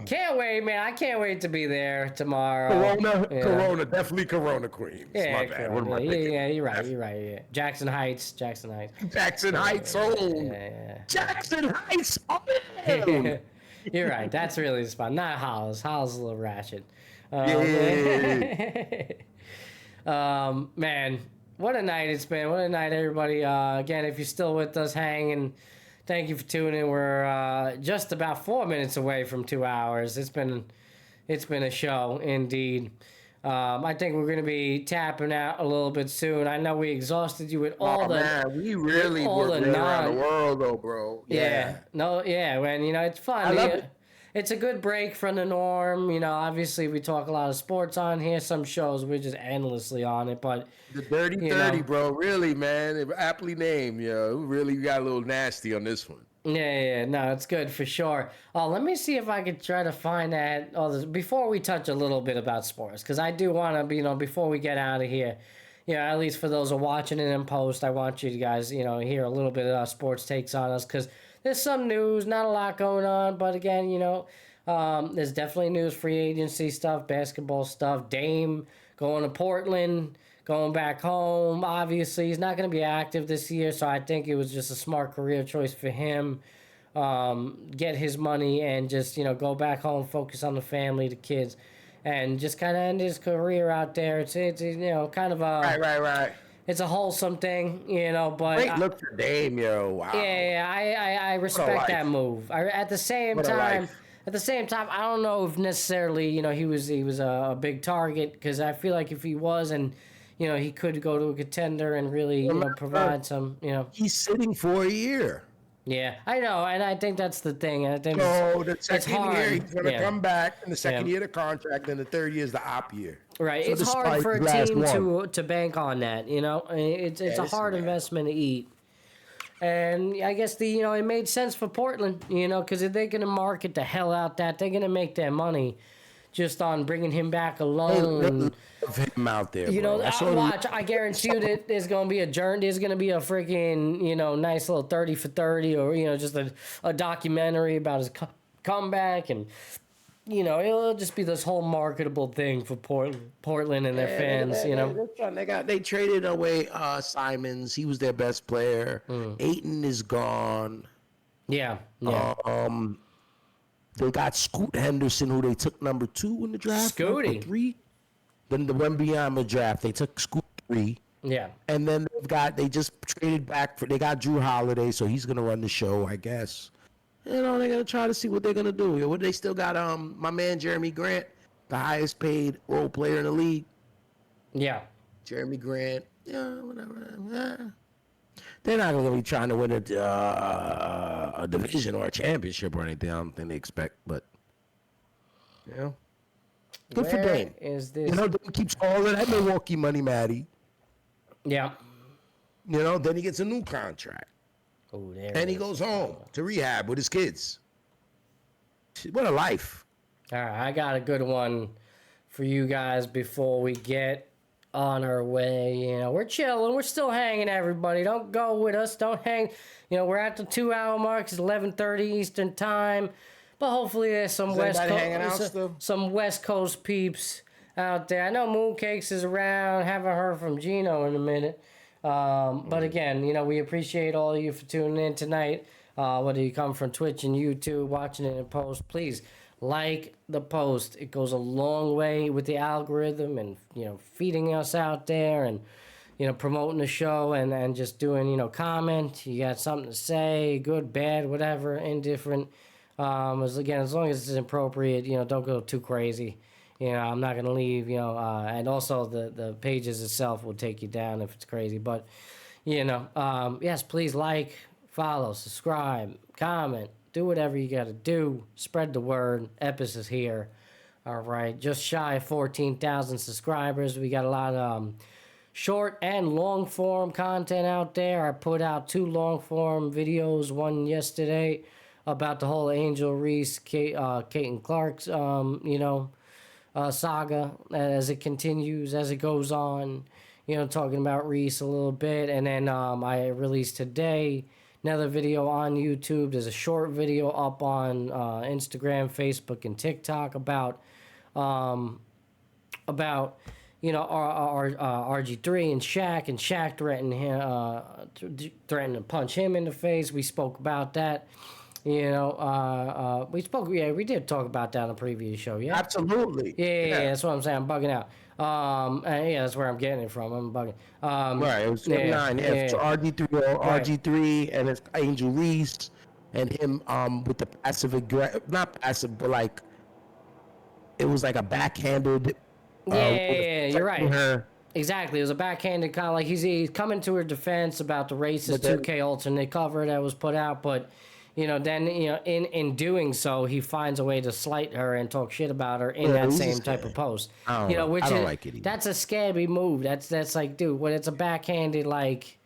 Can't wait, man. I can't wait to be there tomorrow. Corona, definitely Corona Queens. Yeah, My bad. What am I thinking? Yeah, you're right. Yeah. Jackson Heights. Jackson Heights own. Yeah. Jackson Heights own. You're right. That's really the spot. Not Hollis. Hollis is a little ratchet. Man, what a night it's been. What a night, everybody. Again, if you're still with us, hanging, thank you for tuning in. We're just about 4 minutes away from 2 hours. It's been a show, indeed. I think we're going to be tapping out a little bit soon. I know we exhausted you with all we really worked around the world, though, bro. Yeah. When it's fun. I love it. It's a good break from the norm. Obviously we talk a lot of sports on here. Some shows we're just endlessly on it, but the Dirty 30, bro. Really, man. Aptly named. Really got a little nasty on this one. Yeah, no, it's good for sure. Let me see if I could try to find that before we touch a little bit about sports, because I do want to be, before we get out of here, at least for those who are watching it in post, I want you guys, hear a little bit of sports takes on us, because there's some news, not a lot going on, but again, there's definitely news, free agency stuff, basketball stuff, Dame going to Portland, going back home. Obviously, he's not going to be active this year, so I think it was just a smart career choice for him. Get his money and just, go back home, focus on the family, the kids, and just kind of end his career out there. It's kind of a... Right. It's a wholesome thing, but... Great look for Dame, wow. Yeah, I respect that move. At the same time, I don't know if necessarily, he was a big target, because I feel like if he was, and he could go to a contender and really provide some. He's sitting for a year. Yeah, I know, and I think that's the thing. I think the second year he's going to come back, in the second year of the contract, and the third year is the op year. Right, so it's hard for a team to bank on that. It's a hard investment to eat. And I guess it made sense for Portland, because if they're going to market the hell out that, they're going to make their money just on bringing him back alone. Of him out there, watch. I guarantee you that there's going to be there's going to be a freaking, nice little 30 for 30, or, just a documentary about his comeback, and, it'll just be this whole marketable thing for Portland and their fans, They traded away Simons. He was their best player. Ayton is gone. Yeah. They got Scoot Henderson, who they took number 2 in the draft. Scooty. 3. Then the wnba draft, they took Scoot 3. Yeah. And then they just traded back they got Drew Holiday, so he's gonna run the show, I guess. They're gonna try to see what they're gonna do. They still got my man Jeremy Grant, the highest paid role player in the league. Yeah. Jeremy Grant. Yeah, whatever. Yeah. They're not going to be trying to win a division or a championship or anything. I don't think they expect, but good for Dame. Is this? Dame keeps all of that Milwaukee money, Matty. Yeah. Then he gets a new contract. Oh, there. And he goes home to rehab with his kids. What a life. All right, I got a good one for you guys before we get on our way. We're chilling. We're still hanging, everybody. Don't go with us. Don't hang. We're at the 2-hour mark. It's 11:30 Eastern time. But hopefully there's some West Coast peeps out there. I know Mooncakes is around. Haven't heard from Gino in a minute. But again, we appreciate all of you for tuning in tonight. Whether you come from Twitch and YouTube, watching it in post, please like the post. It goes a long way with the algorithm and, feeding us out there and, promoting the show and just doing, comment. You got something to say, good, bad, whatever, indifferent. As long as it's appropriate, don't go too crazy. I'm not going to leave, and also the pages itself will take you down if it's crazy. But, yes, please like, follow, subscribe, comment. Do whatever you got to do. Spread the word. Epis is here. All right. Just shy of 14,000 subscribers. We got a lot of short and long form content out there. I put out 2 long form videos. One yesterday about the whole Angel Reese, Caitlin Clark's, saga as it continues, as it goes on. Talking about Reese a little bit. And then I released today another video on YouTube. There's a short video up on Instagram, Facebook, and TikTok about RG3 and Shaq threatened to punch him in the face. We spoke about that. We did talk about that on a previous show. Yeah, absolutely. Yeah, that's what I'm saying. I'm bugging out. That's where I'm getting it from. I'm bugging. Right, it was 9. Yeah. So RG3 and it's Angel Reese and him with the not passive, but like it was like a backhanded Yeah, you're right. Her. Exactly. It was a backhanded kind of like he's coming to her defense about the racist 2K alternate cover that was put out, but then in doing so, he finds a way to slight her and talk shit about her in that same type of post. I don't like it either. That's a scabby move. That's like, dude, when it's a backhanded like,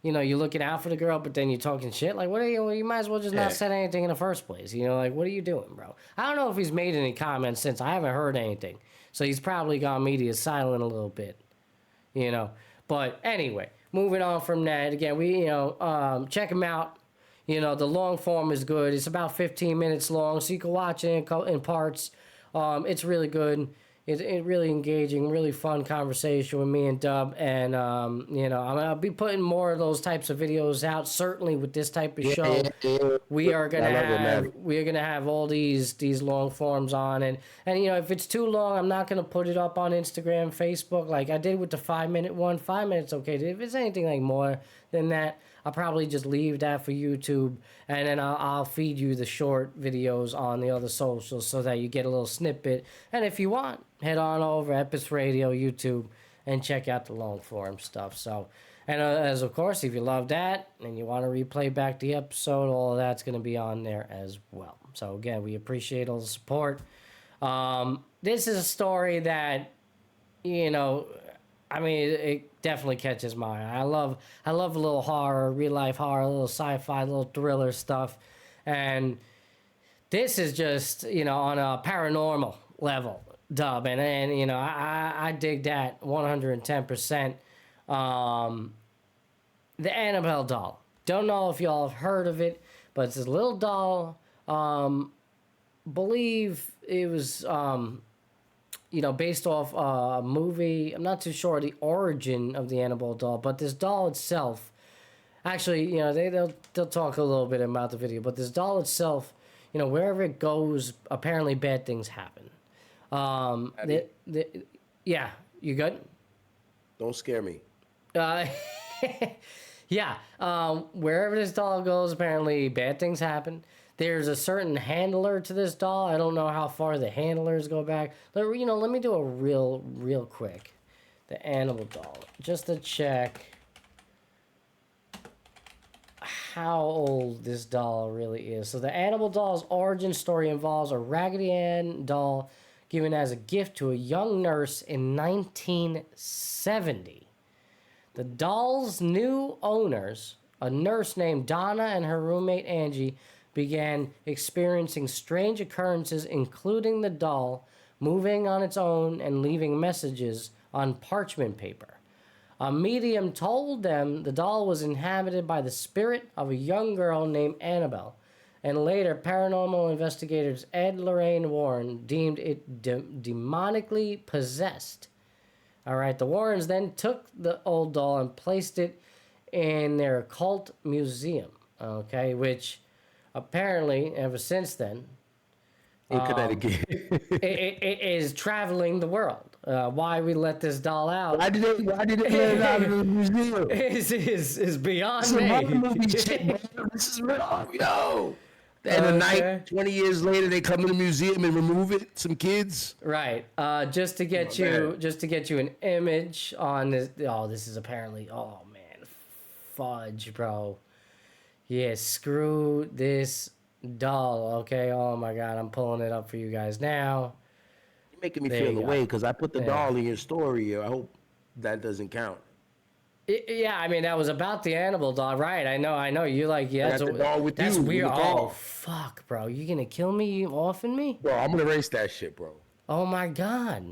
you're looking out for the girl, but then you're talking shit. Like, what are you might as well just not said anything in the first place. Like, what are you doing, bro? I don't know if he's made any comments since. I haven't heard anything, so he's probably gone media silent a little bit. But anyway, moving on from that, again, we, check him out. The long form is good. It's about 15 minutes long, so you can watch it in parts. It's really good. It's really engaging, really fun conversation with me and Dub. And, I'll be putting more of those types of videos out, certainly with this type of show. We are going to have all these long forms on. And if it's too long, I'm not going to put it up on Instagram, Facebook, like I did with the 5-minute one. 5 minutes, okay. If it's anything like more than that, I'll probably just leave that for YouTube, and then I'll feed you the short videos on the other socials so that you get a little snippet. And if you want, head on over Epis Radio, YouTube, and check out the long form stuff. So, and as of course, if you love that and you want to replay back the episode, all of that's going to be on there as well. So again, we appreciate all the support. This is a story that, it definitely catches my eye. I love a little horror, real life horror, a little sci-fi, a little thriller stuff. And this is just, on a paranormal level, Dub. And I dig that 110%. The Annabelle doll. Don't know if y'all have heard of it, but it's this little doll. Believe it was... based off a movie. I'm not too sure the origin of the Annabelle doll, but this doll itself, actually, they'll talk a little bit about the video, but this doll itself, wherever it goes, apparently bad things happen. Yeah, you good? Don't scare me. Yeah, wherever this doll goes, apparently bad things happen. There's a certain handler to this doll. I don't know how far the handlers go back. Let me do a real quick. The Annabelle doll, just to check how old this doll really is. So the Annabelle doll's origin story involves a Raggedy Ann doll given as a gift to a young nurse in 1970. The doll's new owners, a nurse named Donna and her roommate Angie, began experiencing strange occurrences, including the doll moving on its own and leaving messages on parchment paper. A medium told them the doll was inhabited by the spirit of a young girl named Annabelle, and later paranormal investigators Ed and Lorraine Warren deemed it demonically possessed. All right, the Warrens then took the old doll and placed it in their occult museum, okay, which... apparently, ever since then, in Connecticut, it is traveling the world. Why we let this doll out? Why did they let it out of the museum? Is beyond me. This is real, yo. And the night, 20 years later, they come to the museum and remove it. Some kids, right? Just to get you an image on this. Oh, this is apparently. Oh man, fudge, bro. Yeah, screw this doll, okay? Oh, my God, I'm pulling it up for you guys now. You're making me feel away because I put the doll in your story. I hope that doesn't count. Yeah, I mean, that was about the Annabelle doll, right? I know. You're like, yeah, that's weird. Oh, fuck, bro. You going to kill me? You offing me? Bro, I'm going to erase that shit, bro. Oh, my God.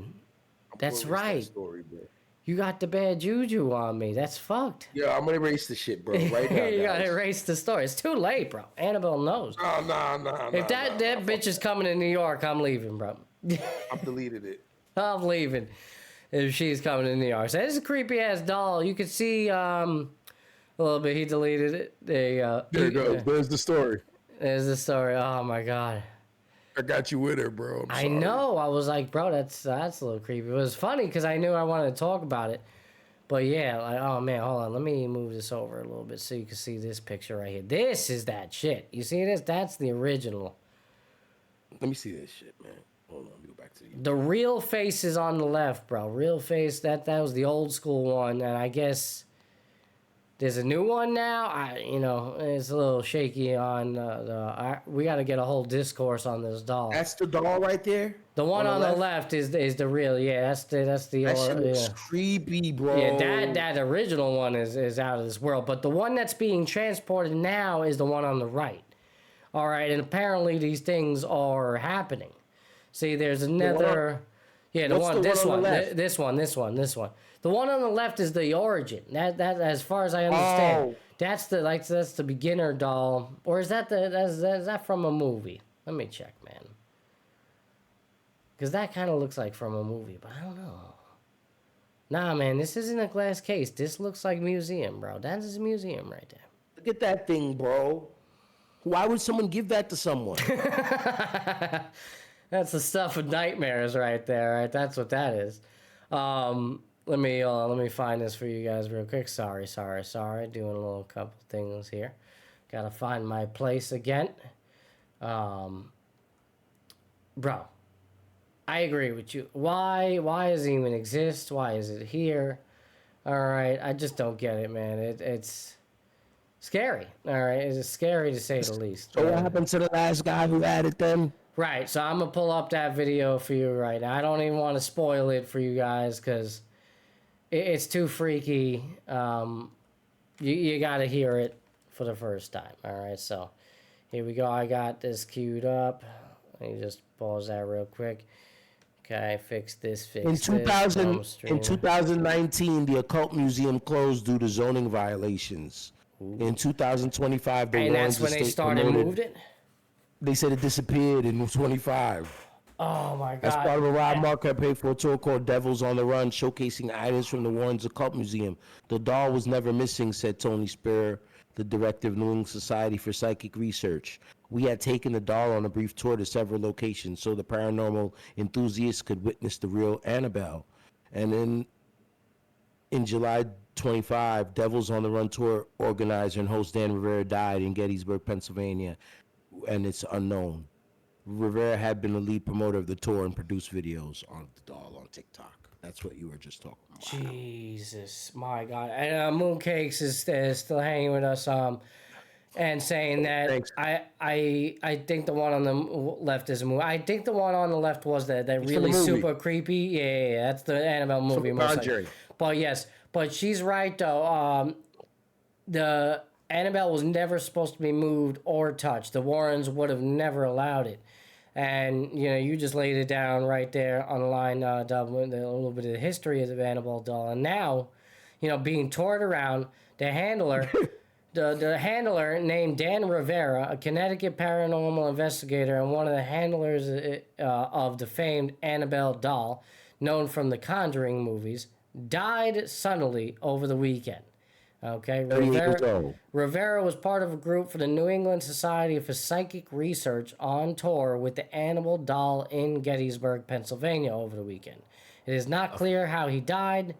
That's right. That story, bro. You got the bad juju on me. That's fucked. Yeah, I'm gonna erase the shit, bro. Right now. You gotta erase the story. It's too late, bro. Annabelle knows. No. If that bitch is coming to New York, I'm leaving, bro. I've deleted it. I'm leaving if she's coming to New York. So this is a creepy ass doll. You can see a little bit. He deleted it. There you go. There you go. There's the story. There's the story. Oh my God. I got you with her, bro. I know. I was like, bro, that's a little creepy. It was funny because I knew I wanted to talk about it. But yeah, like, oh man, hold on. Let me move this over a little bit so you can see this picture right here. This is that shit. You see this? That's the original. Let me see this shit, man. Hold on, let me go back to The real face is on the left, bro. Real face, that was the old school one, and I guess there's a new one now. It's a little shaky on we got to get a whole discourse on this doll. That's the doll right there. The one on the left is the real. Yeah, that's the. That shit looks creepy, bro. Yeah, that original one is out of this world. But the one that's being transported now is the one on the right. All right, and apparently these things are happening. See, there's another. This one. The one on the left is the origin. That as far as I understand, that's the beginner doll, or is that is that from a movie? Let me check, man. Because that kind of looks like from a movie, but I don't know. Nah, man, this isn't a glass case. This looks like museum, bro. That is a museum right there. Look at that thing, bro. Why would someone give that to someone? That's the stuff of nightmares right there, right? That's what that is. Let me find this for you guys real quick. Sorry. Doing a little couple things here. Gotta find my place again. Bro, I agree with you. Why does it even exist? Why is it here? All right, I just don't get it, man. It's scary. All right, it's scary to say the least. So what happened to the last guy who had it then? Right, so I'm gonna pull up that video for you right now. I don't even want to spoil it for you guys because it's too freaky. You gotta hear it for the first time. All right, so here we go. I got this queued up. Let me just pause that real quick. Okay, fix this. In 2019, the Occult Museum closed due to zoning violations. Ooh. In 2025, the and that's when they started moved it. They said it disappeared in 25. Oh my God! As part of a Rob Marquette paid for a tour called "Devils on the Run," showcasing items from the Warrens Occult Museum. The doll was never missing, said Tony Spear, the director of New England Society for Psychic Research. We had taken the doll on a brief tour to several locations so the paranormal enthusiasts could witness the real Annabelle. And then in July 25, Devils on the Run tour organizer and host Dan Rivera died in Gettysburg, Pennsylvania, and it's unknown. Rivera had been the lead promoter of the tour and produced videos on the doll on TikTok. That's what you were just talking about. Jesus, my God. And Mooncakes is still hanging with us. And saying that I think the one on the left is a movie. I think the one on the left was that really super creepy. Yeah, that's the Annabelle movie. But yes, but she's right though. The Annabelle was never supposed to be moved or touched. The Warrens would have never allowed it. And you just laid it down right there on the line, a little bit of the history of the Annabelle doll. And now, being toured around, the handler. The handler named Dan Rivera, a Connecticut paranormal investigator and one of the handlers of the famed Annabelle doll, known from the Conjuring movies, died suddenly over the weekend. Okay, Rivera was part of a group for the New England Society for Psychic Research on tour with the Annabelle doll in Gettysburg, Pennsylvania over the weekend. It is not clear how he died.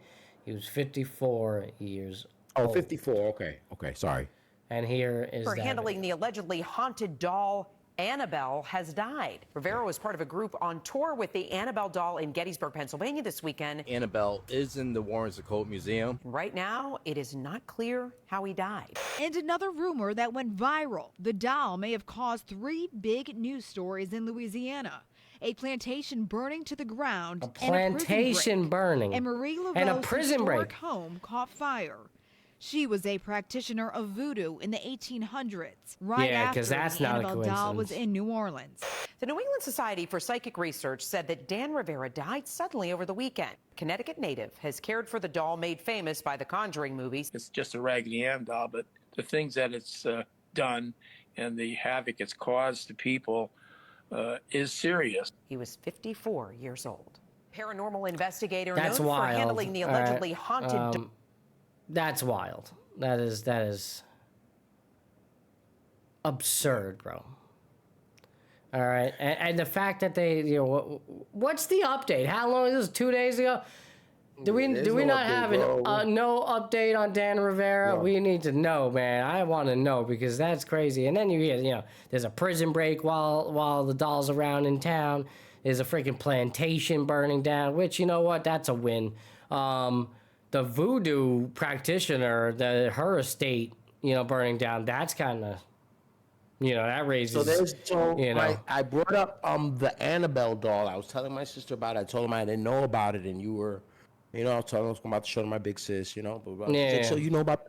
He was 54 years old. Oh, 54. Okay, sorry. And here is for handling the allegedly haunted doll, Annabelle has died. Rivera was part of a group on tour with the Annabelle doll in Gettysburg, Pennsylvania this weekend. Annabelle is in the Warrens Occult Museum. Right now, it is not clear how he died. And another rumor that went viral. The doll may have caused 3 big news stories in Louisiana. A plantation burning to the ground. A plantation burning. And Marie Lavelle's historic home caught fire. She was a practitioner of voodoo in the 1800s, right after the Annabelle doll was in New Orleans. The New England Society for Psychic Research said that Dan Rivera died suddenly over the weekend. Connecticut native has cared for the doll made famous by the Conjuring movies. It's just a Raggedy Ann doll, but the things that it's done and the havoc it's caused to people is serious. He was 54 years old. Paranormal investigator known for handling the allegedly haunted That's wild. That is absurd, bro. All right, and the fact that they, what's the update? How long is this? 2 days ago? Do we not have no update on Dan Rivera? No. We need to know, man. I want to know because that's crazy. And then you hear, there's a prison break while the doll's around in town. is a freaking plantation burning down, which, you know what, that's a win. The voodoo practitioner, her estate, burning down, that's kind of, that raises, I brought up the Annabelle doll. I was telling my sister about it. I told him I didn't know about it, and you were, I was telling her I was about to show my big sis, But she said, so you know about,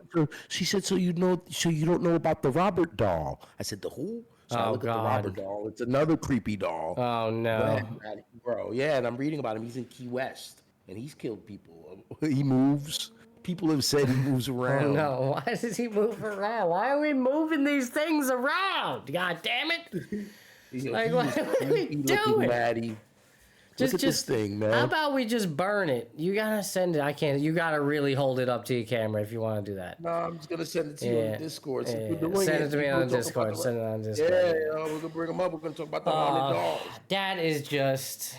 she said, so you don't know about the Robert doll. I said, the who? So I look at the Robert doll. It's another creepy doll. Oh, no. Bro, yeah, and I'm reading about him. He's in Key West, and he's killed people. He moves. People have said he moves around. Oh, no. Why does he move around? Why are we moving these things around? God damn it. What are we doing? Matty. Look at this thing, man. How about we just burn it? You gotta send it. I can't. You gotta really hold it up to your camera if you want to do that. No, I'm just gonna send it to you on Discord. Send it to me on Discord. Send it on Discord. Yeah, we're gonna bring them up. We're gonna talk about the haunted dolls. That is just.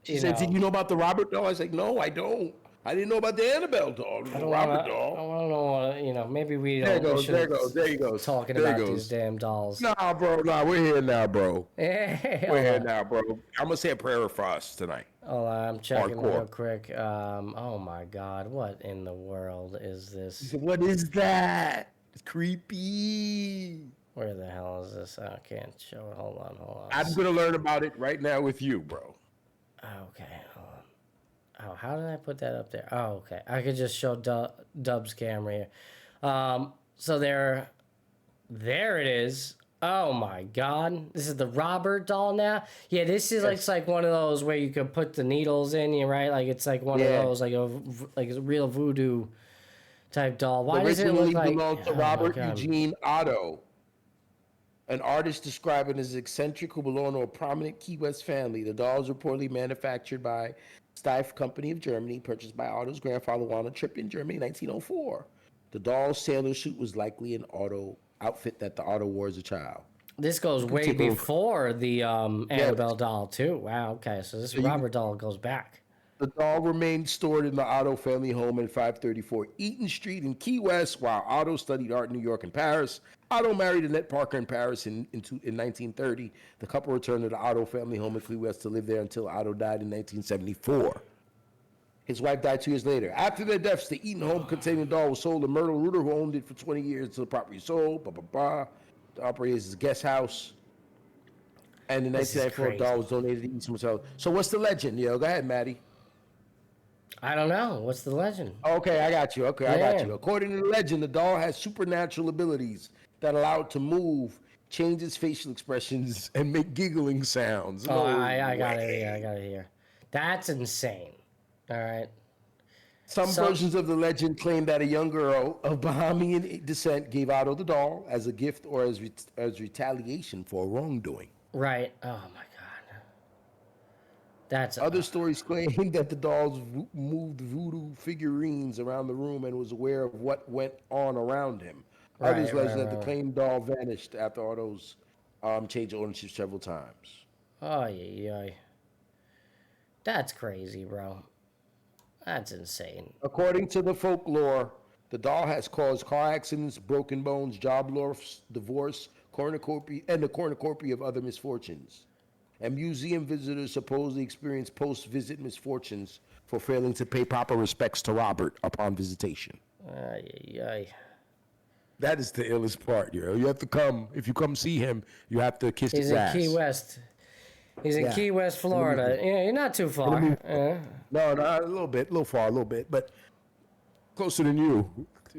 She said, "Did you know about the Robert doll?" I was like, "No, I don't. I didn't know about the Annabelle doll. The Robert doll." I don't know. Maybe we don't. There you go. Talking about these damn dolls. Nah, bro. Nah, we're here now, bro. Yeah, we're here now, bro. I'm gonna say a prayer for us tonight. Hold on, I'm checking real quick. Oh my God, what in the world is this? What is that? It's creepy. Where the hell is this? I can't show it. Hold on. I'm gonna learn about it right now with you, bro. Okay, hold on. Oh, how did I put that up there? Oh, okay. I could just show Dub's camera here. So there it is. Oh my God. This is the Robert doll now? Yeah, this is like one of those where you could put the needles in you, right? Like it's like one of those, like a real voodoo type doll. Why does it look like... belonged to Robert Eugene Otto, an artist described as eccentric who belonged to a prominent Key West family. The doll was reportedly manufactured by Steiff Company of Germany, purchased by Otto's grandfather while on a trip in Germany in 1904. The doll's sailor suit was likely an Otto outfit that the Otto wore as a child. This goes way before the Annabelle doll, too. Wow, okay. So this Robert doll goes back. The doll remained stored in the Otto family home at 534 Eaton Street in Key West while Otto studied art in New York and Paris. Otto married Annette Parker in Paris in 1930. The couple returned to the Otto family home in Key West to live there until Otto died in 1974. His wife died 2 years later. After their deaths, the Eaton home containing the doll was sold to Myrtle Reuter, who owned it for 20 years until the property sold. To operate as a guest house. And in 1994, the doll was donated to Eaton Hotel. So what's the legend? Go ahead, Matty. I don't know. What's the legend? Okay, I got you. I got you. According to the legend, the doll has supernatural abilities that allow it to move, change its facial expressions, and make giggling sounds. Oh, I got it here. That's insane. All right. Some versions of the legend claim that a young girl of Bahamian descent gave Otto the doll as a gift or as retaliation for wrongdoing. Right. Oh, my God. Other stories claim that the dolls moved voodoo figurines around the room and was aware of what went on around him. Others legend that the claimed doll vanished after Otto's changed ownership several times. Oh, yeah. That's crazy, bro. That's insane. According to the folklore, the doll has caused car accidents, broken bones, job loss, divorce, cornucopia, and the cornucopia of other misfortunes. And museum visitors supposedly experience post-visit misfortunes for failing to pay proper respects to Robert upon visitation. That is the illest part, You have to come. If you come see him, you have to kiss his ass. He's in Key West. He's in Key West, Florida. Yeah, you're not too far. No, a little far, but closer than you,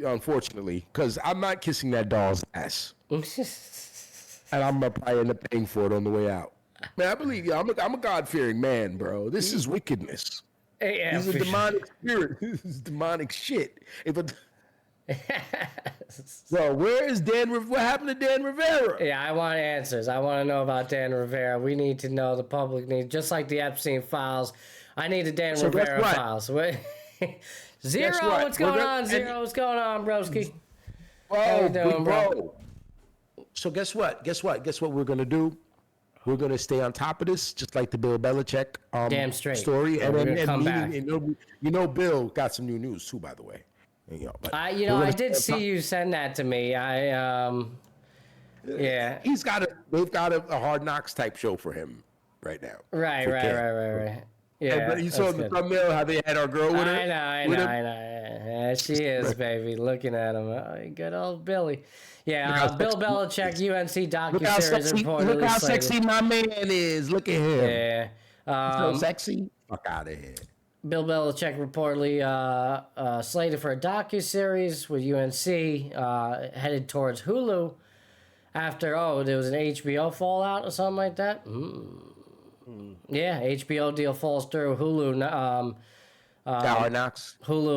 unfortunately, because I'm not kissing that doll's ass. And I'm probably end up paying for it on the way out. Man, I believe you. I'm a God-fearing man, bro. This is wickedness. This is a demonic spirit. This is demonic shit. So where is Dan? What happened to Dan Rivera? Yeah, I want answers. I want to know about Dan Rivera. We need to know. The public needs, just like the Epstein files. I need the Dan Rivera files. Zero, what's going on? Zero, what's going on, broski? How you doing, bro? So guess what? Guess what we're gonna do? We're gonna stay on top of this, just like the Bill Belichick damn straight story, and then come back. Bill got some new news too, by the way. I did see you send that to me. Yeah. They've got a Hard Knocks type show for him. right now. Right. Yeah, but you saw the thumbnail how they had our girl with her. I know. Yeah, she is, baby. Looking at him, good old Billy. Yeah, Bill Belichick, UNC docuseries reportedly. Look how sexy my man is. Look at him. Yeah, so sexy. Fuck out of here. Bill Belichick reportedly slated for a docuseries with UNC, headed towards Hulu after there was an HBO fallout or something like that. Yeah, HBO deal falls through. Hulu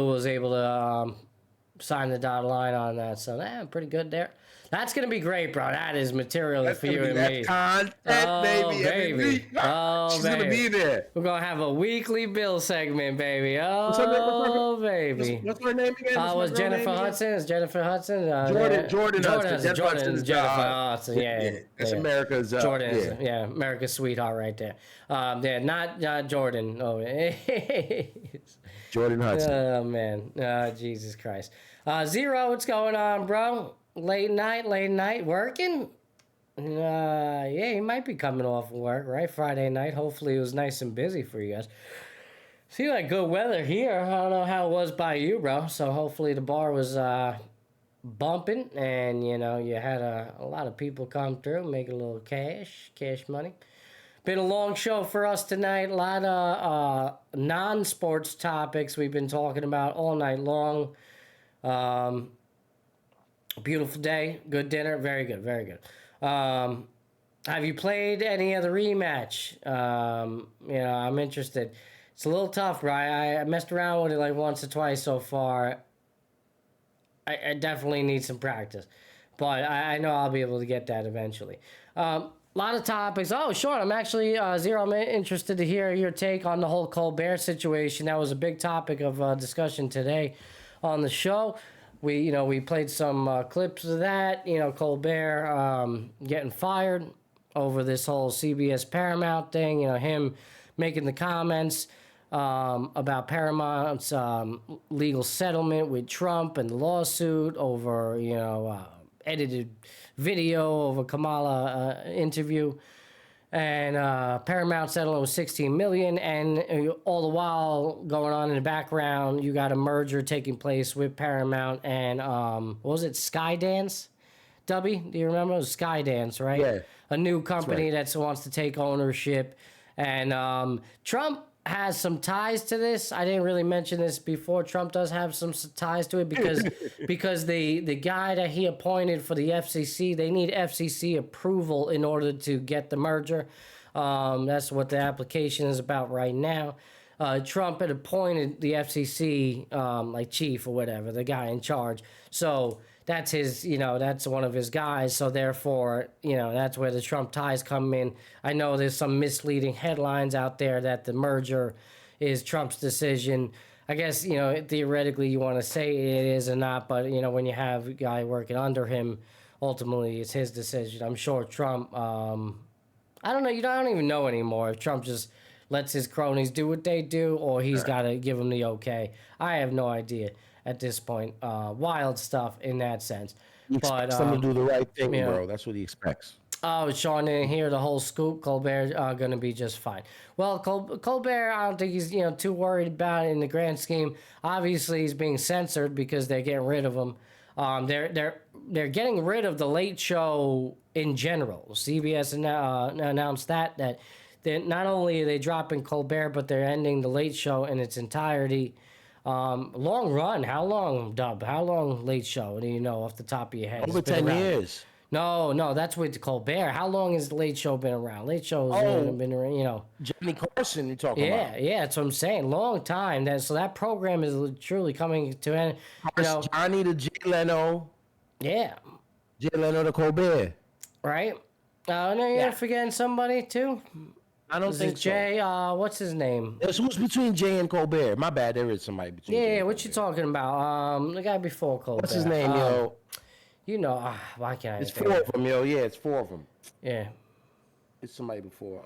was able to sign the dotted line on that, so pretty good there. That's gonna be great, bro. That is material for you and me. Content, baby. She's gonna be there. We're gonna have a weekly Bill segment, baby. Baby. What's her name again? Was Jennifer Hudson? Is Jennifer Hudson? Jordan Hudson. Jennifer Hudson. Yeah. That's America's. Jordan. Yeah, America's sweetheart right there. Not Jordan. Jordan Hudson. Oh man. Jesus Christ. Zero. What's going on, bro? Late night working? Yeah, he might be coming off work, right? Friday night. Hopefully it was nice and busy for you guys. See, like good weather here. I don't know how it was by you, bro. So hopefully the bar was bumping and, you had a lot of people come through, make a little cash money. Been a long show for us tonight. A lot of non-sports topics we've been talking about all night long. Beautiful day, good dinner, very good. Have you played any of the rematch? I'm interested. It's a little tough, bro. I messed around with it like once or twice so far. I definitely need some practice, but I know I'll be able to get that eventually. A lot of topics. Oh, sure. I'm actually, Zero, I'm interested to hear your take on the whole Colbert situation. That was a big topic of discussion today on the show. We played some clips of that. Colbert getting fired over this whole CBS Paramount thing. Him making the comments about Paramount's legal settlement with Trump and the lawsuit over edited video of a Kamala interview. And Paramount settlement was $16 million, and all the while going on in the background, you got a merger taking place with Paramount and what was it, Skydance? Dubby, do you remember? It was Skydance, right? Yeah. A new company that wants to take ownership, and Trump has some ties to this. I didn't really mention this before. Trump does have some ties to it because the guy that he appointed for the FCC, they need FCC approval in order to get the merger. That's what the application is about right now. Trump had appointed the FCC like chief or whatever, the guy in charge. So that's his, that's one of his guys. So therefore, that's where the Trump ties come in. I know there's some misleading headlines out there that the merger is Trump's decision. I guess, theoretically you want to say it is or not, but, when you have a guy working under him, ultimately it's his decision. I'm sure Trump, I don't know, you don't even know anymore if Trump just lets his cronies do what they do or he's got to give them the okay. I have no idea at this point. Wild stuff in that sense. He expects them to do the right thing, bro. That's what he expects. Oh, Sean didn't hear the whole scoop. Colbert's going to be just fine. Well, Colbert, I don't think he's too worried about it in the grand scheme. Obviously, he's being censored because they're getting rid of him. They're getting rid of the Late Show in general. CBS announced that not only are they dropping Colbert, but they're ending the Late Show in its entirety. Long run. How long, Dub? How long Late Show? Do you know off the top of your head? Over 10 years. No, that's with Colbert. How long has the Late Show been around? Late Show's been around, Johnny Carson, you're talking about. Yeah, that's what I'm saying. Long time. So that program is truly coming to an end. Johnny to Jay Leno. Yeah. Jay Leno to Colbert. Right? No, you're forgetting somebody too? I don't think so. Jay, what's his name? Who's between Jay and Colbert? My bad, there is somebody between Jay and what Colbert. you talking about? The guy before Colbert. What's his name, yo? Why can't I? It's four of them, yo. Yeah, it's four of them. Yeah. It's somebody before.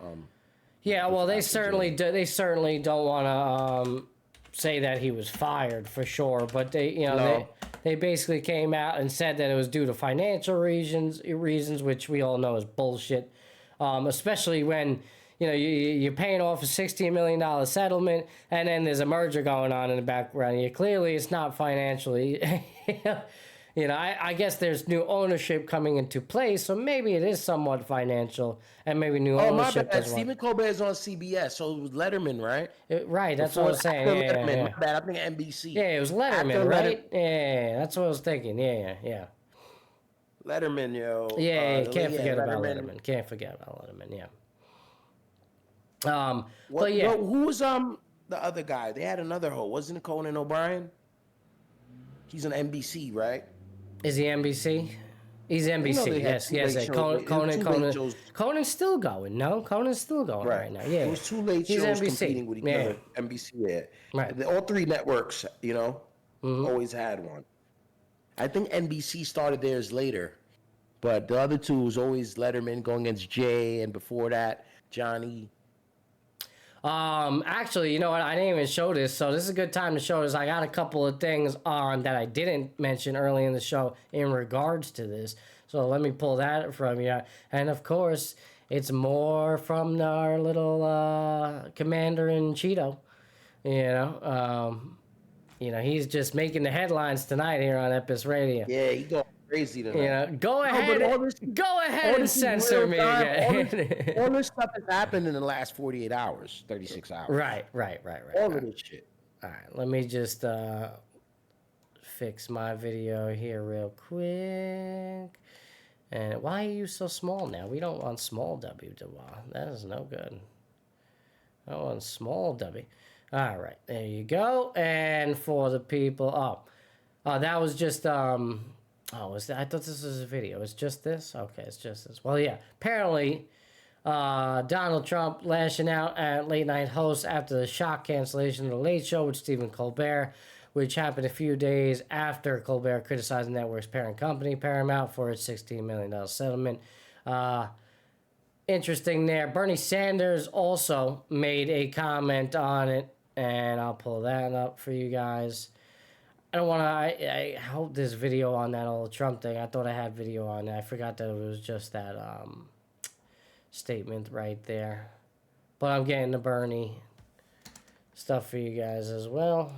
Yeah, well, they certainly don't want to say that he was fired for sure, but they basically came out and said that it was due to financial reasons, which we all know is bullshit. Especially when you're paying off a $16 million settlement, and then there's a merger going on in the background. Clearly it's not financially. I guess there's new ownership coming into place, so maybe it is somewhat financial, and maybe new ownership as well. Stephen Colbert is on CBS, so it was Letterman, right? Right, that's what I was saying. Letterman, Yeah. my bad. I'm thinking NBC. Yeah, it was Letterman, right? Yeah, that's what I was thinking. Yeah. Letterman, yo. Yeah, can't forget about Letterman. Can't forget about Letterman. Yeah. But yeah, who was the other guy? They had another host. Wasn't it Conan O'Brien? He's on NBC, right? Is he NBC? He's NBC. Yes. Conan's still going. No, Conan's still going right now. Yeah, it was two late shows competing with each other. NBC, yeah. Right. All three networks, always had one. I think NBC started theirs later, but the other two was always Letterman going against Jay, and before that, Johnny. Actually, you know what? I didn't even show this, so this is a good time to show this. I got a couple of things on that I didn't mention early in the show in regards to this. So let me pull that from you. And of course, it's more from our little commander in Cheeto. He's just making the headlines tonight here on Epis Radio. Yeah, he going crazy tonight. Go ahead and censor me again. All this stuff has happened in the last 48 hours, 36 hours. Right. All of this shit. All right, let me just fix my video here real quick. And why are you so small now? We don't want small W, that is no good. I want small W. All right, there you go. And for the people, that was just I thought this was a video. It's just this? Okay, it's just this. Well, yeah. Apparently, Donald Trump lashing out at late night hosts after the shock cancellation of The Late Show with Stephen Colbert, which happened a few days after Colbert criticized the network's parent company, Paramount, for its $16 million settlement. Interesting there. Bernie Sanders also made a comment on it, and I'll pull that up for you guys. I hope there's video on that old Trump thing. I thought I had video on that. I forgot that it was just that statement right there. But I'm getting the Bernie stuff for you guys as well.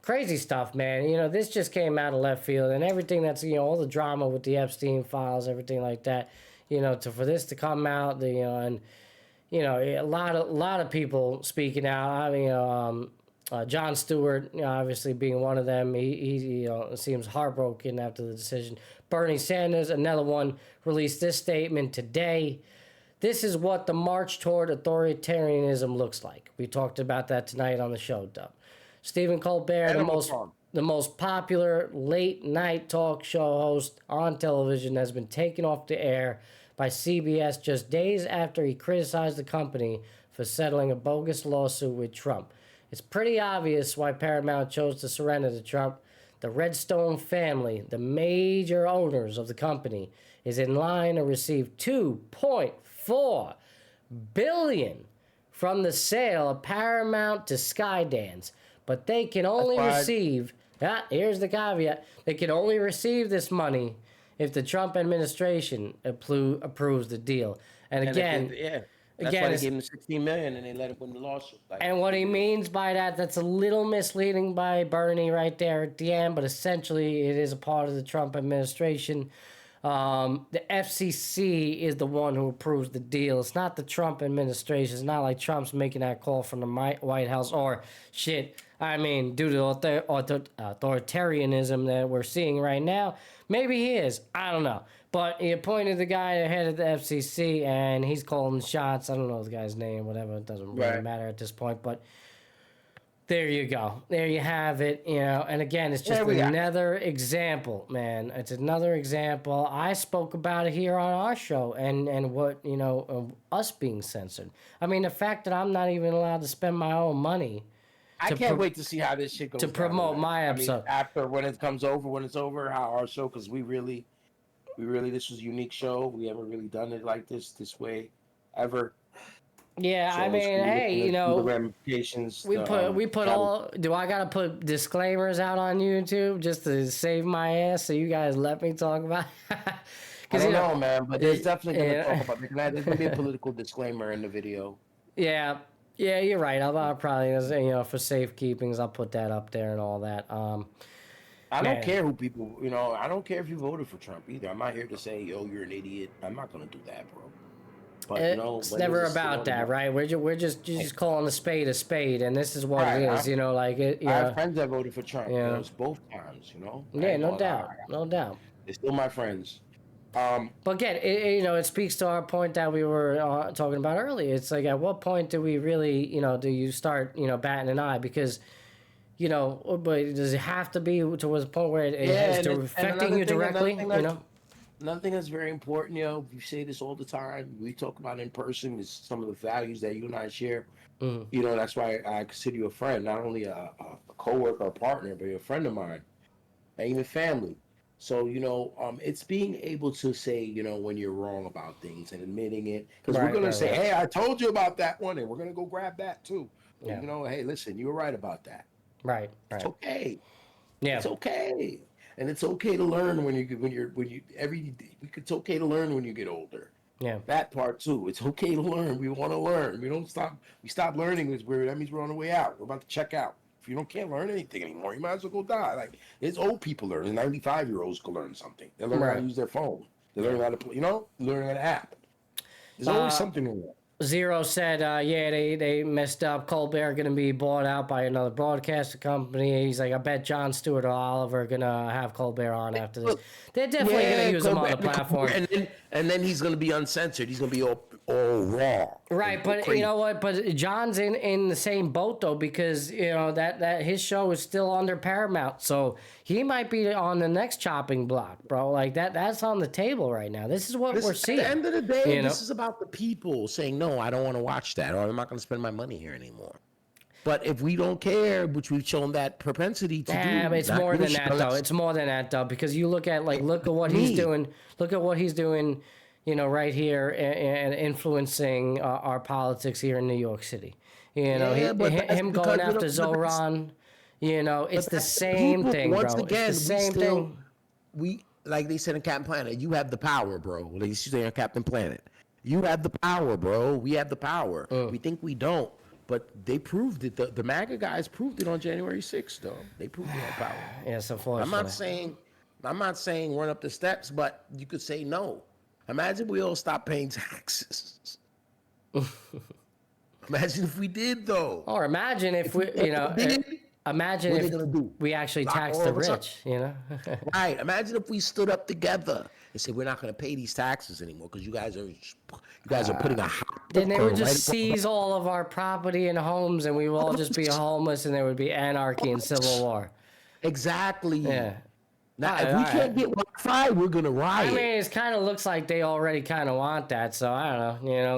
Crazy stuff, man. This just came out of left field, and everything that's, all the drama with the Epstein files, everything like that, for this to come out, and, a lot of people speaking out. I mean, Jon Stewart, obviously being one of them, he seems heartbroken after the decision. Bernie Sanders, another one, released this statement today. This is what the march toward authoritarianism looks like. We talked about that tonight on the show, Dub. Stephen Colbert, the most popular late night talk show host on television, has been taken off the air by CBS just days after he criticized the company for settling a bogus lawsuit with Trump. It's pretty obvious why Paramount chose to surrender to Trump. The Redstone family, the major owners of the company, is in line to receive $2.4 billion from the sale of Paramount to Skydance. But they can only receive, here's the caveat, they can only receive this money if the Trump administration approves the deal. And again, that's why they gave him $16 million and they let him win the lawsuit. And what he means by that's a little misleading by Bernie right there at the end, but essentially it is a part of the Trump administration. The FCC is the one who approves the deal. It's not the Trump administration. It's not like Trump's making that call from the White House or shit. I mean, due to authoritarianism that we're seeing right now, maybe he is. I don't know. But he appointed the guy ahead of the FCC, and he's calling the shots. I don't know the guy's name, whatever. It doesn't really matter at this point. But there you go. There you have it. And again, it's just another example, man. It's another example. I spoke about it here on our show, and what, us being censored. I mean, the fact that I'm not even allowed to spend my own money. I can't wait to see how this shit goes. To promote my episode. After when it's over, how our show, because we really, this was a unique show. We haven't really done it like this way ever. Yeah, so I mean, hey, the ramifications. We put all. Do I gotta put disclaimers out on YouTube just to save my ass so you guys let me talk about? I don't know, man, but there's definitely going to talk about it. There's going to be a political disclaimer in the video. Yeah, you're right. I'll probably, for safekeepings, I'll put that up there and all that. I don't care who people, I don't care if you voted for Trump either. I'm not here to say, yo, you're an idiot. I'm not going to do that, bro. But, it's never about that, right? We're just calling a spade, and this is what it is. I have friends that voted for Trump. It's both times. Yeah, no doubt. They're still my friends. But again, it speaks to our point that we were talking about earlier. It's like, at what point do we really, do you start, batting an eye? Because, but does it have to be to a point where it is affecting you directly? Another thing that's very important, we say this all the time. We talk about in person is some of the values that you and I share. That's why I consider you a friend, not only a coworker or partner, but you're a friend of mine, and even family. So, it's being able to say, when you're wrong about things and admitting it. Because we're going to say, hey, I told you about that one, and we're going to go grab that too. Yeah. Hey, listen, you were right about that. Right. It's okay. Yeah. It's okay. And it's okay to learn it's okay to learn when you get older. Yeah. That part too. It's okay to learn. We want to learn. We stop learning. That means we're on the way out. We're about to check out. If you can't learn anything anymore, you might as well go die. Like, it's old people learning. 95-year-olds can learn something. They learn how to use their phone. They learn how to play, learn an app. There's always something in there. Zero said, they messed up. Colbert going to be bought out by another broadcaster company. He's like, I bet Jon Stewart or Oliver going to have Colbert on after this. They're definitely going to use him on the platform. And then he's going to be uncensored. He's going to be all raw. Right, but you know what? But John's in the same boat, though, because, that his show is still under Paramount. So he might be on the next chopping block, bro. Like, that's on the table right now. This is what we're seeing. At the end of the day, this is about the people saying, no, I don't want to watch that, or I'm not going to spend my money here anymore. But if we don't care, which we've shown that propensity to do. But it's more than that, though. It's more than that, though, because you look at what he's doing. Look at what he's doing, right here and influencing our politics here in New York City. Him going after Zoran, it's the same thing, bro. Once again, it's the same thing. We, like they said in Captain Planet, you have the power, bro. Like you say on Captain Planet. You have the power, bro. We have the power. We think we don't. But they proved it. The MAGA guys proved it on January 6th, though. They proved they had power. Yes, unfortunately. I'm not saying run up the steps, but you could say no. Imagine we all stopped paying taxes. Imagine if we did, though. Or imagine if we, imagine if we actually taxed the rich, Right. Imagine if we stood up together and said, we're not going to pay these taxes anymore because you guys are putting a hot. Then they would just seize all of our property and homes, and we would all just be homeless, and there would be anarchy and civil war. Exactly. Yeah. Now, if we can't get Wi-Fi, we're going to riot. I mean, it kind of looks like they already kind of want that, so I don't know,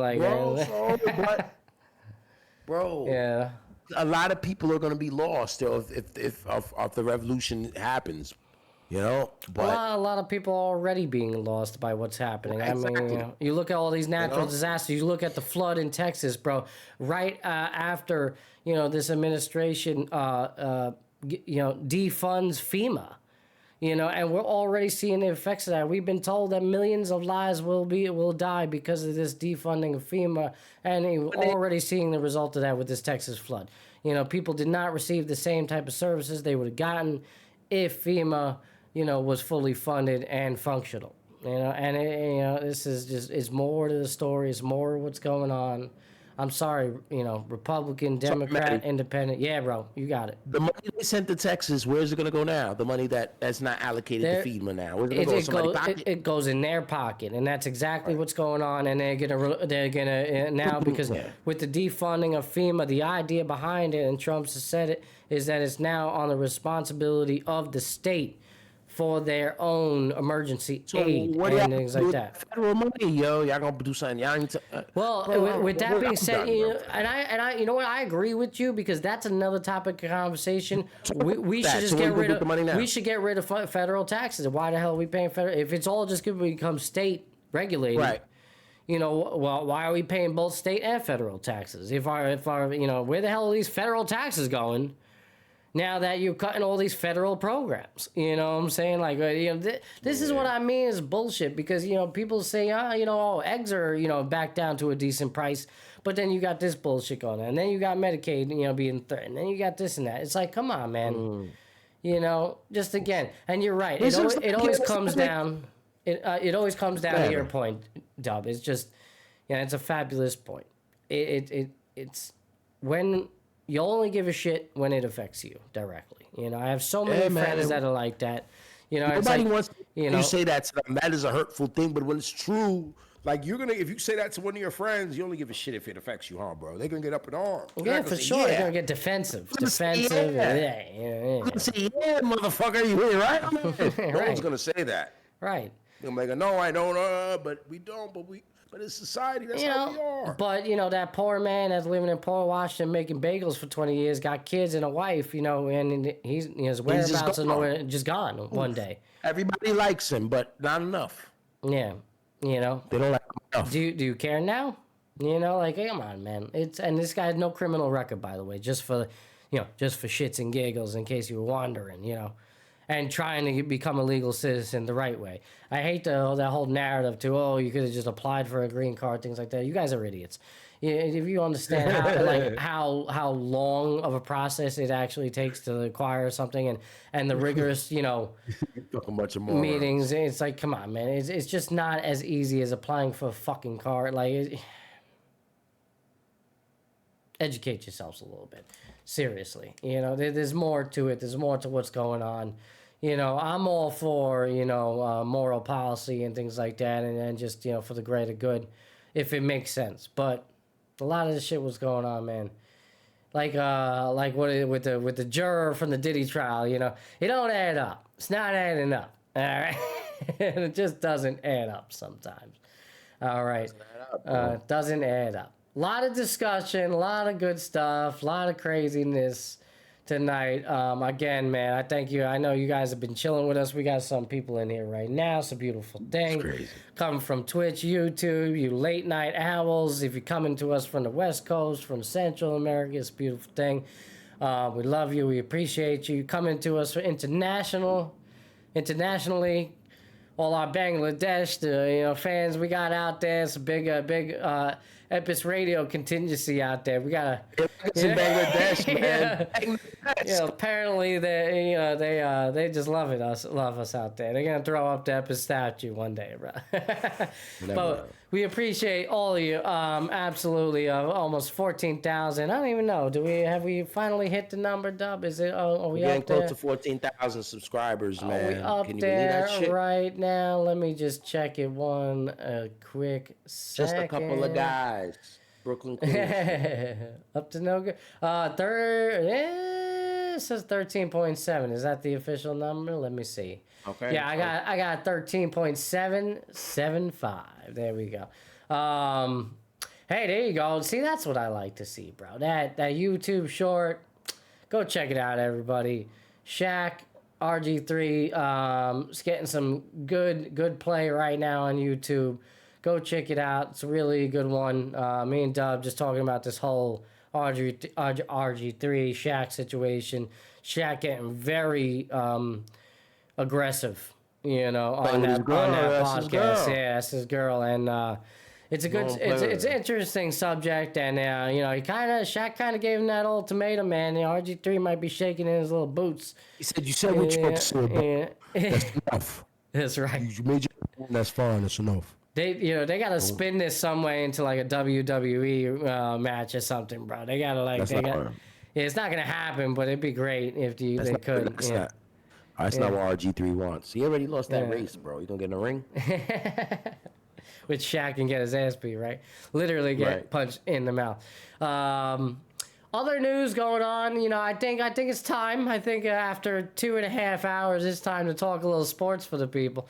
Bro. Yeah. A lot of people are going to be lost if the revolution happens. But a lot of people are already being lost by what's happening. Exactly. I mean, you look at all these natural disasters. You look at the flood in Texas, bro. Right after this administration, defunds FEMA, and we're already seeing the effects of that. We've been told that millions of lives will die because of this defunding of FEMA, and we're already seeing the result of that with this Texas flood. People did not receive the same type of services they would have gotten if FEMA was fully funded and functional, and this is just, it's more to the story. It's more what's going on. I'm sorry, Republican, Democrat, Independent. Yeah, bro, you got it. The money they sent to Texas, where's it going to go now? The money that's not allocated to FEMA now. Where's it going to go? It goes in their pocket, and that's exactly what's going on. And they're gonna now, because with the defunding of FEMA, the idea behind it, and Trump has said it, is that it's now on the responsibility of the state for their own emergency aid and things like that. Federal money, y'all gonna do something. With that being said, and I, I agree with you, because that's another topic of conversation. We should just get rid of. We should get rid of federal taxes. Why the hell are we paying federal? If it's all just going to become state regulated, right? Well, why are we paying both state and federal taxes? If our, where the hell are these federal taxes going? now that you're cutting all these federal programs. You know what I'm saying? Like, this is what I mean is bullshit, because, people say, eggs are, back down to a decent price, but then you got this bullshit going on, and then you got Medicaid, being threatened, and then you got this and that. It's like, come on, man. Just again, and you're right. It always comes down. It always comes down to your point, Dub. It's just, it's a fabulous point. It's when you only give a shit when it affects you directly. I have so many friends that are like that. Nobody wants you say that to them. That is a hurtful thing, but when it's true, like if you say that to one of your friends, you only give a shit if it affects you, bro? They're gonna get up in arms. Yeah, for sure. They're gonna get defensive. Defensive. Yeah, motherfucker, you hear, right? No one's gonna say that. Right. They're gonna be like, no, I don't. But we don't. But it's society. That's how we are. But that poor man that's living in Port Washington making bagels for 20 years, got kids and a wife, and his whereabouts are nowhere, just gone one day. Everybody likes him, but not enough. Yeah, they don't like him enough. Do you care now? Like, come on, man. And this guy had no criminal record, by the way, just for shits and giggles, in case you were wondering, and trying to become a legal citizen the right way. I hate that whole narrative too. You could have just applied for a green card, things like that. You guys are idiots. If you understand how long of a process it actually takes to acquire something, and the rigorous meetings, it's like, come on, man. It's just not as easy as applying for a fucking card. Educate yourselves a little bit. Seriously, there's more to it. There's more to what's going on. I'm all for, moral policy and things like that, and just, for the greater good, if it makes sense. But a lot of the shit was going on, man. Like what with the juror from the Diddy trial, it don't add up. It's not adding up. All right, it just doesn't add up sometimes. All right, doesn't add up. A lot of discussion, a lot of good stuff, a lot of craziness tonight. Again, man, I thank you. I know you guys have been chilling with us. We got some people in here right now. It's a beautiful thing. It's crazy. Coming from Twitch, YouTube, you late night owls. If you're coming to us from the West Coast, from Central America, it's a beautiful thing. We love you. We appreciate you coming to us for internationally. All our Bangladesh, fans we got out there. It's a big Epis radio contingency out there. We got Bangladesh, man. Apparently they just love us out there. They're gonna throw up the Epis statue one day, bro. But we appreciate all of you. Absolutely, almost 14,000. I don't even know. Have we finally hit the number, Dub? Is it? Are we getting up there? Close to 14,000 subscribers, man. We up Can you there believe that shit? right now? Let me just check it quick second. Just a couple of guys. Brooklyn Queens. Up to no good. It says 13.7. Is that the official number? Let me see. Okay. Yeah, I got 13.775. There we go. Hey, there you go. See, that's what I like to see, bro. That YouTube short. Go check it out, everybody. Shaq RG3 is getting some good play right now on YouTube. Go check it out. It's a really good one. Me and Dub just talking about this whole RG3 Shaq situation. Shaq getting very aggressive, on that podcast. Yeah, that's his girl, and it's a good, it's an interesting subject, and Shaq kind of gave him that ultimatum, man. RG3 might be shaking in his little boots. He said, "You said what you said, bro. That's enough. That's right. You made your point. That's fine. That's enough." They gotta spin this some way into like a WWE match or something, bro. They gotta it's not gonna happen, but it'd be great if they could. That's not what RG3 wants. He already lost that race, bro. You gonna get in the ring? With Shaq and get his ass beat, right? Literally get punched in the mouth. Other news going on, I think it's time. I think after 2.5 hours, it's time to talk a little sports for the people.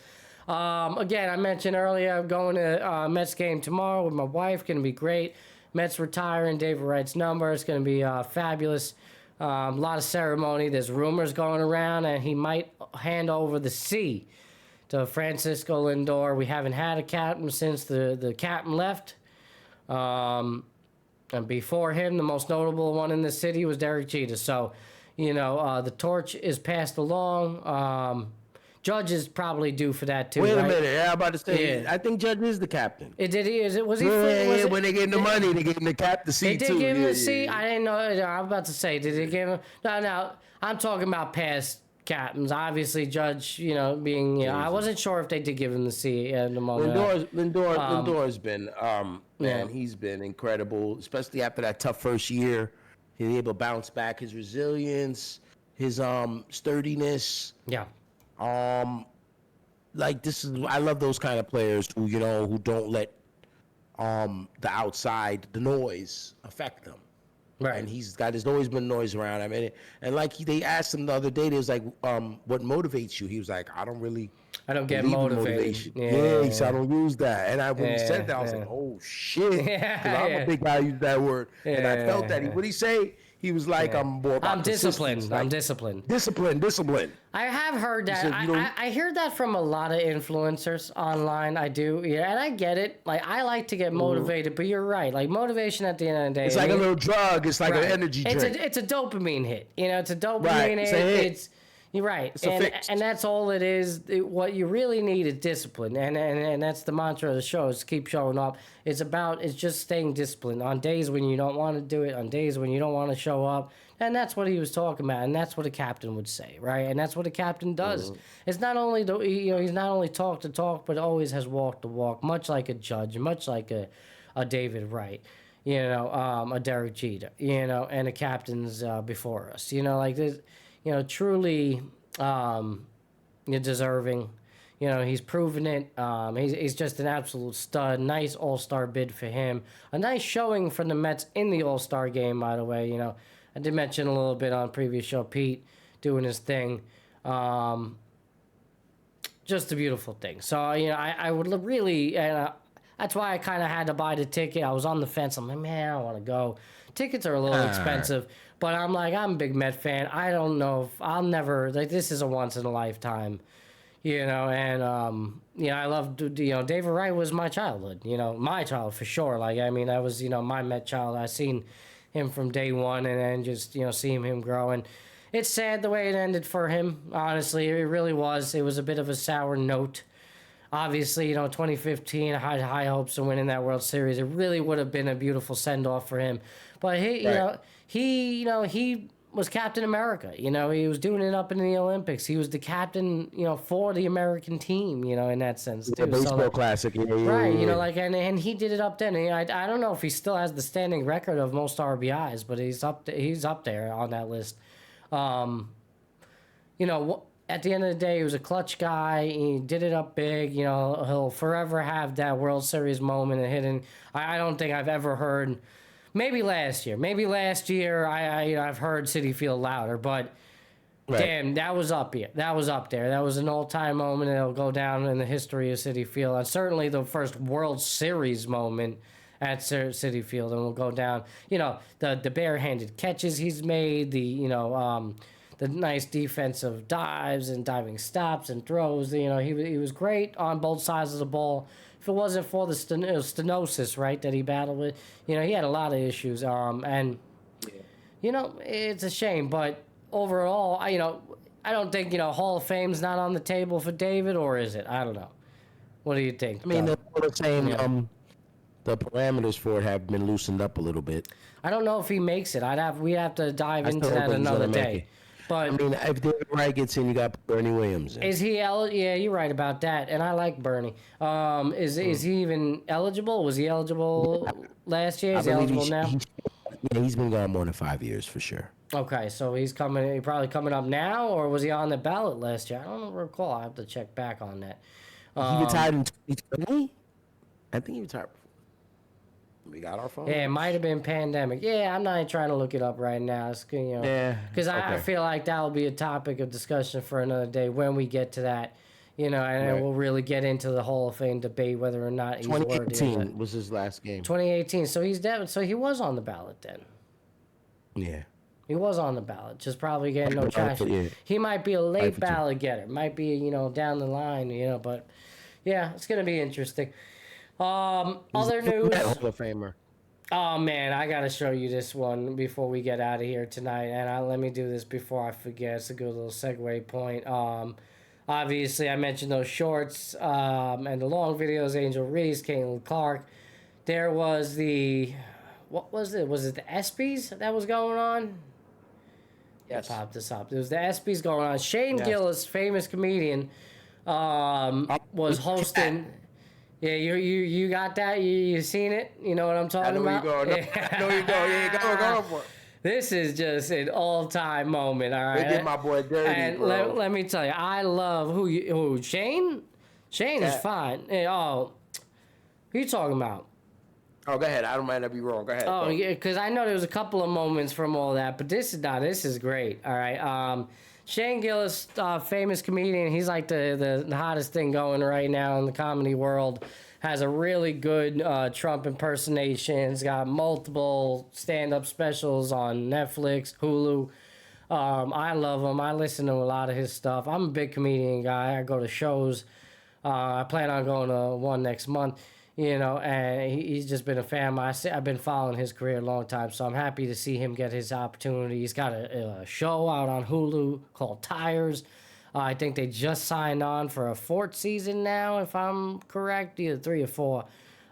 Again, I mentioned earlier, I'm going to Mets game tomorrow with my wife. Going to be great. Mets retiring David Wright's number. It's going to be fabulous. A lot of ceremony. There's rumors going around, and he might hand over the C to Francisco Lindor. We haven't had a captain since the captain left. And before him, the most notable one in the city was Derek Jeter. So, the torch is passed along. Judge is probably due for that too. Wait right? a minute. Yeah, I'm about to say. Yeah. I think Judge is the captain. Was he? Yeah, when they gave him the money, they gave him the captaincy They too. did give him Yeah, the seat. yeah. I didn't know. I was about to say, did they give him? No. I'm talking about past captains. Obviously, Judge. Being. I wasn't sure if they did give him the seat at the moment. Lindor's been. Man, he's been incredible, especially after that tough first year. He's able to bounce back. His resilience, his sturdiness. Yeah. I love those kind of players who don't let the outside, the noise affect them. Right. And there's always been noise around him. And they asked him the other day, they was like, what motivates you? He was like, I don't get believe in motivated. motivation. Yeah, he said, I don't use that. And when he said that, I was like, oh shit. 'Cause I'm a big guy who use that word. And I felt that. What did he say? He was like, I'm more about I'm disciplined. consistency. I'm disciplined. Discipline. I have heard that. said I hear that from a lot of influencers online. I do. Yeah, and I get it. I like to get motivated, but you're right. Motivation at the end of the day. It's like a little drug. It's like an energy drink. It's a dopamine hit. It's a dopamine hit. You're right. It's a fix. And that's all it is. What you really need is discipline. And that's the mantra of the show, is keep showing up. It's just staying disciplined on days when you don't want to do it, on days when you don't want to show up. And that's what he was talking about, and that's what a captain would say, right? And that's what a captain does. It's not only he's not only talk the talk, but always has walked the walk, much like a Judge, much like a David Wright, a Derek Jeter, and the captains before us, like this, truly deserving. He's proven it. He's just an absolute stud. Nice all-star bid for him. A nice showing from the Mets in the all-star game, by the way. I did mention a little bit on previous show, Pete doing his thing. Just a beautiful thing. So, I would really, and that's why I kind of had to buy the ticket. I was on the fence. I'm like, man, I don't want to go. Tickets are a little expensive, but I'm a big Met fan. I don't know if I'll never, this is a once in a lifetime, and, I love, David Wright was my childhood, my child for sure. That was, my Met child. I seen him from day one, and then just seeing him grow. And it's sad the way it ended for him. Honestly, it really was. It was a bit of a sour note. Obviously, 2015, I had high hopes of winning that World Series. It really would have been a beautiful send off for him. But he was Captain America. He was doing it up in the Olympics. He was the captain, for the American team. In that sense too. Baseball classic. Right, and he did it up then. I don't know if he still has the standing record of most RBIs, but he's up there on that list. At the end of the day, he was a clutch guy. He did it up big. He'll forever have that World Series moment and hitting. I don't think I've ever heard. Maybe last year, I've heard Citi Field louder, but. Right. Damn, that was up here. That was up there. That was an all-time moment. It'll go down in the history of Citi Field. And certainly the first World Series moment at Citi Field, and will go down. The barehanded catches he's made, the nice defensive dives and diving stops and throws. He was great on both sides of the ball. If it wasn't for the stenosis, right, that he battled with, he had a lot of issues. It's a shame, but. Overall, I don't think, Hall of Fame's not on the table for David, or is it? I don't know. What do you think? They're saying the parameters for it have been loosened up a little bit. I don't know if he makes it. We have to dive into that another day. But if David Wright gets in, you got Bernie Williams in. Is he eligible? Yeah, you're right about that. And I like Bernie. Is he even eligible? Was he eligible last year? Is he eligible now? He's been gone more than 5 years for sure. Okay, so he's probably coming up now, or was he on the ballot last year? I don't recall. I have to check back on that. He retired in 2020? I think he retired before. We got our phone. Yeah, it might have been pandemic. Yeah, I'm not even trying to look it up right now. It's, because I feel like that will be a topic of discussion for another day when we get to that. And we'll really get into the Hall of Fame debate whether or not he's worthy. 2018 was his last game. 2018. So he's dead. So he was on the ballot then. Yeah. He was on the ballot, just probably getting no traction. Yeah. He might be a late ballot getter. Might be, down the line, but yeah, it's going to be interesting. Other news. Hall of Famer. Oh man, I gotta show you this one before we get out of here tonight, and let me do this before I forget. It's a good little segue point. Obviously, I mentioned those shorts and the long videos. Angel Reese, Caitlin Clark. There was what was it? Was it the Epis that was going on? Yes. Pop this up. There was the Epis going on. Shane Gillis, famous comedian, was hosting. Yeah, you got that? You seen it? You know what I'm talking about? I know where you go. No, you go. Yeah, go for it. This is just an all-time moment, all right? They did my boy dirty, and bro. Let me tell you, I love who Shane? Shane is fine. Oh, who you talking about? Oh, go ahead. I don't mind if you're wrong. Go ahead. Oh, yeah, because I know there was a couple of moments from all that, but this is great, all right? Shane Gillis, famous comedian, he's like the hottest thing going right now in the comedy world. Has a really good Trump impersonations, got multiple stand-up specials on Netflix, Hulu. I love him. I listen to a lot of his stuff. I'm a big comedian guy. I go to shows. I plan on going to one next month, you know, and he's just been a fan. I've been following his career a long time, so I'm happy to see him get his opportunity. He's got a show out on Hulu called Tires. I think they just signed on for a 4th season now, if I'm correct, either 3 or 4.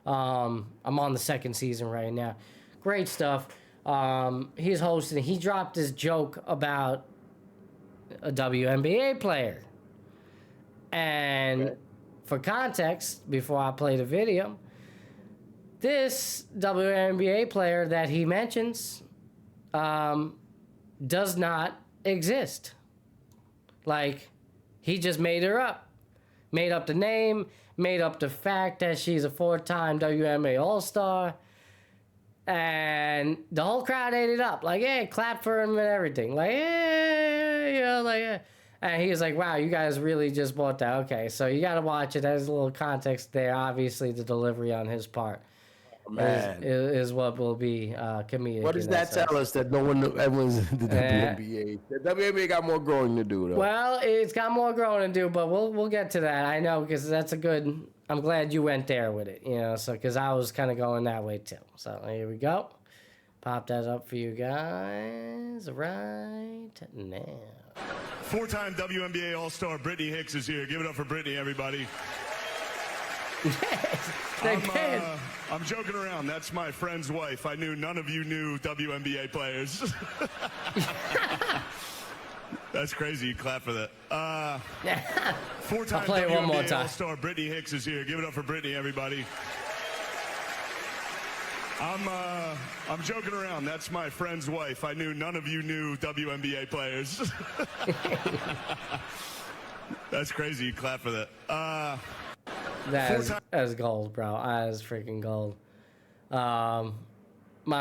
I'm on the 2nd season right now. Great stuff. He's hosting. He dropped this joke about a WNBA player. And for context, before I play the video, this WNBA player that he mentions does not exist. Like, he just made her up. Made up the name, made up the fact that she's a 4-time WNBA All-Star. And the whole crowd ate it up. Like, yeah, clap for him and everything. Like, yeah, you know, like, yeah. And he was like, wow, you guys really just bought that. Okay, so you got to watch it. There's a little context there. Obviously, the delivery on his part is what will be comedic. What does that tell us? That no one, everyone's in the WNBA. The WNBA got more growing to do, though. Well, it's got more growing to do, but we'll get to that. I know, because that's a good... I'm glad you went there with it, you know, so because I was kind of going that way, too. So here we go. Pop that up for you guys right now. 4-time WNBA All-Star Brittany Hicks is here. Give it up for Brittany, everybody. I'm joking around. That's my friend's wife. I knew none of you knew WNBA players. That's crazy. You clap for that. 4-time WNBA All-Star Brittany Hicks is here. Give it up for Brittany, everybody. I'm joking around. That's my friend's wife. I knew none of you knew WNBA players. That's crazy. You clap for that. That's gold, bro. That is freaking gold. My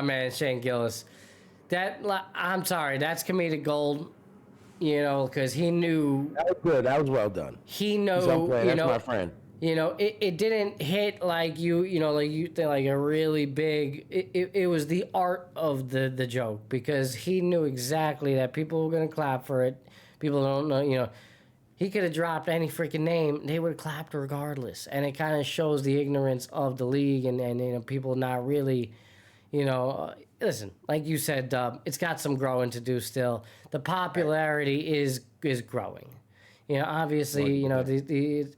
man Shane Gillis. I'm sorry. That's comedic gold. You know, because he knew. That was good. That was well done. He knows. That's my friend. You know, it didn't hit like like a really big. It was the art of the joke, because he knew exactly that people were gonna clap for it. People don't know, you know. He could have dropped any freaking name, they would have clapped regardless, and it kind of shows the ignorance of the league and you know, people not really, you know. Listen, like you said, Dub, it's got some growing to do still. The popularity is growing. You know, obviously, you know, it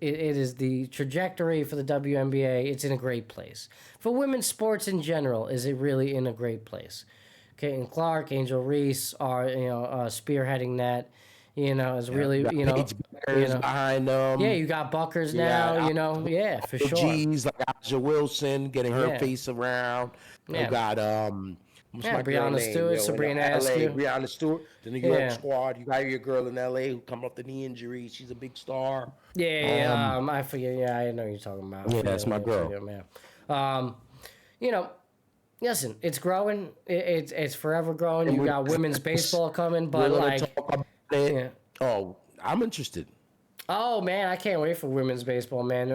is the trajectory for the WNBA. It's in a great place. For women's sports in general, is it really in a great place? Caitlin Clark, Angel Reese are, you know, spearheading that. You know, is really, you know, behind them. Yeah, you got Buckers now, you know, yeah, for sure. G's like Aja Wilson getting her face around. You got Breonna Stewart, Sabrina Askew. Breonna Stewart, the New York squad. You got your girl in LA who come off the knee injury. She's a big star. I forget. Yeah, I know what you're talking about. Yeah, that's my girl. You know, listen, it's growing. It's forever growing. You got women's baseball coming, but like, oh, I'm interested. Oh man, I can't wait for women's baseball, man.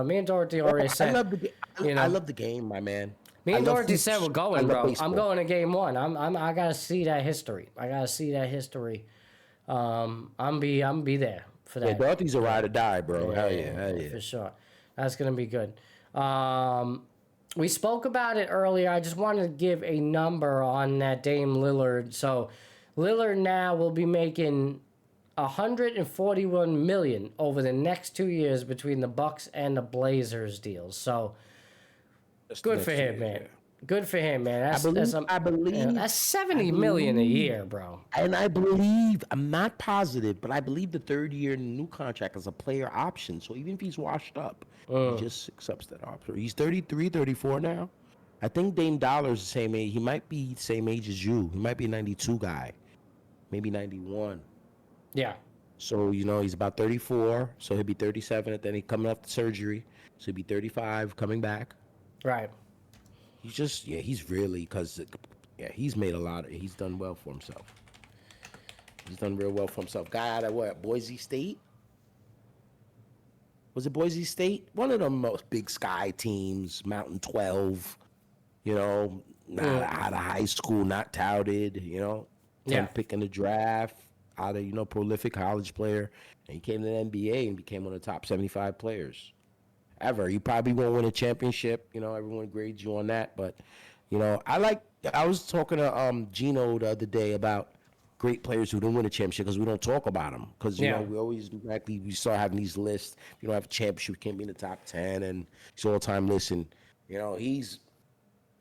Me and Dorothy already said. I love the game, my man. Me and Dorothy said we're going, bro. I'm going to game 1. I gotta see that history. I'm be there for that. Yeah, Dorothy's a ride or die, bro. Hell yeah. For sure. That's gonna be good. We spoke about it earlier. I just wanted to give a number on that Dame Lillard. So Lillard now will be making $141 million over the next 2 years between the Bucks and the Blazers deals. So good for him, man. Good for him, man. I believe that's $70 million a year, bro. And I believe, I'm not positive, but I believe the third year in the new contract is a player option. So even if he's washed up, he just accepts that option. He's 33, 34 now. I think Dame Dollar's the same age. He might be the same age as you. He might be a 92 guy, maybe 91. Yeah. So, he's about 34. So he'll be 37 and then he's coming off the surgery. So he'll be 35 coming back. Right. He's just, he's really, he's made he's done well for himself. He's done real well for himself. Guy out of Boise State? Was it Boise State? One of the most big Sky teams, Mountain 12, not out of high school, not touted, 10th pick in the draft, out of, prolific college player. And he came to the NBA and became one of the top 75 players ever. You probably won't win a championship. Everyone grades you on that. But, I was talking to Gino the other day about great players who didn't win a championship because we don't talk about them. Because, we always we start having these lists. If you don't have a championship, you can't be in the top 10. And it's all-time list. And, he's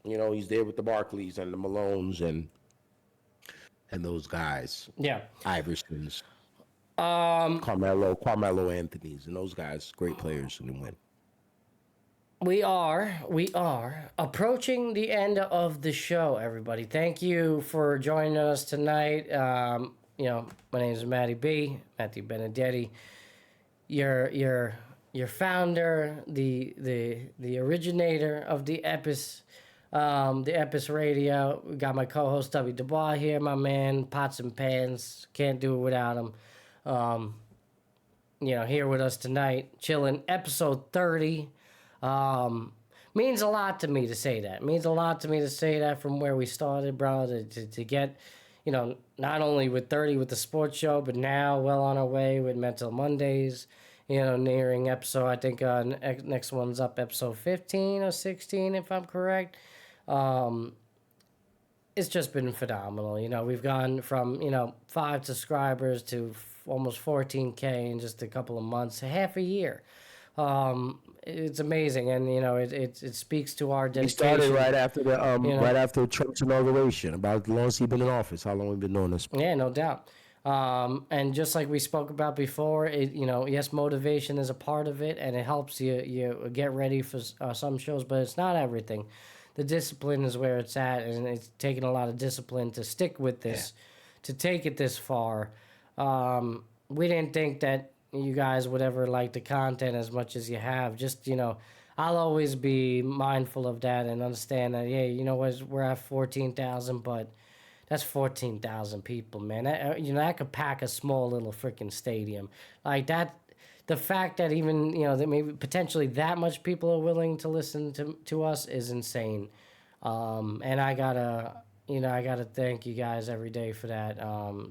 there with the Barkleys and the Malones and those guys. Yeah. Iversons. Carmelo Anthony's and those guys, great players who didn't win. We are approaching the end of the show, everybody. Thank you for joining us tonight. My name is Matty Benedetti. Your founder, the originator of the Epis Radio. We got my co-host W. Dubois here, my man, pots and pans. Can't do it without him. Here with us tonight, chilling. Episode 30. Means a lot to me to say that. Means a lot to me to say that from where we started, bro, to get, not only with 30 with the sports show, but now well on our way with Mental Mondays, nearing episode, I think next one's up episode 15 or 16, if I'm correct. It's just been phenomenal. We've gone from, 5 subscribers to almost 14K in just a couple of months, half a year. It's amazing, and it speaks to our dedication. He started right after right after Trump's inauguration. About as long as he's been in office, how long we've been doing this? Yeah, no doubt. And just like we spoke about before, yes, motivation is a part of it, and it helps you get ready for some shows, but it's not everything. The discipline is where it's at, and it's taken a lot of discipline to stick with this, to take it this far. We didn't think that you guys would ever like the content as much as you have. Just, I'll always be mindful of that and understand that, we're at 14,000, but that's 14,000 people, man. That could pack a small little freaking stadium. Like that, the fact that even, that maybe potentially that much people are willing to listen to us is insane. And I gotta thank you guys every day for that,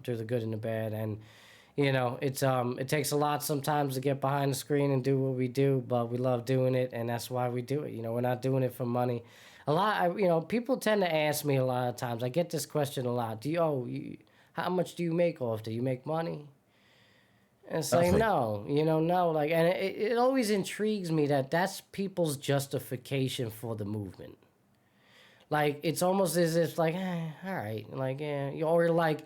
through the good and the bad. And, it takes a lot sometimes to get behind the screen and do what we do, but we love doing it, and that's why we do it. We're not doing it for money. People tend to ask me a lot of times. I get this question a lot. How much do you make off? Do you make money? And it's like, no, no. Like, and it always intrigues me that that's people's justification for the movement. Like, it's almost as if, like, all right, like, or like,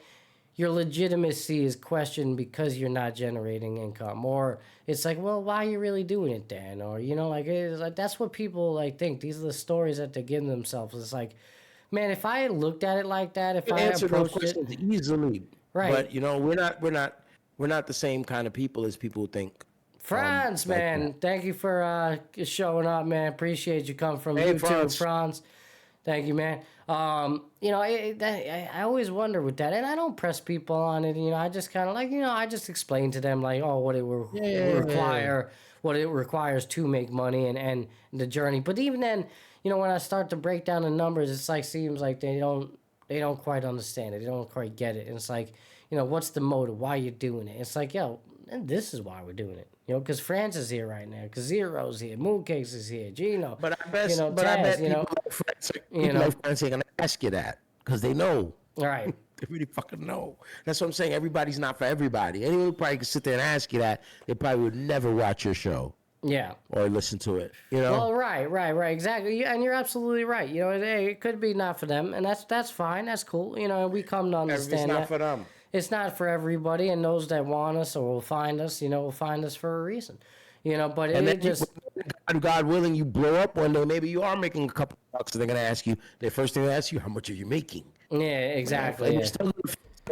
your legitimacy is questioned because you're not generating income, or it's like, well, why are you really doing it, Dan? Or it's like that's what people think. These are the stories that they give themselves. It's like, man, if I had looked at it like that, if I answer those approached questions easily, right? But we're not the same kind of people as people think. Franz, man, thank you for showing up, man. Appreciate you coming from YouTube, Franz. Thank you, man. I always wonder with that, and I don't press people on it. I just kind of I just explain to them what it what it requires to make money and the journey. But even then, when I start to break down the numbers, it's seems like they don't quite understand it. They don't quite get it. And it's like, what's the motive? Why are you doing it? It's like, And this is why we're doing it, because France is here right now, because Zero's here, Mooncakes is here, Gino. But I bet, Taz, people like France ain't gonna ask you that because they know. Right. They really fucking know. That's what I'm saying. Everybody's not for everybody. Anyone who probably could sit there and ask you that, they probably would never watch your show. Yeah. Or listen to it. Well, right, exactly. And you're absolutely right. It could be not for them, and that's fine. That's cool. We come to understand it's not that. for them. It's not for everybody, and those that want us or will find us, will find us for a reason. But it just... God willing, you blow up one day, maybe you are making a couple bucks, and they're going to ask you, the first thing they ask you, how much are you making? Yeah, exactly. You're still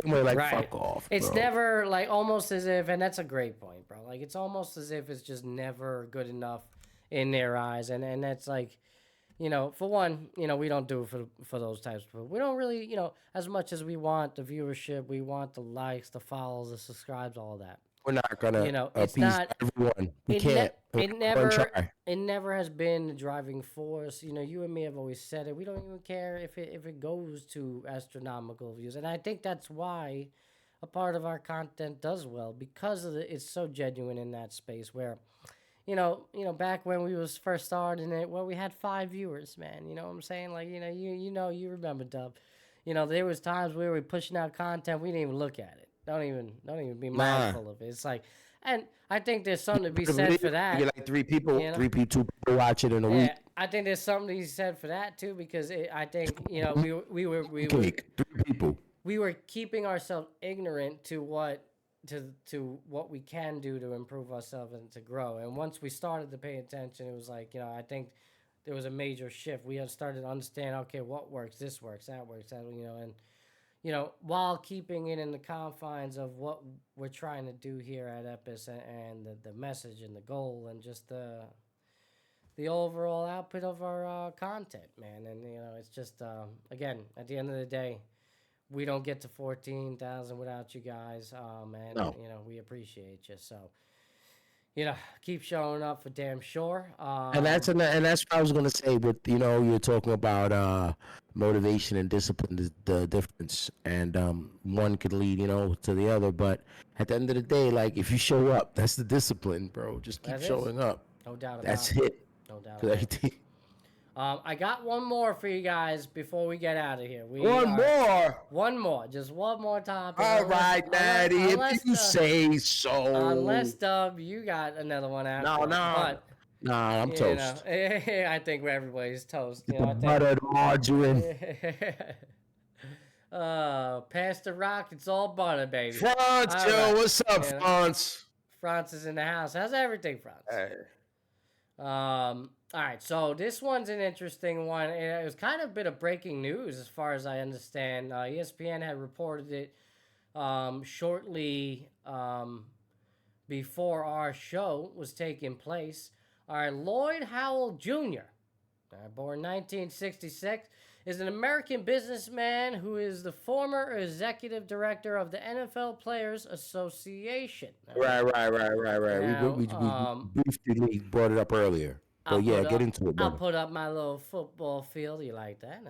like, right. fuck off, It's bro. never, almost as if, and that's a great point, bro. It's almost as if it's just never good enough in their eyes, and that's for one, we don't do it for those types of people. We don't really, as much as we want the viewership, we want the likes, the follows, the subscribes, all of that. We're not gonna it's appease not everyone. We can't. It never has been the driving force. You and me have always said it. We don't even care if it goes to astronomical views, and I think that's why a part of our content does well, because it's so genuine in that space where. Back when we was first starting it, we had 5 viewers, man. You know what I'm saying? You remember, Dub. There was times where we were pushing out content, we didn't even look at it. Don't even be mindful of it. It's and I think there's something to be said for that. You get 2 people watch it in a week. I think there's something to be said for that too, because I think we were 3 people. We were keeping ourselves ignorant to what we can do to improve ourselves and to grow. And once we started to pay attention, it was I think there was a major shift. We had started to understand, okay, what works, this works, that works, and while keeping it in the confines of what we're trying to do here at Epis and the message and the goal and just the overall output of our content, man. And, it's just, again, at the end of the day, we don't get to 14,000 without you guys, and no. We appreciate you. So, keep showing up for damn sure. And that's what I was gonna say. With you're talking about motivation and discipline, the difference, and one could lead to the other. But at the end of the day, if you show up, that's the discipline, bro. Just keep showing up. No doubt about it. That's it. No doubt about it. I got one more for you guys before we get out of here. One more. Just one more topic. All right, Matty, if you say so. Unless, Dub, you got another one after. No. Nah, I'm toast. I think everybody's toast. Buttered margarine. Pass the rock. It's all butter, baby. France, right. What's up, France? France is in the house. How's everything, France? Hey. All right, so this one's an interesting one. It was kind of a bit of breaking news as far as I understand. ESPN had reported it shortly before our show was taking place. All right, Lloyd Howell Jr., born 1966, is an American businessman who is the former executive director of the NFL Players Association. Right. Now, we briefly brought it up earlier. But get into it, brother. I'll put up my little football field. You like that?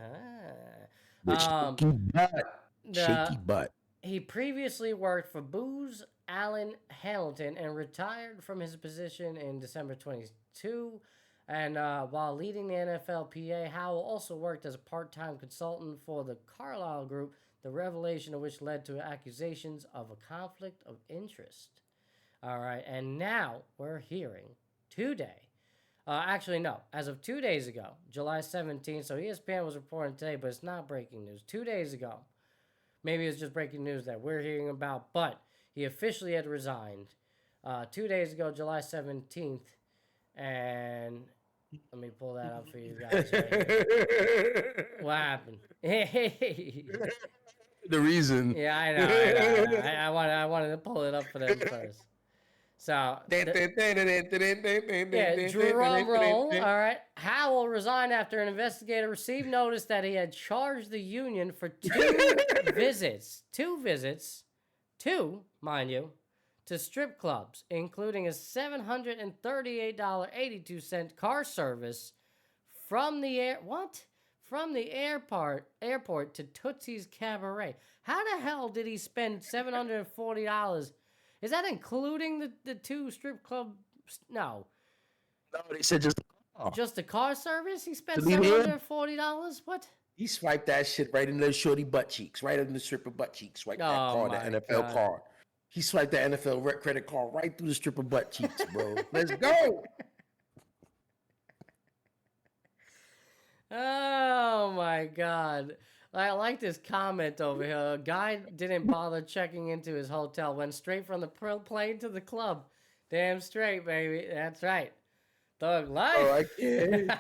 Shaky butt. He previously worked for Booz Allen Hamilton and retired from his position in December 22. And while leading the NFLPA, Howell also worked as a part-time consultant for the Carlyle Group, the revelation of which led to accusations of a conflict of interest. All right, and now we're hearing today. Actually, no. As of 2 days ago, July 17th, so ESPN was reporting today, but it's not breaking news. 2 days ago, maybe it's just breaking news that we're hearing about, but he officially had resigned 2 days ago, July 17th, and let me pull that up for you guys. Right. What happened? The reason. Yeah, I know. I wanted to pull it up for them first. So, drum roll. All right. Howell resigned after an investigator received notice that he had charged the union for 2 visits. 2 visits, mind you, to strip clubs, including a $738.82 car service from the airport to Tootsie's Cabaret. How the hell did he spend $740 Is that including the 2 strip club? No. No, they said just Just the car service? He spent To leave here? $740? What? He swiped that shit right into the shorty butt cheeks, right in the stripper butt cheeks, right that card, the NFL card. He swiped the NFL credit card right through the stripper butt cheeks, bro. Let's go. Oh my God. I like this comment over here. A guy didn't bother checking into his hotel, went straight from the plane to the club. Damn straight, baby. That's right. Thug life. Oh, I can't.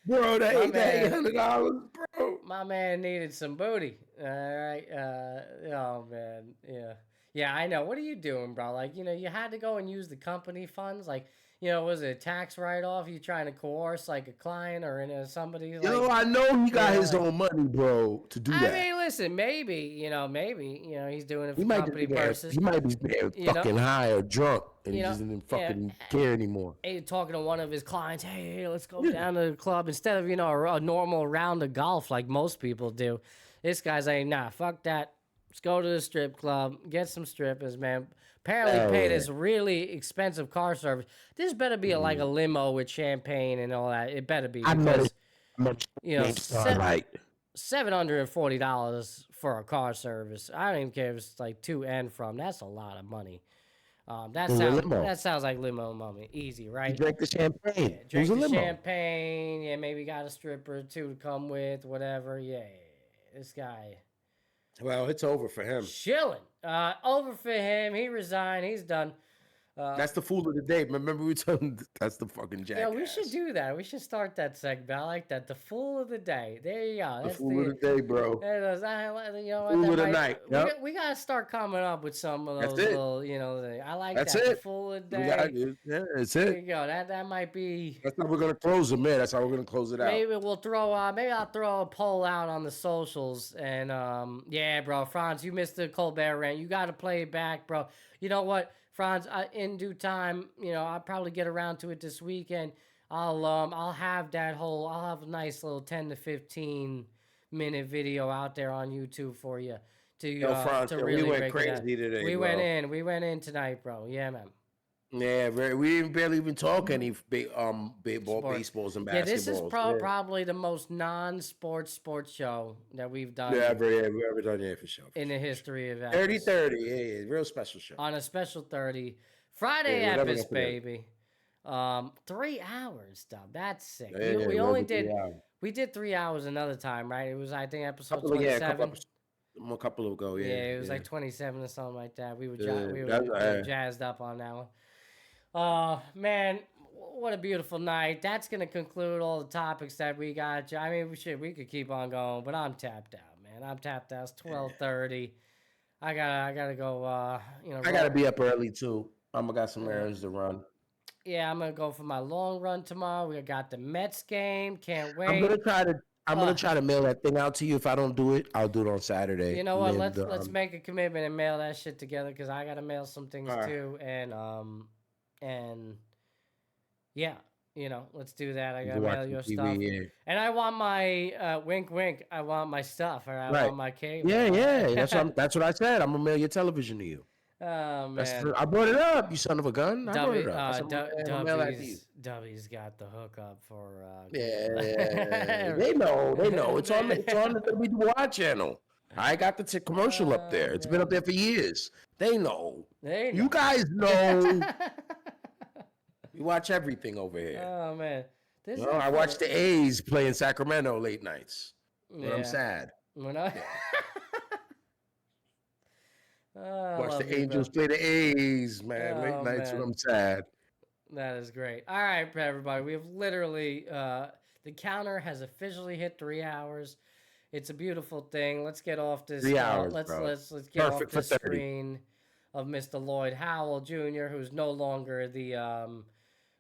Bro, that ain't $800, bro. My man needed some booty. All right. Oh, man. Yeah. Yeah, I know. What are you doing, bro? Like, you had to go and use the company funds. Like, was it a tax write-off? You trying to coerce, like, a client or somebody? I know he got his own money, bro, to do that. I mean, listen, maybe, he's doing it for company purposes. He might be fucking high or drunk, and he doesn't fucking care anymore. Hey, talking to one of his clients, hey, let's go down to the club. Instead of, a normal round of golf like most people do, this guy's like, nah, fuck that. Let's go to the strip club, get some strippers, man. Apparently pay this really expensive car service. This better be like a limo with champagne and all that. It better be. Because, $740 for a car service. I don't even care if it's like to and from. That's a lot of money. That sounds like limo money. Easy, right? He drank the champagne. Yeah, drink the champagne. Yeah, maybe got a stripper or 2 to come with, whatever. Yeah, this guy. Well, it's over for him. Chilling. Over for him. He resigned. He's done. That's the fool of the day. Remember we told him that's the fucking jackass. Yeah, we should do that. We should start that segment. I like that. The fool of the day. There you go. The fool of the day, bro. There it is. Fool of the night. Yep. We got to start coming up with some of those little, I like that's that. It. The fool of the day. That's it. There you go. That might be. That's how we're going to close it, man. That's how we're going to close it out. Maybe we'll throw, maybe I'll throw a poll out on the socials. And, yeah, bro, Franz, you missed the Colbert rant. You got to play it back, bro. You know what? Franz, in due time, I'll probably get around to it this weekend. I'll have a nice little 10 to 15 minute video out there on YouTube for you Franz, to really we went break crazy it down. today. We went in tonight, bro. Yeah, man. Yeah, we didn't barely even talk any baseballs and basketballs. Yeah, this is probably the most non-sports show that we've done. Yeah, we've ever done for sure. In the history of Epis. 30-30, yeah, real special show. On a special 30. Friday Epis, baby. 3 hours, dub. That's sick. We did 3 hours another time, right? It was, I think, episode 27. A couple ago, yeah. Yeah, it was like 27 or something like that. We were jazzed up on that one. Man, what a beautiful night. That's going to conclude all the topics that we got. I mean, we could keep on going, but I'm tapped out, man. I'm tapped out. It's 12:30. I gotta go, I gotta be up early, too. I'm got some errands to run. Yeah, I'm going to go for my long run tomorrow. We got the Mets game. Can't wait. I'm gonna try to mail that thing out to you. If I don't do it, I'll do it on Saturday. You know what? Let's make a commitment and mail that shit together because I gotta mail some things too. And yeah, let's do that. I gotta mail your stuff. Yeah. And I want my wink, wink. I want my stuff, or I want my cable. Yeah. That's what I said. I'm gonna mail your television to you. Oh man! I brought it up. You son of a gun! I brought it up. W's got the hookup for. Yeah. They know. It's on the WY channel. I got the commercial up there. It's been up there for years. They know. You guys know. We watch everything over here. Oh man! I watch the A's play in Sacramento late nights when I'm sad. Watch the Angels play the A's, man. Late nights when I'm sad. That is great. All right, everybody. We have literally the counter has officially hit 3 hours. It's a beautiful thing. Let's get off this. 3 hours, let's get Perfect off the screen of Mr. Lloyd Howell Jr., who's no longer the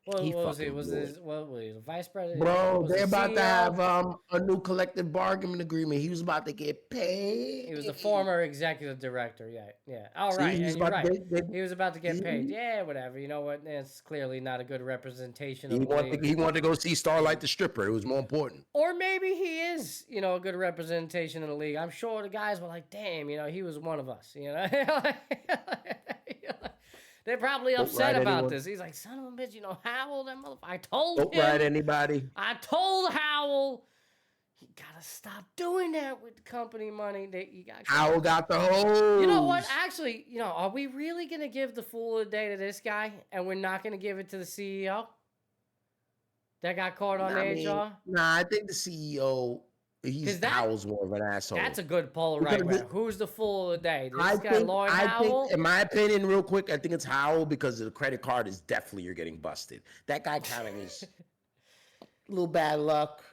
What was he? Was he the vice president? Bro, Was they're the about to CEO? have a new collective bargaining agreement. He was about to get paid. He was the former executive director. Yeah. All See, right, he was and you're about right. to He was about to get paid. Yeah, whatever. You know what? It's clearly not a good representation He of the wanted, league. he wanted to go see Starlight the stripper. It was more important. Or maybe he is, a good representation of the league. I'm sure the guys were like, damn, he was one of us. They're probably upset about this. He's like, son of a bitch, Howell, that motherfucker. I told him. Don't ride anybody. I told Howell, you gotta stop doing that with company money. That you got. Howell got the hose. You know what? Actually, are we really gonna give the fool of the day to this guy, and we're not gonna give it to the CEO that got caught on the HR? Nah, I think the CEO. Howell's more of an asshole. That's a good poll right now. Who's the fool of the day? This guy, Lloyd Howell? Think, in my opinion, real quick, I think it's Howell because the credit card is definitely you're getting busted. That guy kind of is a little bad luck.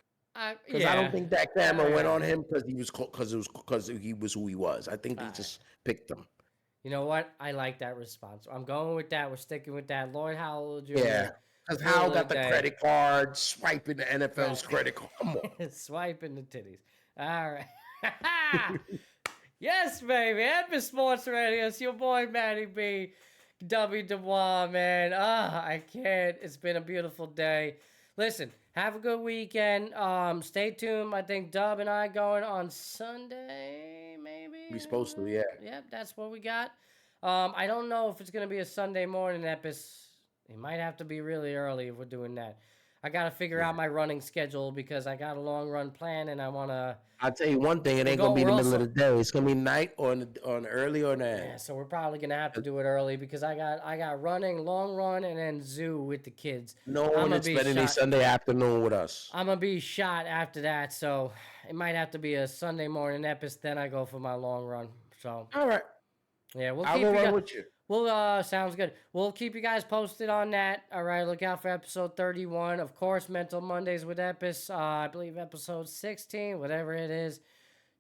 Because I don't think that camera went on him because he was who he was. I think they just picked him. You know what? I like that response. I'm going with that. We're sticking with that. Lloyd Howell Jr. Yeah. Because Howell got the credit card, swiping the NFL's credit card. Come on. Swiping the titties. All right. Yes, baby. Epis Sports Radio. It's your boy, Matty B. W. Dubois, man. I can't. It's been a beautiful day. Listen, have a good weekend. Stay tuned. I think Dub and I going on Sunday, maybe? We're supposed to, yeah. Yep, that's what we got. I don't know if it's going to be a Sunday morning Epis. It might have to be really early if we're doing that. I got to figure out my running schedule because I got a long run plan and I want to... I'll tell you one thing. It ain't going to be in the middle of the day. It's going to be night or on early or night. Yeah, so we're probably going to have to do it early because I got running, long run, and then zoo with the kids. No one is spending a Sunday afternoon with us. I'm going to be shot after that, so it might have to be a Sunday morning Epis. Then I go for my long run. So all right. Yeah, I'll go run with you. Well, sounds good. We'll keep you guys posted on that. All right, look out for episode 31. Of course, Mental Mondays with Epis. I believe episode 16, whatever it is.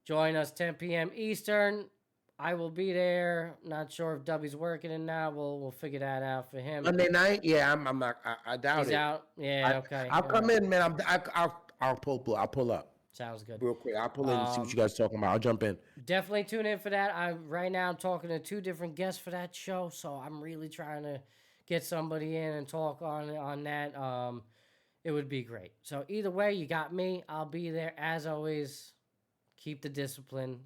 Join us 10 p.m. Eastern. I will be there. Not sure if Dubby's working it now. We'll figure that out for him. Monday night? Yeah, I'm not. I doubt it. He's out. Yeah, okay. I'll come in, man. I'll pull up. Sounds good. Real quick, I'll pull in and see what you guys talking about. I'll jump in. Definitely tune in for that. Right now I'm talking to 2 different guests for that show, so I'm really trying to get somebody in and talk on that. It would be great. So either way, you got me. I'll be there as always. Keep the discipline.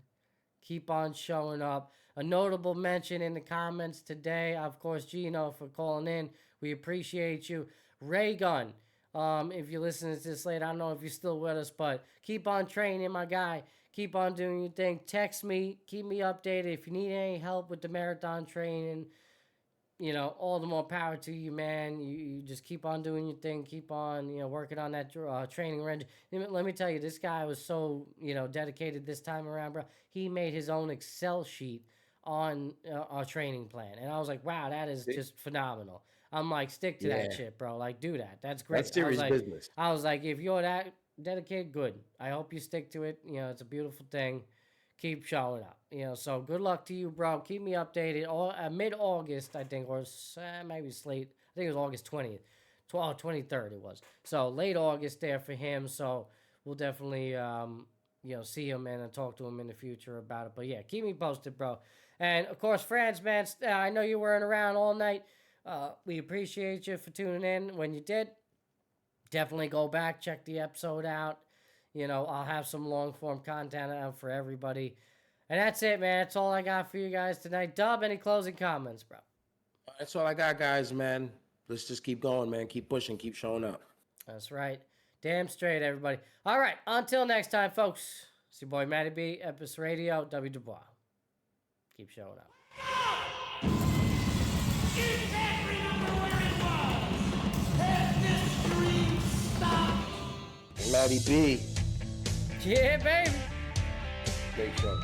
Keep on showing up. A notable mention in the comments today, of course, Gino for calling in. We appreciate you. Ray Gunn. If you're listening to this late, I don't know if you're still with us, but keep on training, my guy. Keep on doing your thing. Text me. Keep me updated. If you need any help with the marathon training, all the more power to you, man. You just keep on doing your thing. Keep on, working on that training range. Let me tell you, this guy was so, dedicated this time around, bro. He made his own Excel sheet on our training plan. And I was like, wow, that is just phenomenal. I'm like, stick to that shit, bro. Like, do that. That's great. That's serious business. I was like, if you're that dedicated, good. I hope you stick to it. It's a beautiful thing. Keep showing up. So good luck to you, bro. Keep me updated. Mid-August, I think, or maybe it's late. I think it was August 20th. 23rd it was. So late August there for him. So we'll definitely, see him and talk to him in the future about it. But yeah, keep me posted, bro. And of course, Franz, man, I know you weren't around all night. We appreciate you for tuning in. When you did, definitely go back, check the episode out. I'll have some long form content out for everybody. And that's it, man. That's all I got for you guys tonight. Dub, any closing comments, bro? That's all I got, guys, man. Let's just keep going, man. Keep pushing, keep showing up. That's right. Damn straight, everybody. All right, until next time, folks. It's your boy, Matty B, Epis Radio, W. Dubois. Keep showing up. Matty B. Yeah, baby. Great show.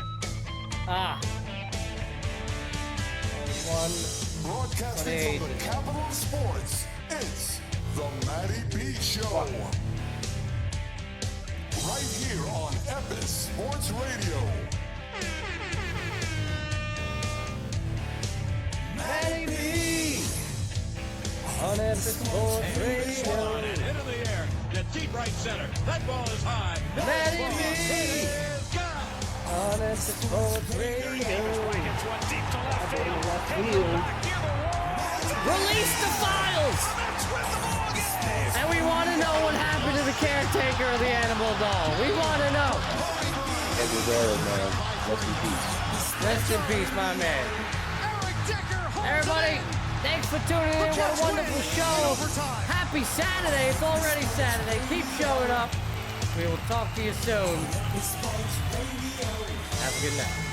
Broadcasting from the capital of sports, it's the Matty B Show. Right here on Epis Sports Radio. Matty B. On Epis Sports Radio. Into the air. To deep right center. That ball is high. Matty B. On Epis Sports Radio. Release the files! And we want to know what happened to the caretaker of the Annabelle doll. We want to know. Ed Rivera, man. Rest in peace. Rest in peace, my man. Everybody, thanks for tuning in. What a wonderful show. Happy Saturday. It's already Saturday. Keep showing up. We will talk to you soon. Have a good night.